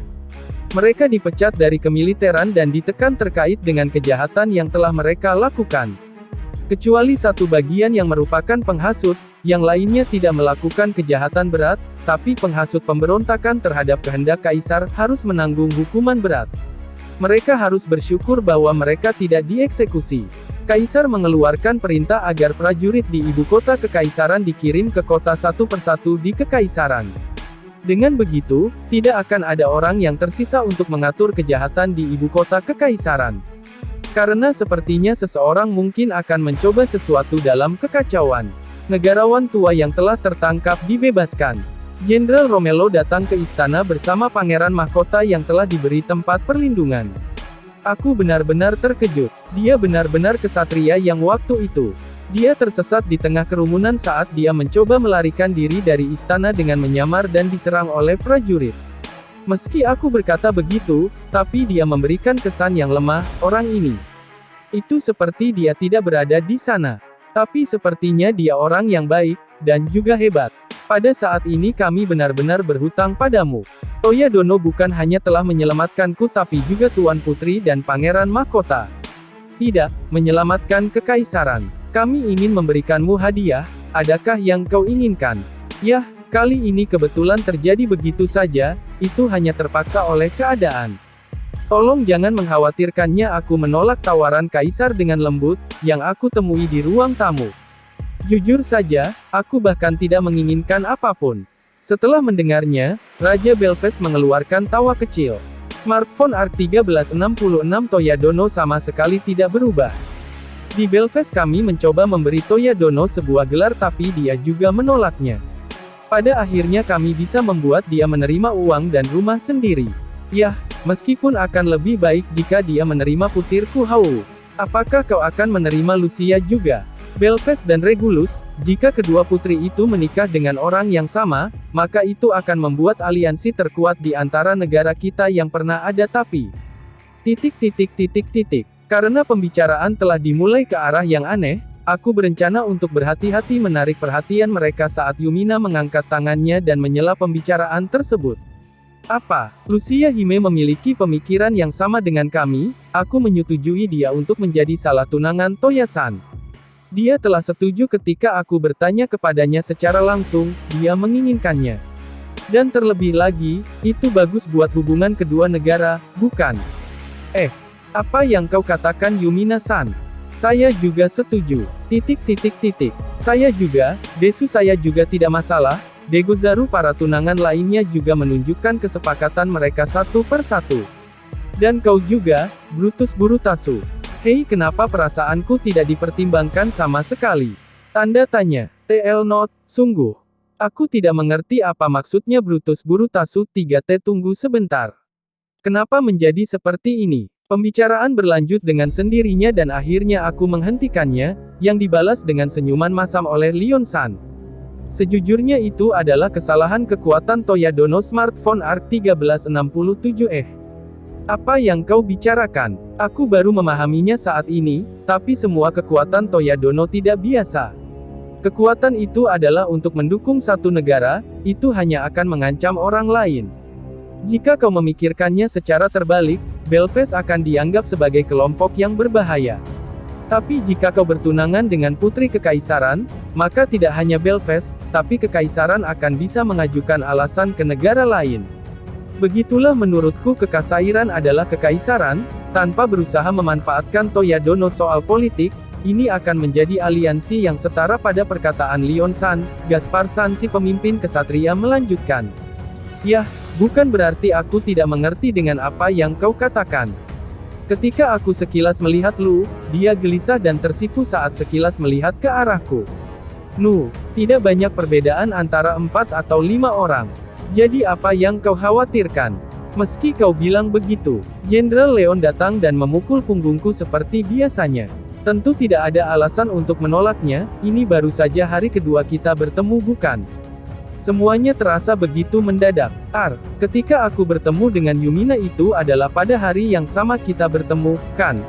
Mereka dipecat dari kemiliteran dan ditekan terkait dengan kejahatan yang telah mereka lakukan. Kecuali satu bagian yang merupakan penghasut, yang lainnya tidak melakukan kejahatan berat, tapi penghasut pemberontakan terhadap kehendak Kaisar harus menanggung hukuman berat. Mereka harus bersyukur bahwa mereka tidak dieksekusi. Kaisar mengeluarkan perintah agar prajurit di ibu kota kekaisaran dikirim ke kota satu persatu di kekaisaran. Dengan begitu, tidak akan ada orang yang tersisa untuk mengatur kejahatan di ibu kota kekaisaran. Karena sepertinya seseorang mungkin akan mencoba sesuatu dalam kekacauan. Negarawan tua yang telah tertangkap dibebaskan. Jenderal Romelo datang ke istana bersama pangeran mahkota yang telah diberi tempat perlindungan. Aku benar-benar terkejut. Dia benar-benar kesatria yang waktu itu. Dia tersesat di tengah kerumunan saat dia mencoba melarikan diri dari istana dengan menyamar dan diserang oleh prajurit. Meski aku berkata begitu, tapi dia memberikan kesan yang lemah, orang ini. Itu seperti dia tidak berada di sana. Tapi sepertinya dia orang yang baik, dan juga hebat. Pada saat ini kami benar-benar berhutang padamu. Toyadono bukan hanya telah menyelamatkanku tapi juga Tuan Putri dan Pangeran Mahkota. Tidak, menyelamatkan kekaisaran. Kami ingin memberikanmu hadiah, adakah yang kau inginkan? Yah, kali ini kebetulan terjadi begitu saja, itu hanya terpaksa oleh keadaan. Tolong jangan mengkhawatirkannya. Aku menolak tawaran Kaisar dengan lembut, yang aku temui di ruang tamu. Jujur saja, aku bahkan tidak menginginkan apapun. Setelah mendengarnya, Raja Belfast mengeluarkan tawa kecil. Smartphone ARC1366 Toyadono sama sekali tidak berubah. Di Belfast kami mencoba memberi Toyadono sebuah gelar tapi dia juga menolaknya. Pada akhirnya kami bisa membuat dia menerima uang dan rumah sendiri. Yah, meskipun akan lebih baik jika dia menerima putirku Hau. Apakah kau akan menerima Lucia juga? Belfast dan Regulus, jika kedua putri itu menikah dengan orang yang sama, maka itu akan membuat aliansi terkuat di antara negara kita yang pernah ada tapi... Karena pembicaraan telah dimulai ke arah yang aneh, aku berencana untuk berhati-hati menarik perhatian mereka saat Yumina mengangkat tangannya dan menyela pembicaraan tersebut. Apa? Lucia Hime memiliki pemikiran yang sama dengan kami, aku menyetujui dia untuk menjadi salah tunangan Toya-san. Dia telah setuju ketika aku bertanya kepadanya secara langsung, dia menginginkannya. Dan terlebih lagi, itu bagus buat hubungan kedua negara, bukan? Apa yang kau katakan Yumina-san? Saya juga setuju. Saya juga, Desu saya juga tidak masalah. Degozaru para tunangan lainnya juga menunjukkan kesepakatan mereka satu per satu. Dan kau juga, Brutus Burutasu. Hei, kenapa perasaanku tidak dipertimbangkan sama sekali? Tanda tanya. TL Not, sungguh. Aku tidak mengerti apa maksudnya Brutus Burutasu 3T tunggu sebentar. Kenapa menjadi seperti ini? Pembicaraan berlanjut dengan sendirinya dan akhirnya aku menghentikannya, yang dibalas dengan senyuman masam oleh Leon-san. Sejujurnya itu adalah kesalahan kekuatan Toyadono Smartphone ARC1367. Apa yang kau bicarakan? Aku baru memahaminya saat ini, tapi semua kekuatan Toyadono tidak biasa. Kekuatan itu adalah untuk mendukung satu negara, itu hanya akan mengancam orang lain. Jika kau memikirkannya secara terbalik, Belfast akan dianggap sebagai kelompok yang berbahaya. Tapi jika kau bertunangan dengan putri kekaisaran, maka tidak hanya Belfast, tapi kekaisaran akan bisa mengajukan alasan ke negara lain. Begitulah menurutku kekaisaran adalah kekaisaran, tanpa berusaha memanfaatkan Toyadono soal politik, ini akan menjadi aliansi yang setara pada perkataan Leon-san, Gaspar-san si pemimpin kesatria melanjutkan. Yah, bukan berarti aku tidak mengerti dengan apa yang kau katakan. Ketika aku sekilas melihat Lu, dia gelisah dan tersipu saat sekilas melihat ke arahku. Tidak banyak perbedaan antara 4 atau 5 orang. Jadi apa yang kau khawatirkan? Meski kau bilang begitu, Jenderal Leon datang dan memukul punggungku seperti biasanya. Tentu tidak ada alasan untuk menolaknya, ini baru saja hari kedua kita bertemu bukan? Semuanya terasa begitu mendadak. Ketika aku bertemu dengan Yumina itu adalah pada hari yang sama kita bertemu, kan?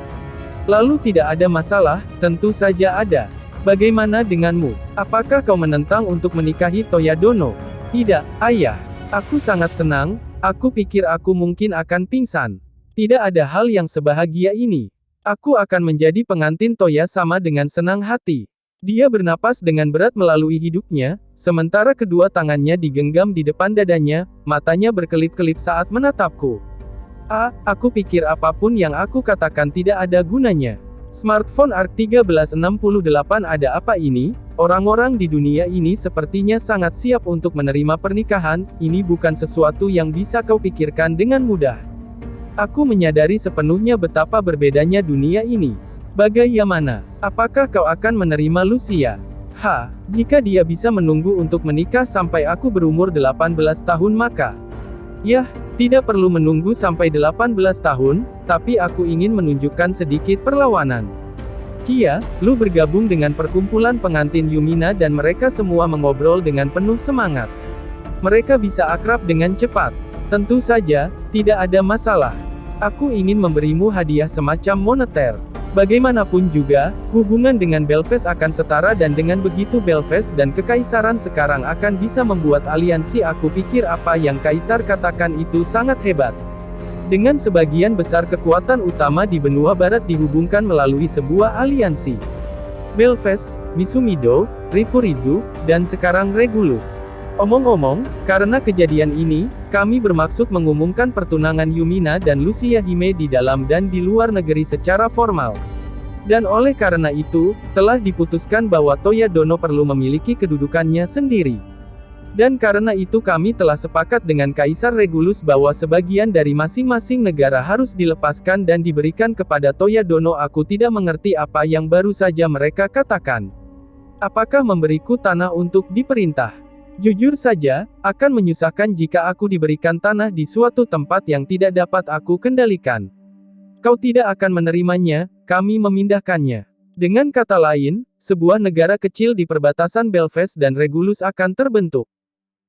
Lalu tidak ada masalah, tentu saja ada. Bagaimana denganmu? Apakah kau menentang untuk menikahi Toyadono? Tidak, ayah. Aku sangat senang, aku pikir aku mungkin akan pingsan. Tidak ada hal yang sebahagia ini. Aku akan menjadi pengantin Toya sama dengan senang hati. Dia bernapas dengan berat melalui hidupnya, sementara kedua tangannya digenggam di depan dadanya, matanya berkelip-kelip saat menatapku. Aku pikir apapun yang aku katakan tidak ada gunanya. Smartphone ARC1368 ada apa ini? Orang-orang di dunia ini sepertinya sangat siap untuk menerima pernikahan, ini bukan sesuatu yang bisa kau pikirkan dengan mudah. Aku menyadari sepenuhnya betapa berbedanya dunia ini. Bagaimana? Apakah kau akan menerima Lucia? Jika dia bisa menunggu untuk menikah sampai aku berumur 18 tahun maka... Yah, tidak perlu menunggu sampai 18 tahun, tapi aku ingin menunjukkan sedikit perlawanan. Kia, Lu bergabung dengan perkumpulan pengantin Yumina dan mereka semua mengobrol dengan penuh semangat. Mereka bisa akrab dengan cepat. Tentu saja, tidak ada masalah. Aku ingin memberimu hadiah semacam moneter. Bagaimanapun juga, hubungan dengan Belfast akan setara dan dengan begitu Belfast dan kekaisaran sekarang akan bisa membuat aliansi. Aku pikir apa yang kaisar katakan itu sangat hebat. Dengan sebagian besar kekuatan utama di benua barat dihubungkan melalui sebuah aliansi. Belfast, Misumido, Rifurizu, dan sekarang Regulus. Omong-omong, karena kejadian ini, kami bermaksud mengumumkan pertunangan Yumina dan Lucia Hime di dalam dan di luar negeri secara formal. Dan oleh karena itu, telah diputuskan bahwa Toyadono perlu memiliki kedudukannya sendiri. Dan karena itu kami telah sepakat dengan Kaisar Regulus bahwa sebagian dari masing-masing negara harus dilepaskan dan diberikan kepada Toyadono. Aku tidak mengerti apa yang baru saja mereka katakan. Apakah memberiku tanah untuk diperintah? Jujur saja, akan menyusahkan jika aku diberikan tanah di suatu tempat yang tidak dapat aku kendalikan. Kau tidak akan menerimanya, kami memindahkannya. Dengan kata lain, sebuah negara kecil di perbatasan Belfast dan Regulus akan terbentuk.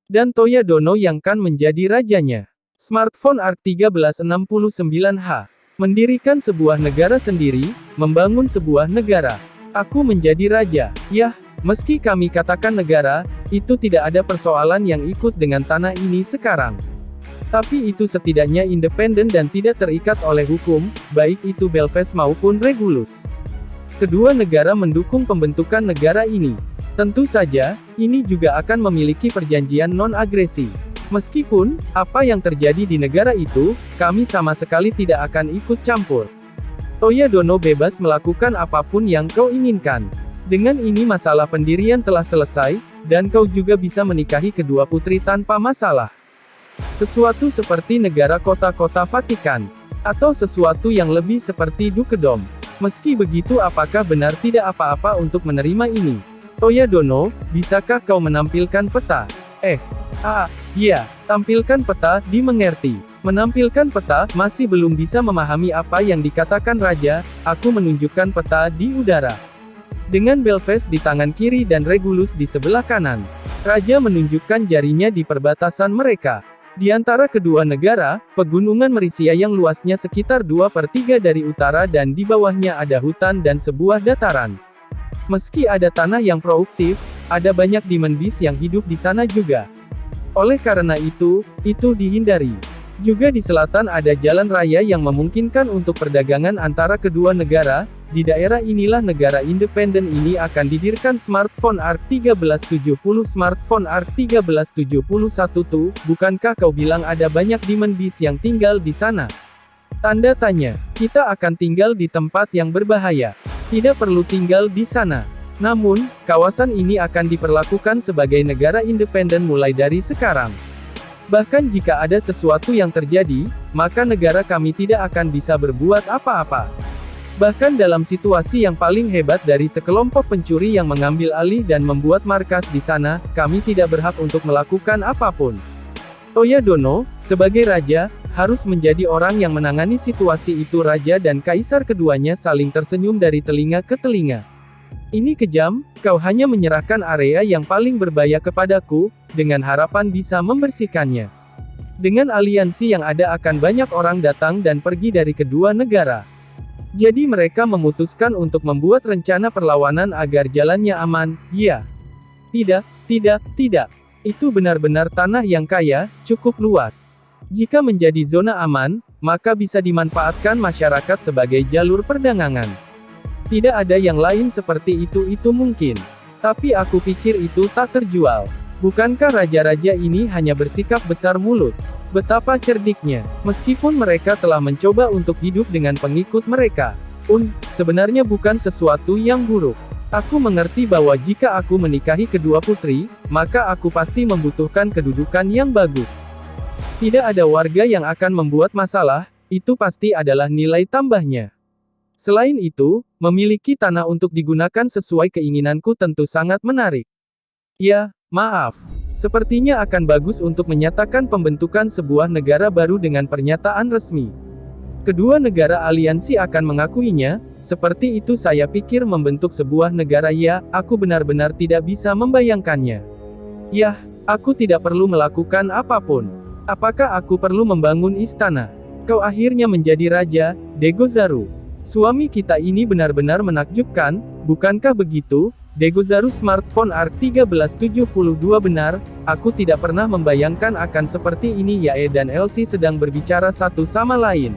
Dan Toyadono yang kan menjadi rajanya. Smartphone ARC 1369H. Mendirikan sebuah negara sendiri, membangun sebuah negara. Aku menjadi raja. Yah, meski kami katakan negara, itu tidak ada persoalan yang ikut dengan tanah ini sekarang. Tapi itu setidaknya independen dan tidak terikat oleh hukum, baik itu Belfast maupun Regulus. Kedua negara mendukung pembentukan negara ini. Tentu saja, ini juga akan memiliki perjanjian non-agresi. Meskipun, apa yang terjadi di negara itu, kami sama sekali tidak akan ikut campur. Toyadono bebas melakukan apapun yang kau inginkan. Dengan ini masalah pendirian telah selesai, dan kau juga bisa menikahi kedua putri tanpa masalah. Sesuatu seperti negara kota-kota Vatikan. Atau sesuatu yang lebih seperti dukedom. Meski begitu, apakah benar tidak apa-apa untuk menerima ini? Toyadono, bisakah kau menampilkan peta? Ya, tampilkan peta, dimengerti. Menampilkan peta, masih belum bisa memahami apa yang dikatakan raja, aku menunjukkan peta di udara. Dengan Belfast di tangan kiri dan Regulus di sebelah kanan. Raja menunjukkan jarinya di perbatasan mereka. Di antara kedua negara, pegunungan Mercia yang luasnya sekitar 2/3 dari utara dan di bawahnya ada hutan dan sebuah dataran. Meski ada tanah yang produktif, ada banyak demon beast yang hidup di sana juga. Oleh karena itu dihindari. Juga di selatan ada jalan raya yang memungkinkan untuk perdagangan antara kedua negara. Di daerah inilah negara independen ini akan didirikan Smartphone ARC 1370. Smartphone ARC 1371 tuh, bukankah kau bilang ada banyak demon beast yang tinggal di sana? Tanda tanya. Kita akan tinggal di tempat yang berbahaya. Tidak perlu tinggal di sana. Namun, kawasan ini akan diperlakukan sebagai negara independen mulai dari sekarang. Bahkan jika ada sesuatu yang terjadi, maka negara kami tidak akan bisa berbuat apa-apa. Bahkan dalam situasi yang paling hebat dari sekelompok pencuri yang mengambil alih dan membuat markas di sana, kami tidak berhak untuk melakukan apapun. Toyadono, sebagai raja, harus menjadi orang yang menangani situasi itu. Raja dan kaisar keduanya saling tersenyum dari telinga ke telinga. Ini kejam, kau hanya menyerahkan area yang paling berbahaya kepadaku, dengan harapan bisa membersihkannya. Dengan aliansi yang ada akan banyak orang datang dan pergi dari kedua negara. Jadi mereka memutuskan untuk membuat rencana perlawanan agar jalannya aman. Ya. Tidak. Itu benar-benar tanah yang kaya, cukup luas. Jika menjadi zona aman, maka bisa dimanfaatkan masyarakat sebagai jalur perdagangan. Tidak ada yang lain seperti itu mungkin. Tapi aku pikir itu tak terjual. Bukankah raja-raja ini hanya bersikap besar mulut? Betapa cerdiknya. Meskipun mereka telah mencoba untuk hidup dengan pengikut mereka. Sebenarnya bukan sesuatu yang buruk. Aku mengerti bahwa jika aku menikahi kedua putri, maka aku pasti membutuhkan kedudukan yang bagus. Tidak ada warga yang akan membuat masalah, itu pasti adalah nilai tambahnya. Selain itu, memiliki tanah untuk digunakan sesuai keinginanku tentu sangat menarik. Ya, maaf. Sepertinya akan bagus untuk menyatakan pembentukan sebuah negara baru dengan pernyataan resmi. Kedua negara aliansi akan mengakuinya, seperti itu saya pikir membentuk sebuah negara. Ya, aku benar-benar tidak bisa membayangkannya. Yah, aku tidak perlu melakukan apapun. Apakah aku perlu membangun istana? Kau akhirnya menjadi raja, Degozaru. Suami kita ini benar-benar menakjubkan, bukankah begitu? Degozaru. Smartphone ARC 1372 benar, aku tidak pernah membayangkan akan seperti ini. Yae dan Elsie sedang berbicara satu sama lain.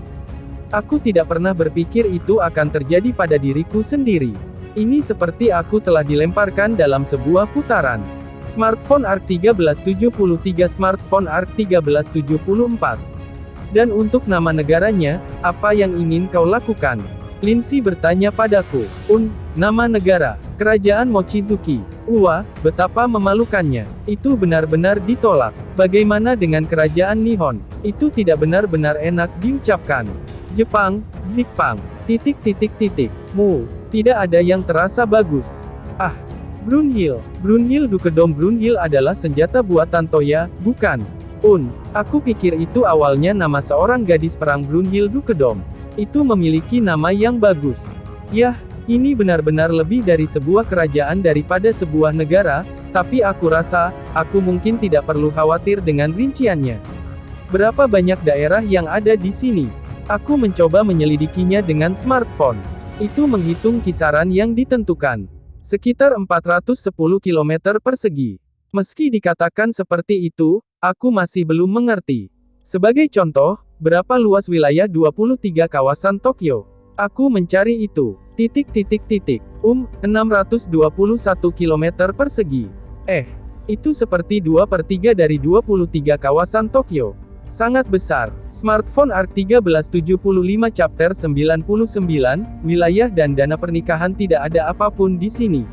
Aku tidak pernah berpikir itu akan terjadi pada diriku sendiri. Ini seperti aku telah dilemparkan dalam sebuah putaran. Smartphone ARC 1373. Smartphone ARC 1374. Dan untuk nama negaranya, apa yang ingin kau lakukan? Lindsay bertanya padaku. Nama negara. Kerajaan Mochizuki. Wah, betapa memalukannya. Itu benar-benar ditolak. Bagaimana dengan kerajaan Nihon? Itu tidak benar-benar enak diucapkan. Jepang, Zikpang, ... Mu, tidak ada yang terasa bagus. Ah, Brunhild. Brunhild Dukedom. Brunhild adalah senjata buatan Toya, bukan? Aku pikir itu awalnya nama seorang gadis perang Brunhild Dukedom. Itu memiliki nama yang bagus. Yah, ini benar-benar lebih dari sebuah kerajaan daripada sebuah negara, tapi aku rasa, aku mungkin tidak perlu khawatir dengan rinciannya. Berapa banyak daerah yang ada di sini? Aku mencoba menyelidikinya dengan smartphone. Itu menghitung kisaran yang ditentukan. Sekitar 410 km persegi. Meski dikatakan seperti itu, aku masih belum mengerti. Sebagai contoh, berapa luas wilayah 23 kawasan Tokyo? Aku mencari itu. 621 km persegi. Itu seperti 2/3 dari 23 kawasan Tokyo. Sangat besar. Smartphone ARK 1375 Chapter 99, wilayah dan dana pernikahan tidak ada apapun di sini.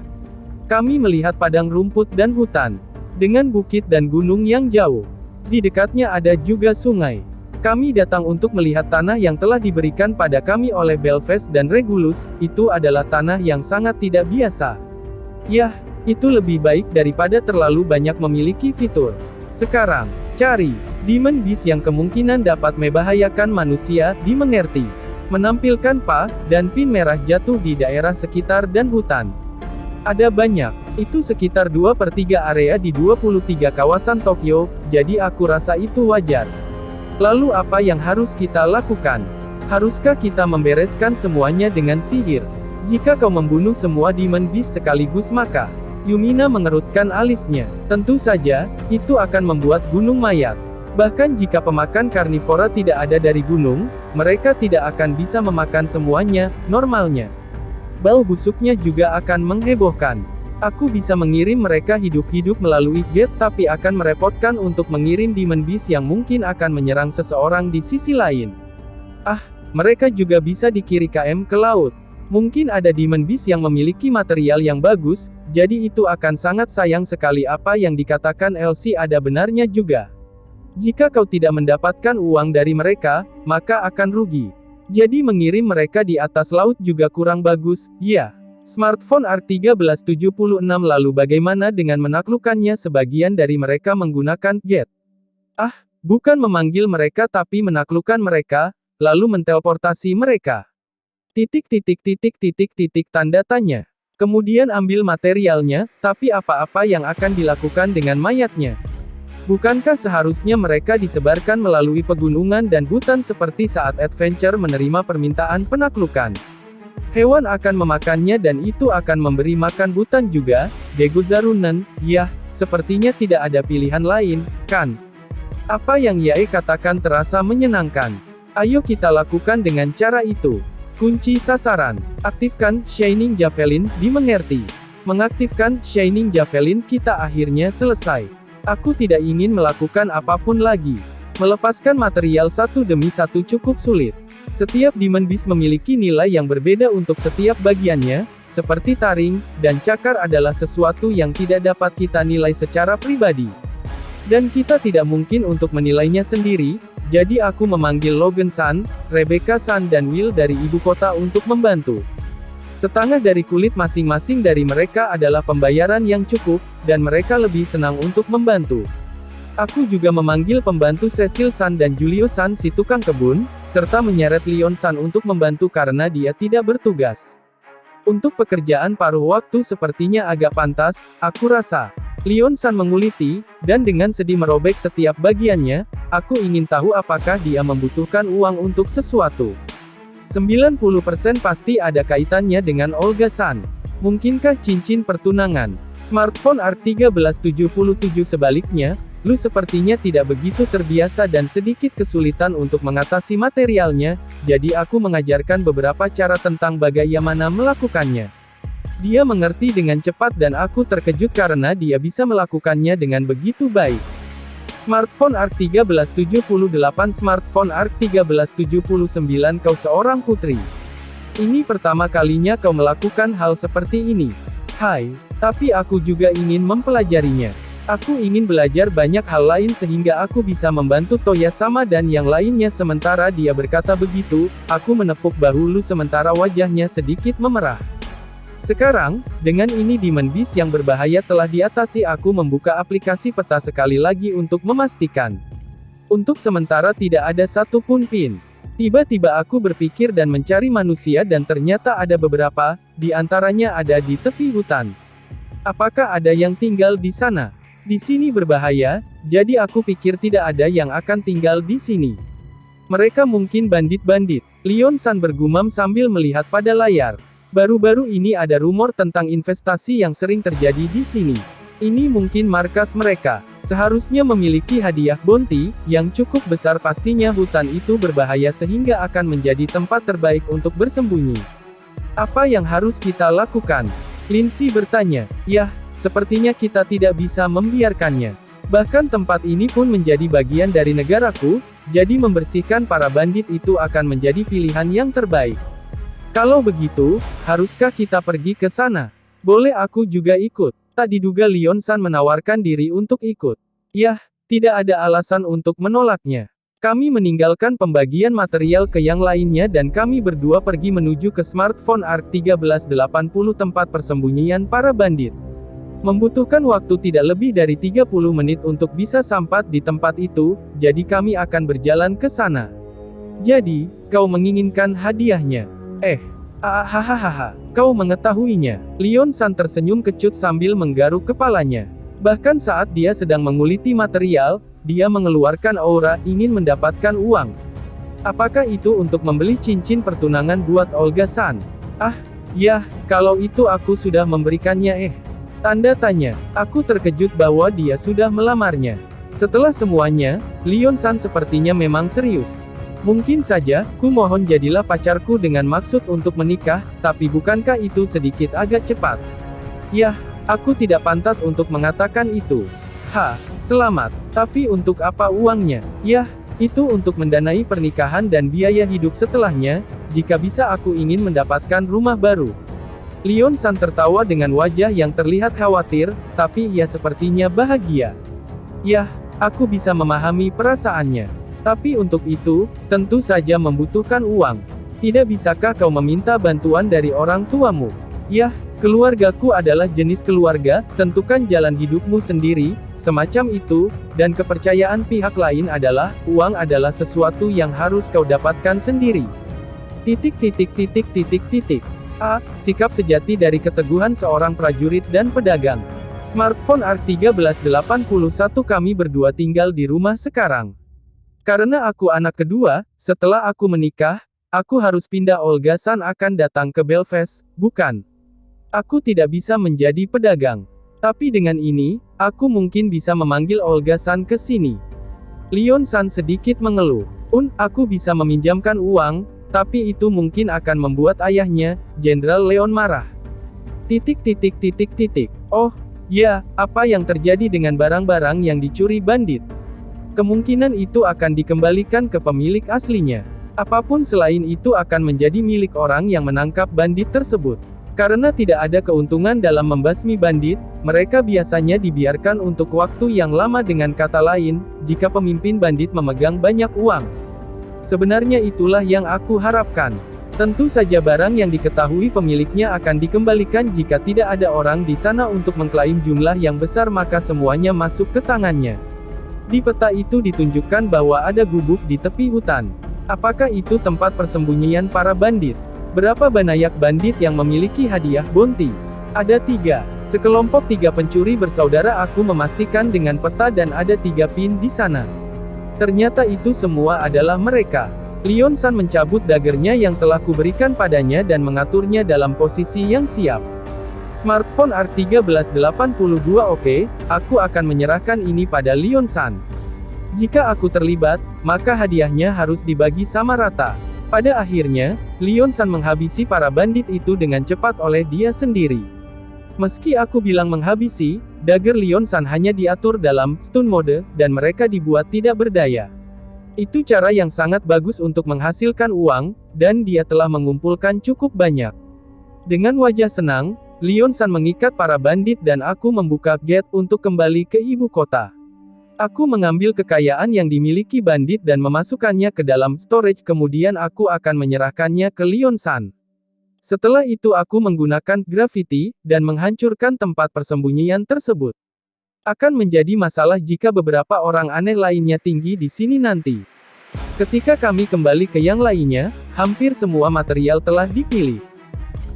Kami melihat padang rumput dan hutan. Dengan bukit dan gunung yang jauh. Di dekatnya ada juga sungai. Kami datang untuk melihat tanah yang telah diberikan pada kami oleh Belvest dan Regulus, itu adalah tanah yang sangat tidak biasa. Yah, itu lebih baik daripada terlalu banyak memiliki fitur. Sekarang, cari Demon Beast yang kemungkinan dapat membahayakan manusia, dimengerti. Menampilkan pa, dan pin merah jatuh di daerah sekitar dan hutan. Ada banyak, itu sekitar 2/3 area di 23 kawasan Tokyo, jadi aku rasa itu wajar. Lalu apa yang harus kita lakukan? Haruskah kita membereskan semuanya dengan sihir? Jika kau membunuh semua Demon Beast sekaligus maka, Yumina mengerutkan alisnya. Tentu saja, itu akan membuat gunung mayat. Bahkan jika pemakan karnivora tidak ada dari gunung, mereka tidak akan bisa memakan semuanya, normalnya. Bau busuknya juga akan menghebohkan. Aku bisa mengirim mereka hidup-hidup melalui gate tapi akan merepotkan untuk mengirim Demon Beast yang mungkin akan menyerang seseorang di sisi lain. Ah, mereka juga bisa dikirim KM ke laut. Mungkin ada Demon Beast yang memiliki material yang bagus, jadi itu akan sangat sayang sekali apa yang dikatakan Elsie ada benarnya juga. Jika kau tidak mendapatkan uang dari mereka, maka akan rugi. Jadi mengirim mereka di atas laut juga kurang bagus, ya. Smartphone ARK 1376 lalu bagaimana dengan menaklukkannya sebagian dari mereka menggunakan jet? Ah, bukan memanggil mereka tapi menaklukkan mereka, lalu menteleportasi mereka. Tanda tanya. Kemudian ambil materialnya, tapi apa-apa yang akan dilakukan dengan mayatnya? Bukankah seharusnya mereka disebarkan melalui pegunungan dan hutan seperti saat Adventure menerima permintaan penaklukan? Hewan akan memakannya dan itu akan memberi makan hutan juga, Deguzarunen, yah, sepertinya tidak ada pilihan lain, kan? Apa yang Yae katakan terasa menyenangkan. Ayo kita lakukan dengan cara itu. Kunci sasaran. Aktifkan Shining Javelin, dimengerti. Mengaktifkan Shining Javelin kita akhirnya selesai. Aku tidak ingin melakukan apapun lagi. Melepaskan material satu demi satu cukup sulit. Setiap Demon Beast memiliki nilai yang berbeda untuk setiap bagiannya, seperti taring, dan cakar adalah sesuatu yang tidak dapat kita nilai secara pribadi. Dan kita tidak mungkin untuk menilainya sendiri, jadi aku memanggil Logan-san, Rebecca-san dan Will dari ibu kota untuk membantu. Setengah dari kulit masing-masing dari mereka adalah pembayaran yang cukup, dan mereka lebih senang untuk membantu. Aku juga memanggil pembantu Cecil-san dan Julio-san si tukang kebun, serta menyeret Leon-san untuk membantu karena dia tidak bertugas. Untuk pekerjaan paruh waktu sepertinya agak pantas, aku rasa. Leon-san menguliti, dan dengan sedih merobek setiap bagiannya, aku ingin tahu apakah dia membutuhkan uang untuk sesuatu. 90% pasti ada kaitannya dengan Olga-san. Mungkinkah cincin pertunangan? Smartphone ARK 1377 sebaliknya, lu sepertinya tidak begitu terbiasa dan sedikit kesulitan untuk mengatasi materialnya, jadi aku mengajarkan beberapa cara tentang bagaimana melakukannya. Dia mengerti dengan cepat dan aku terkejut karena dia bisa melakukannya dengan begitu baik. Smartphone ARK 1378 Smartphone ARK 1379 Kau seorang putri. Ini pertama kalinya kau melakukan hal seperti ini. Hai, tapi aku juga ingin mempelajarinya. Aku ingin belajar banyak hal lain sehingga aku bisa membantu Toya sama dan yang lainnya. Sementara dia berkata begitu, aku menepuk bahu Lu sementara wajahnya sedikit memerah. Sekarang, dengan ini Demon Beast yang berbahaya telah diatasi. Aku membuka aplikasi peta sekali lagi untuk memastikan. Untuk sementara tidak ada satupun pin. Tiba-tiba aku berpikir dan mencari manusia dan ternyata ada beberapa, di antaranya ada di tepi hutan. Apakah ada yang tinggal di sana? Di sini berbahaya, jadi aku pikir tidak ada yang akan tinggal di sini. Mereka mungkin bandit-bandit. Leon San bergumam sambil melihat pada layar. Baru-baru ini ada rumor tentang investasi yang sering terjadi di sini. Ini mungkin markas mereka. Seharusnya memiliki hadiah bounty, yang cukup besar. Pastinya hutan itu berbahaya sehingga akan menjadi tempat terbaik untuk bersembunyi. Apa yang harus kita lakukan? Lindsay bertanya. Yah, sepertinya kita tidak bisa membiarkannya. Bahkan tempat ini pun menjadi bagian dari negaraku, jadi membersihkan para bandit itu akan menjadi pilihan yang terbaik. Kalau begitu, haruskah kita pergi ke sana? Boleh aku juga ikut? Tak diduga Leon San menawarkan diri untuk ikut. Yah, tidak ada alasan untuk menolaknya. Kami meninggalkan pembagian material ke yang lainnya dan kami berdua pergi menuju ke Smartphone Arc 1380 tempat persembunyian para bandit. Membutuhkan waktu tidak lebih dari 30 menit untuk bisa sampai di tempat itu, jadi kami akan berjalan ke sana. Jadi, kau menginginkan hadiahnya? Hahaha, kau mengetahuinya. Leon San tersenyum kecut sambil menggaruk kepalanya. Bahkan saat dia sedang menguliti material, dia mengeluarkan aura, ingin mendapatkan uang. Apakah itu untuk membeli cincin pertunangan buat Olga San? Ya, kalau itu aku sudah memberikannya. Tanda tanya. Aku terkejut bahwa dia sudah melamarnya. Setelah semuanya, Leon San sepertinya memang serius. Mungkin saja, ku mohon jadilah pacarku dengan maksud untuk menikah, tapi bukankah itu sedikit agak cepat? Yah, aku tidak pantas untuk mengatakan itu. Selamat. Tapi untuk apa uangnya? Yah, itu untuk mendanai pernikahan dan biaya hidup setelahnya, jika bisa aku ingin mendapatkan rumah baru. Leon San tertawa dengan wajah yang terlihat khawatir, tapi ia sepertinya bahagia. Yah, aku bisa memahami perasaannya. Tapi untuk itu, tentu saja membutuhkan uang. Tidak bisakah kau meminta bantuan dari orang tuamu? Yah, keluargaku adalah jenis keluarga, tentukan jalan hidupmu sendiri, semacam itu, dan kepercayaan pihak lain adalah, uang adalah sesuatu yang harus kau dapatkan sendiri. Sikap sejati dari keteguhan seorang prajurit dan pedagang. Smartphone Arc 1381. Kami berdua tinggal di rumah sekarang. Karena aku anak kedua, setelah aku menikah, aku harus pindah. Olga San akan datang ke Belfast, bukan? Aku tidak bisa menjadi pedagang. Tapi dengan ini, aku mungkin bisa memanggil Olga San ke sini. Leon San sedikit mengeluh. Aku bisa meminjamkan uang, tapi itu mungkin akan membuat ayahnya, Jenderal Leon marah. Oh, ya, apa yang terjadi dengan barang-barang yang dicuri bandit? Kemungkinan itu akan dikembalikan ke pemilik aslinya. Apapun selain itu akan menjadi milik orang yang menangkap bandit tersebut. Karena tidak ada keuntungan dalam membasmi bandit, mereka biasanya dibiarkan untuk waktu yang lama. Dengan kata lain, jika pemimpin bandit memegang banyak uang. Sebenarnya itulah yang aku harapkan. Tentu saja barang yang diketahui pemiliknya akan dikembalikan. Jika tidak ada orang di sana untuk mengklaim jumlah yang besar, maka semuanya masuk ke tangannya. Di peta itu ditunjukkan bahwa ada gubuk di tepi hutan. Apakah itu tempat persembunyian para bandit? Berapa banyak bandit yang memiliki hadiah bounty? Ada 3. Sekelompok 3 pencuri bersaudara. Aku memastikan dengan peta dan ada 3 pin di sana. Ternyata itu semua adalah mereka. Leon San mencabut dagernya yang telah kuberikan padanya dan mengaturnya dalam posisi yang siap. Smartphone Arc 1382. Oke, aku akan menyerahkan ini pada Leon San. Jika aku terlibat, maka hadiahnya harus dibagi sama rata. Pada akhirnya, Leon San menghabisi para bandit itu dengan cepat oleh dia sendiri. Meski aku bilang menghabisi, dagger Leon San hanya diatur dalam stun mode, dan mereka dibuat tidak berdaya. Itu cara yang sangat bagus untuk menghasilkan uang, dan dia telah mengumpulkan cukup banyak. Dengan wajah senang, Leon San mengikat para bandit dan aku membuka gate untuk kembali ke ibu kota. Aku mengambil kekayaan yang dimiliki bandit dan memasukkannya ke dalam storage, kemudian aku akan menyerahkannya ke Leon San. Setelah itu aku menggunakan graffiti, dan menghancurkan tempat persembunyian tersebut. Akan menjadi masalah jika beberapa orang aneh lainnya tinggi di sini nanti. Ketika kami kembali ke yang lainnya, hampir semua material telah dipilih.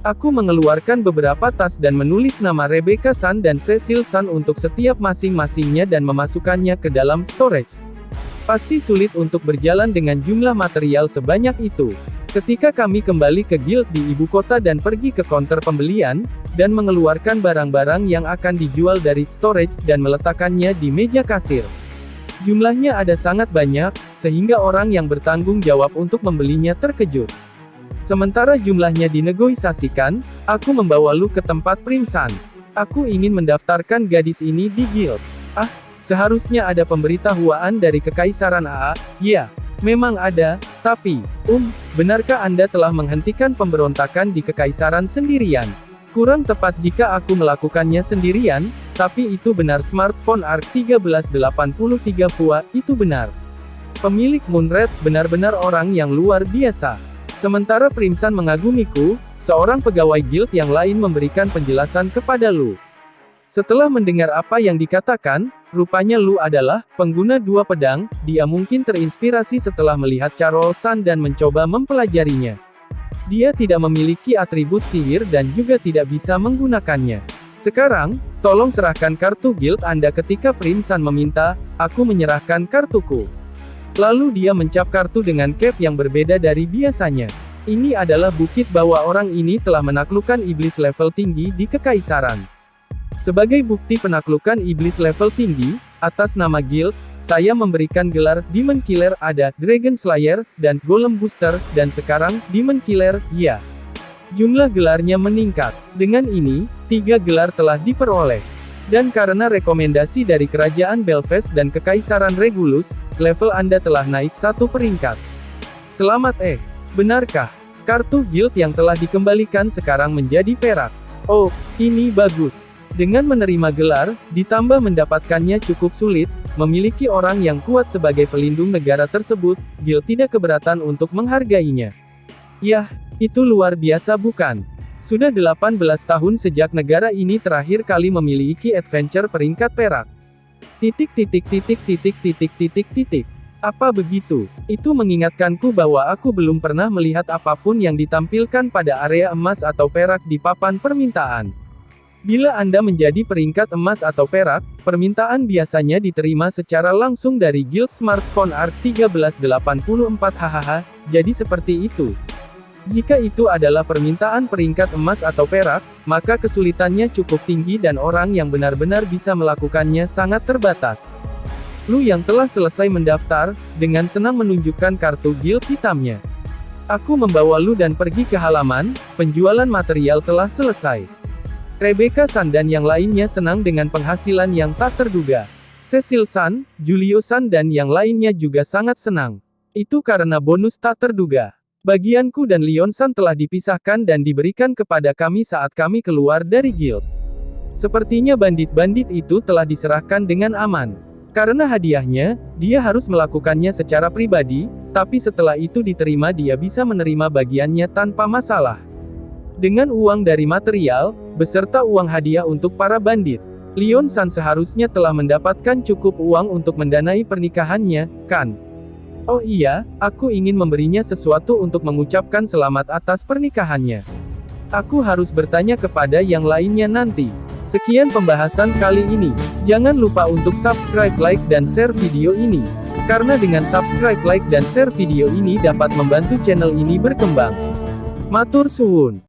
Aku mengeluarkan beberapa tas dan menulis nama Rebecca San dan Cecil San untuk setiap masing-masingnya dan memasukkannya ke dalam storage. Pasti sulit untuk berjalan dengan jumlah material sebanyak itu. Ketika kami kembali ke guild di ibu kota dan pergi ke counter pembelian, dan mengeluarkan barang-barang yang akan dijual dari storage dan meletakkannya di meja kasir. Jumlahnya ada sangat banyak, sehingga orang yang bertanggung jawab untuk membelinya terkejut. Sementara jumlahnya dinegosiasikan, aku membawa Lu ke tempat Primsan. Aku ingin mendaftarkan gadis ini di guild. Ah, seharusnya ada pemberitahuan dari Kekaisaran AA, ya. Memang ada, tapi, benarkah Anda telah menghentikan pemberontakan di Kekaisaran sendirian? Kurang tepat jika aku melakukannya sendirian, tapi itu benar. Smartphone ARC 1383 FUA, itu benar. Pemilik Moonred benar-benar orang yang luar biasa. Sementara Primsan mengagumiku, seorang pegawai guild yang lain memberikan penjelasan kepada Lu. Setelah mendengar apa yang dikatakan, rupanya Lu adalah pengguna dua pedang. Dia mungkin terinspirasi setelah melihat Carol San dan mencoba mempelajarinya. Dia tidak memiliki atribut sihir dan juga tidak bisa menggunakannya. Sekarang, tolong serahkan kartu guild Anda. Ketika Primsan meminta, aku menyerahkan kartuku. Lalu dia mencap kartu dengan cap yang berbeda dari biasanya. Ini adalah bukti bahwa orang ini telah menaklukkan iblis level tinggi di Kekaisaran. Sebagai bukti penaklukan iblis level tinggi, atas nama guild, saya memberikan gelar Demon Killer, ada Dragon Slayer, dan Golem Booster, dan sekarang, Demon Killer, ya. Jumlah gelarnya meningkat. Dengan ini, 3 gelar telah diperoleh. Dan karena rekomendasi dari Kerajaan Belfast dan Kekaisaran Regulus, level Anda telah naik 1 peringkat. Selamat benarkah? Kartu guild yang telah dikembalikan sekarang menjadi perak. Oh, ini bagus. Dengan menerima gelar, ditambah mendapatkannya cukup sulit, memiliki orang yang kuat sebagai pelindung negara tersebut, guild tidak keberatan untuk menghargainya. Yah, itu luar biasa bukan? Sudah 18 tahun sejak negara ini terakhir kali memiliki adventure peringkat perak. Apa begitu? Itu mengingatkanku bahwa aku belum pernah melihat apapun yang ditampilkan pada area emas atau perak di papan permintaan. Bila Anda menjadi peringkat emas atau perak, permintaan biasanya diterima secara langsung dari guild. Smartphone ARC 1384 hahaha, jadi seperti itu. Jika itu adalah permintaan peringkat emas atau perak, maka kesulitannya cukup tinggi dan orang yang benar-benar bisa melakukannya sangat terbatas. Lu yang telah selesai mendaftar, dengan senang menunjukkan kartu guild hitamnya. Aku membawa Lu dan pergi ke halaman, penjualan material telah selesai. Rebecca San dan yang lainnya senang dengan penghasilan yang tak terduga. Cecil San, Julio San dan yang lainnya juga sangat senang. Itu karena bonus tak terduga. Bagianku dan Leon San telah dipisahkan dan diberikan kepada kami saat kami keluar dari guild. Sepertinya bandit-bandit itu telah diserahkan dengan aman. Karena hadiahnya, dia harus melakukannya secara pribadi, tapi setelah itu diterima dia bisa menerima bagiannya tanpa masalah. Dengan uang dari material, beserta uang hadiah untuk para bandit, Leon San seharusnya telah mendapatkan cukup uang untuk mendanai pernikahannya, kan? Oh iya, aku ingin memberinya sesuatu untuk mengucapkan selamat atas pernikahannya. Aku harus bertanya kepada yang lainnya nanti. Sekian pembahasan kali ini. Jangan lupa untuk subscribe, like, dan share video ini. Karena dengan subscribe, like, dan share video ini dapat membantu channel ini berkembang. Matur suwun.